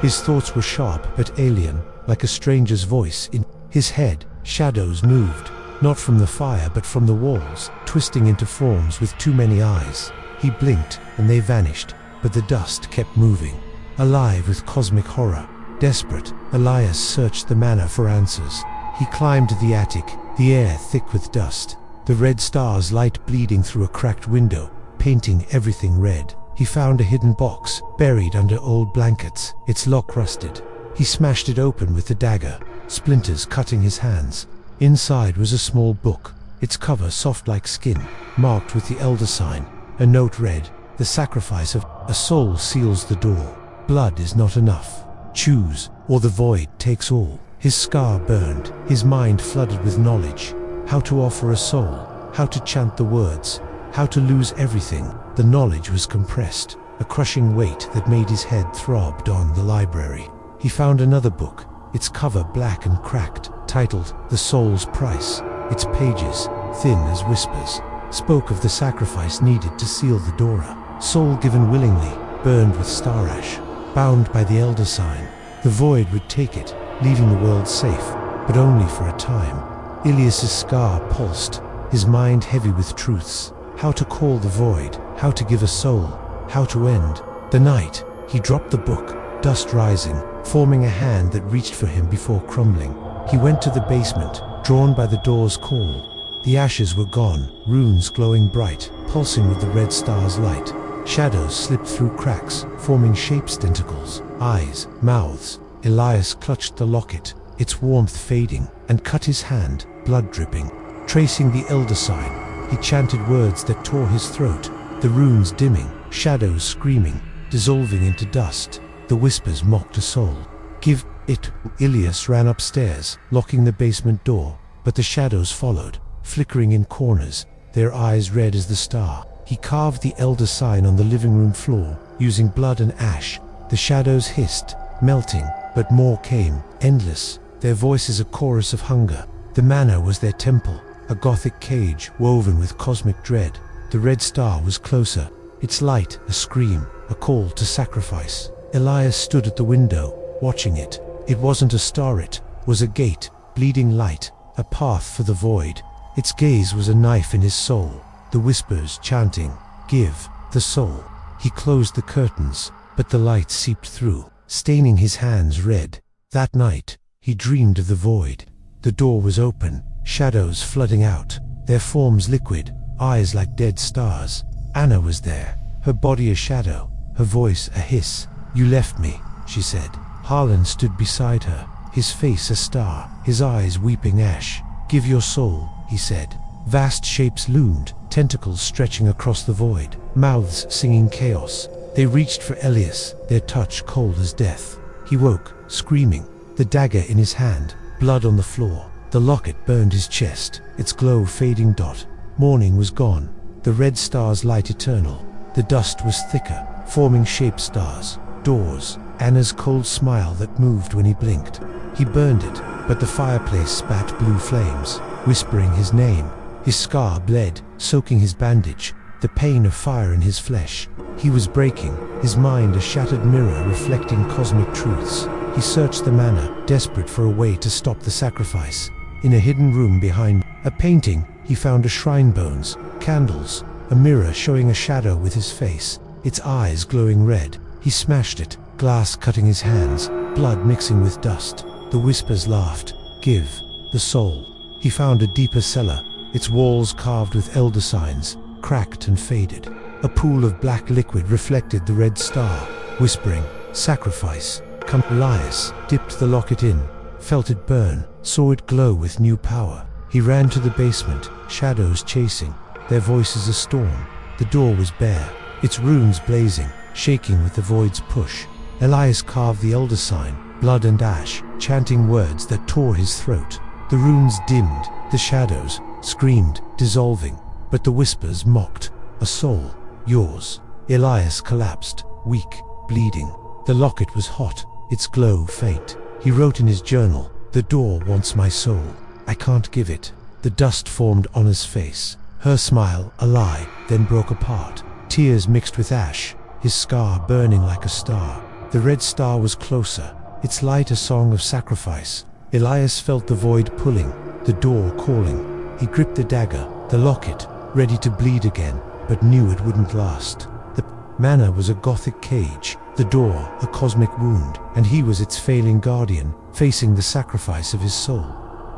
His thoughts were sharp but alien, like a stranger's voice in his head. Shadows moved, not from the fire but from the walls, twisting into forms with too many eyes. He blinked, and they vanished, but the dust kept moving. Alive with cosmic horror, desperate, Elias searched the manor for answers. He climbed to the attic, the air thick with dust, the red star's light bleeding through a cracked window, painting everything red. He found a hidden box, buried under old blankets, its lock rusted. He smashed it open with the dagger, splinters cutting his hands. Inside was a small book, its cover soft like skin, marked with the elder sign. A note read, "The sacrifice of a soul seals the door. Blood is not enough. Choose, or the void takes all." His scar burned, his mind flooded with knowledge. How to offer a soul, how to chant the words, how to lose everything. The knowledge was compressed, a crushing weight that made his head throb. On the library. He found another book, its cover black and cracked, titled "The Soul's Price." Its pages, thin as whispers, spoke of the sacrifice needed to seal the door. Soul given willingly, burned with star ash, bound by the elder sign. The void would take it, leaving the world safe, but only for a time. Elias's scar pulsed, his mind heavy with truths. How to call the void, how to give a soul, how to end the night. He dropped the book, dust rising, forming a hand that reached for him before crumbling. He went to the basement, drawn by the door's call. The ashes were gone, runes glowing bright, pulsing with the red star's light. Shadows slipped through cracks, forming shapes, tentacles, eyes, mouths. Elias clutched the locket, its warmth fading, and cut his hand, blood dripping. Tracing the elder sign, he chanted words that tore his throat, the runes dimming, shadows screaming, dissolving into dust. The whispers mocked a soul. Give it. Elias ran upstairs, locking the basement door, but the shadows followed, flickering in corners, their eyes red as the star. He carved the elder sign on the living room floor, using blood and ash. The shadows hissed, melting, but more came, endless, their voices a chorus of hunger. The manor was their temple, a Gothic cage woven with cosmic dread. The red star was closer, its light a scream, a call to sacrifice. Elias stood at the window, watching it. It wasn't a star, it was a gate, bleeding light, a path for the void. Its gaze was a knife in his soul, the whispers chanting, "Give the soul." He closed the curtains, but the light seeped through, staining his hands red. That night, he dreamed of the void. The door was open, shadows flooding out, their forms liquid, eyes like dead stars. Anna was there, her body a shadow, her voice a hiss. "You left me," she said. Harlan stood beside her, his face a star, his eyes weeping ash. "Give your soul," he said. Vast shapes loomed, tentacles stretching across the void, mouths singing chaos. They reached for Elias, their touch cold as death. He woke, screaming, the dagger in his hand, blood on the floor. The locket burned his chest, its glow fading dot. Morning was gone, the red star's light eternal. The dust was thicker, forming shape stars, doors, Anna's cold smile that moved when he blinked. He burned it, but the fireplace spat blue flames, whispering his name. His scar bled, soaking his bandage, the pain of fire in his flesh. He was breaking, his mind a shattered mirror reflecting cosmic truths. He searched the manor, desperate for a way to stop the sacrifice. In a hidden room behind a painting, he found a shrine bones, candles, a mirror showing a shadow with his face, its eyes glowing red. He smashed it, glass cutting his hands, blood mixing with dust. The whispers laughed, "Give the soul." He found a deeper cellar, its walls carved with elder signs, cracked and faded. A pool of black liquid reflected the red star, whispering, "Sacrifice, come." Elias dipped the locket in, felt it burn, saw it glow with new power. He ran to the basement, shadows chasing, their voices a storm. The door was bare, its runes blazing, shaking with the void's push. Elias carved the elder sign, blood and ash, chanting words that tore his throat. The runes dimmed, the shadows screamed, dissolving, but the whispers mocked, "A soul, yours." Elias collapsed, weak, bleeding. The locket was hot, its glow faint. He wrote in his journal, "The door wants my soul. I can't give it." The dust formed on his face, her smile a lie, then broke apart. Tears mixed with ash, his scar burning like a star. The red star was closer, its light a song of sacrifice. Elias felt the void pulling, the door calling. He gripped the dagger, the locket, ready to bleed again, but knew it wouldn't last. The manor was a Gothic cage, the door a cosmic wound, and he was its failing guardian, facing the sacrifice of his soul.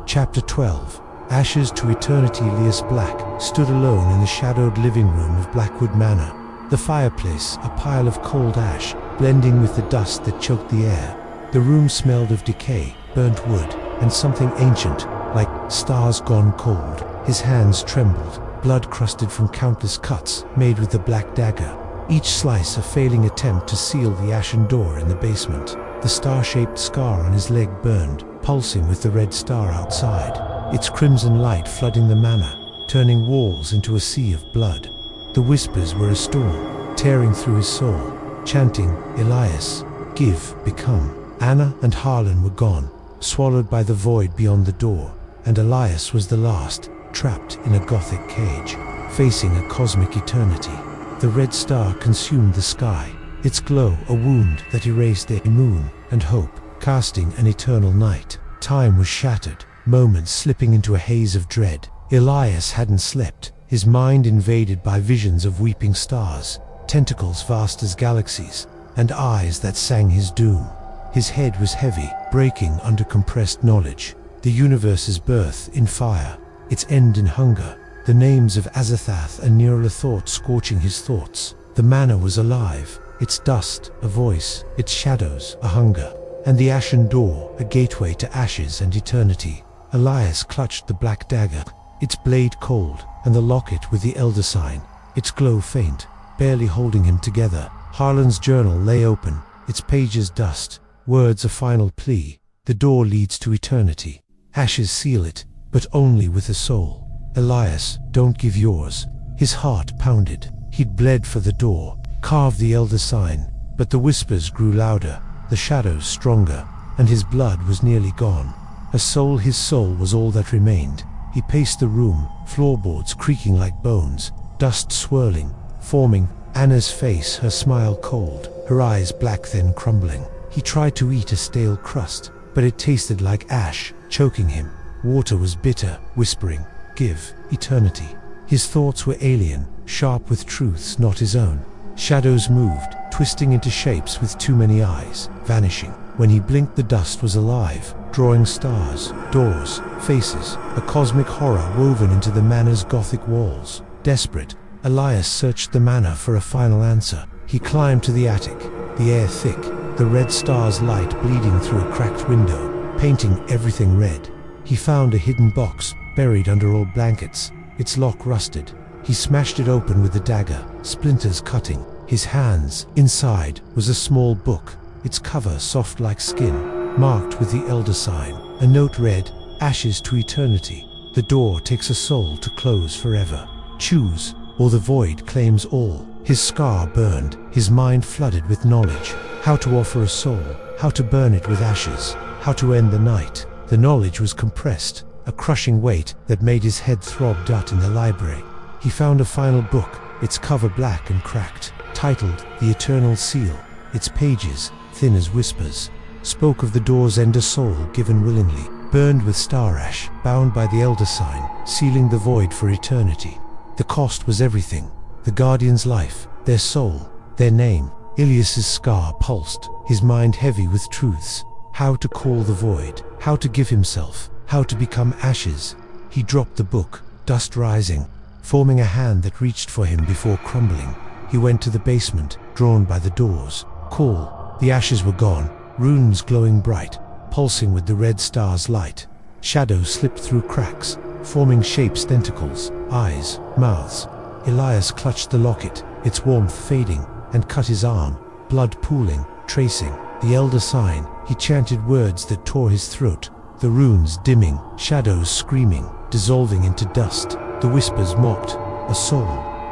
Chapter 12. Ashes to Eternity. Elias Black stood alone in the shadowed living room of Blackwood Manor. The fireplace, a pile of cold ash, blending with the dust that choked the air. The room smelled of decay, burnt wood, and something ancient, like stars gone cold. His hands trembled, blood crusted from countless cuts made with the black dagger, each slice a failing attempt to seal the ashen door in the basement. The star-shaped scar on his leg burned, pulsing with the red star outside, its crimson light flooding the manor, turning walls into a sea of blood. The whispers were a storm, tearing through his soul, chanting, "Elias, give, become." Anna and Harlan were gone, swallowed by the void beyond the door, and Elias was the last, trapped in a Gothic cage, facing a cosmic eternity. The red star consumed the sky, its glow a wound that erased the moon and hope, casting an eternal night. Time was shattered, moments slipping into a haze of dread. Elias hadn't slept, his mind invaded by visions of weeping stars, tentacles vast as galaxies, and eyes that sang his doom. His head was heavy, breaking under compressed knowledge. The universe's birth in fire, its end in hunger, the names of Azathoth and Nyarlathotep scorching his thoughts. The manor was alive, its dust a voice, its shadows a hunger. and the ashen door, a gateway to ashes and eternity. Elias clutched the black dagger, its blade cold, and the locket with the elder sign, its glow faint, barely holding him together. Harlan's journal lay open, its pages dust, words a final plea. The door leads to eternity. Ashes seal it, but only with a soul. Elias, don't give yours. His heart pounded. He'd bled for the door, carved the elder sign, but the whispers grew louder, the shadows stronger, and his blood was nearly gone. His soul was all that remained. He paced the room, floorboards creaking like bones, dust swirling, forming Anna's face, her smile cold, her eyes black then crumbling. He tried to eat a stale crust, but it tasted like ash, choking him. Water was bitter, whispering, "Give eternity." His thoughts were alien, sharp with truths not his own. Shadows moved, twisting into shapes with too many eyes, vanishing. When he blinked, the dust was alive, drawing stars, doors, faces, a cosmic horror woven into the manor's Gothic walls. Desperate, Elias searched the manor for a final answer. He climbed to the attic, the air thick, the red star's light bleeding through a cracked window, painting everything red. He found a hidden box, buried under old blankets, its lock rusted. He smashed it open with the dagger, splinters cutting his hands. Inside was a small book, its cover soft like skin, marked with the elder sign. A note read, "Ashes to eternity. The door takes a soul to close forever. Choose, or the void claims all." His scar burned, his mind flooded with knowledge. How to offer a soul, how to burn it with ashes, how to end the night. The knowledge was compressed, a crushing weight that made his head throb. In the library, he found a final book, its cover black and cracked, titled The Eternal Seal. Its pages, thin as whispers, spoke of the door's end, a soul given willingly, burned with star ash, bound by the elder sign, sealing the void for eternity. The cost was everything: the guardian's life, their soul, their name. Elias's scar pulsed, his mind heavy with truths. How to call the void, how to give himself, how to become ashes. He dropped the book, dust rising, forming a hand that reached for him before crumbling. He went to the basement, drawn by the doors. Call. The ashes were gone, runes glowing bright, pulsing with the red star's light. Shadows slipped through cracks, forming shapes, tentacles, eyes, mouths. Elias clutched the locket, its warmth fading, and cut his arm, blood pooling, tracing the elder sign. He chanted words that tore his throat, the runes dimming, shadows screaming, dissolving into dust. The whispers mocked, "A soul,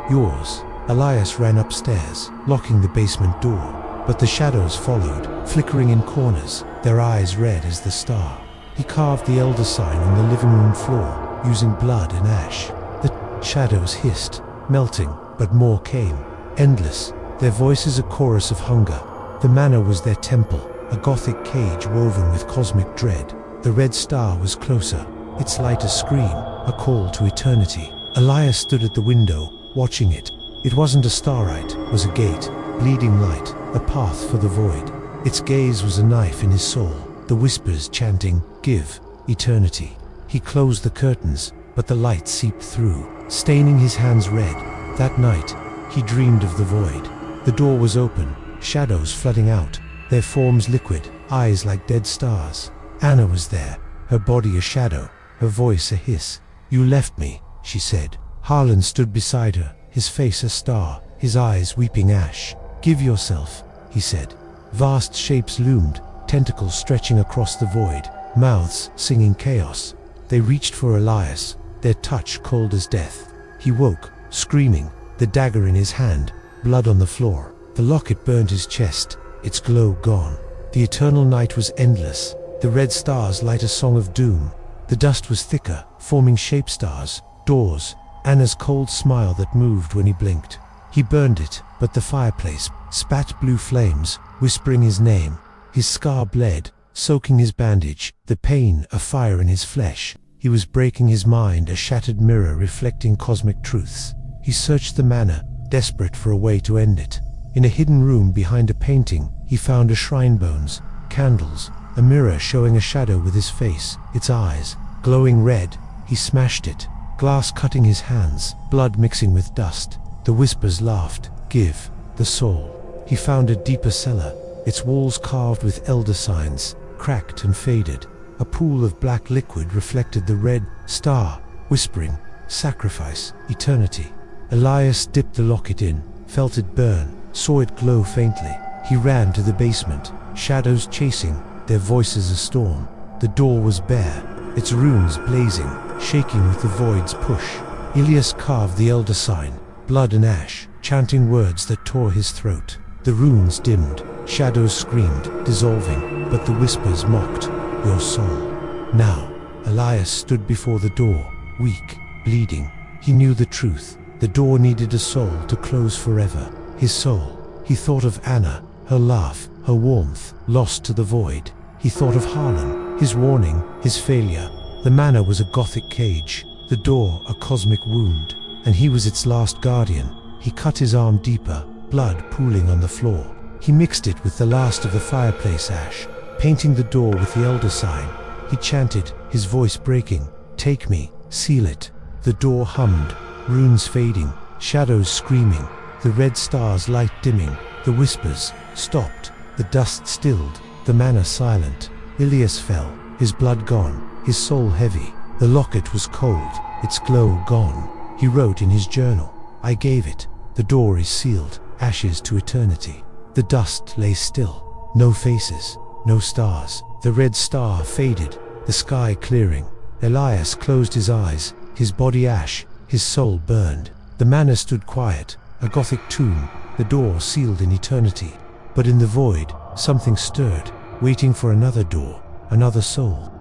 yours." Elias ran upstairs, locking the basement door, but the shadows followed, flickering in corners, their eyes red as the star. He carved the elder sign on the living room floor, using blood and ash. The shadows hissed, melting, but more came, endless, their voices a chorus of hunger. The manor was their temple, a Gothic cage woven with cosmic dread. The red star was closer, its light a scream, a call to eternity. Elias stood at the window, watching it. It wasn't a starlight, it was a gate, bleeding light, a path for the void. Its gaze was a knife in his soul, the whispers chanting, "Give eternity." He closed the curtains, but the light seeped through, staining his hands red. That night, he dreamed of the void. The door was open, shadows flooding out, their forms liquid, eyes like dead stars. Anna was there, her body a shadow, her voice a hiss. "You left me," she said. Harlan stood beside her, his face a star, his eyes weeping ash. "Give yourself," he said. Vast shapes loomed, tentacles stretching across the void, mouths singing chaos. They reached for Elias, their touch cold as death. He woke, screaming, the dagger in his hand, blood on the floor. The locket burned his chest, its glow gone. The eternal night was endless. The red stars light a song of doom. The dust was thicker, forming shape stars, doors, Anna's cold smile that moved when he blinked. He burned it, but the fireplace spat blue flames, whispering his name. His scar bled, soaking his bandage, the pain a fire in his flesh. He was breaking his mind, a shattered mirror reflecting cosmic truths. He searched the manor, desperate for a way to end it. In a hidden room behind a painting, he found a shrine bones, candles, a mirror showing a shadow with his face, its eyes glowing red. He smashed it, glass cutting his hands, blood mixing with dust. The whispers laughed, "Give the soul." He found a deeper cellar, its walls carved with elder signs, cracked and faded. A pool of black liquid reflected the red star, whispering, "Sacrifice, eternity." Elias dipped the locket in, felt it burn, saw it glow faintly. He ran to the basement, shadows chasing, their voices a storm. The door was bare, its runes blazing, shaking with the void's push. Elias carved the elder sign, blood and ash, chanting words that tore his throat. The runes dimmed, shadows screamed, dissolving, but the whispers mocked, "Your soul." Now, Elias stood before the door, weak, bleeding. He knew the truth. The door needed a soul to close forever. His soul. He thought of Anna, her laugh, her warmth, lost to the void. He thought of Harlan, his warning, his failure. The manor was a Gothic cage, the door a cosmic wound, and he was its last guardian. He cut his arm deeper, blood pooling on the floor. He mixed it with the last of the fireplace ash, painting the door with the elder sign. He chanted, his voice breaking, "Take me, seal it." The door hummed, runes fading, shadows screaming, the red star's light dimming. The whispers stopped, the dust stilled, the manor silent. Elias fell, his blood gone, his soul heavy. The locket was cold, its glow gone. He wrote in his journal, "I gave it. The door is sealed, ashes to eternity." The dust lay still, no faces, no stars. The red star faded, the sky clearing. Elias closed his eyes, his body ash, his soul burned. The manor stood quiet, a Gothic tomb, the door sealed in eternity. But in the void, something stirred, waiting for another door, another soul.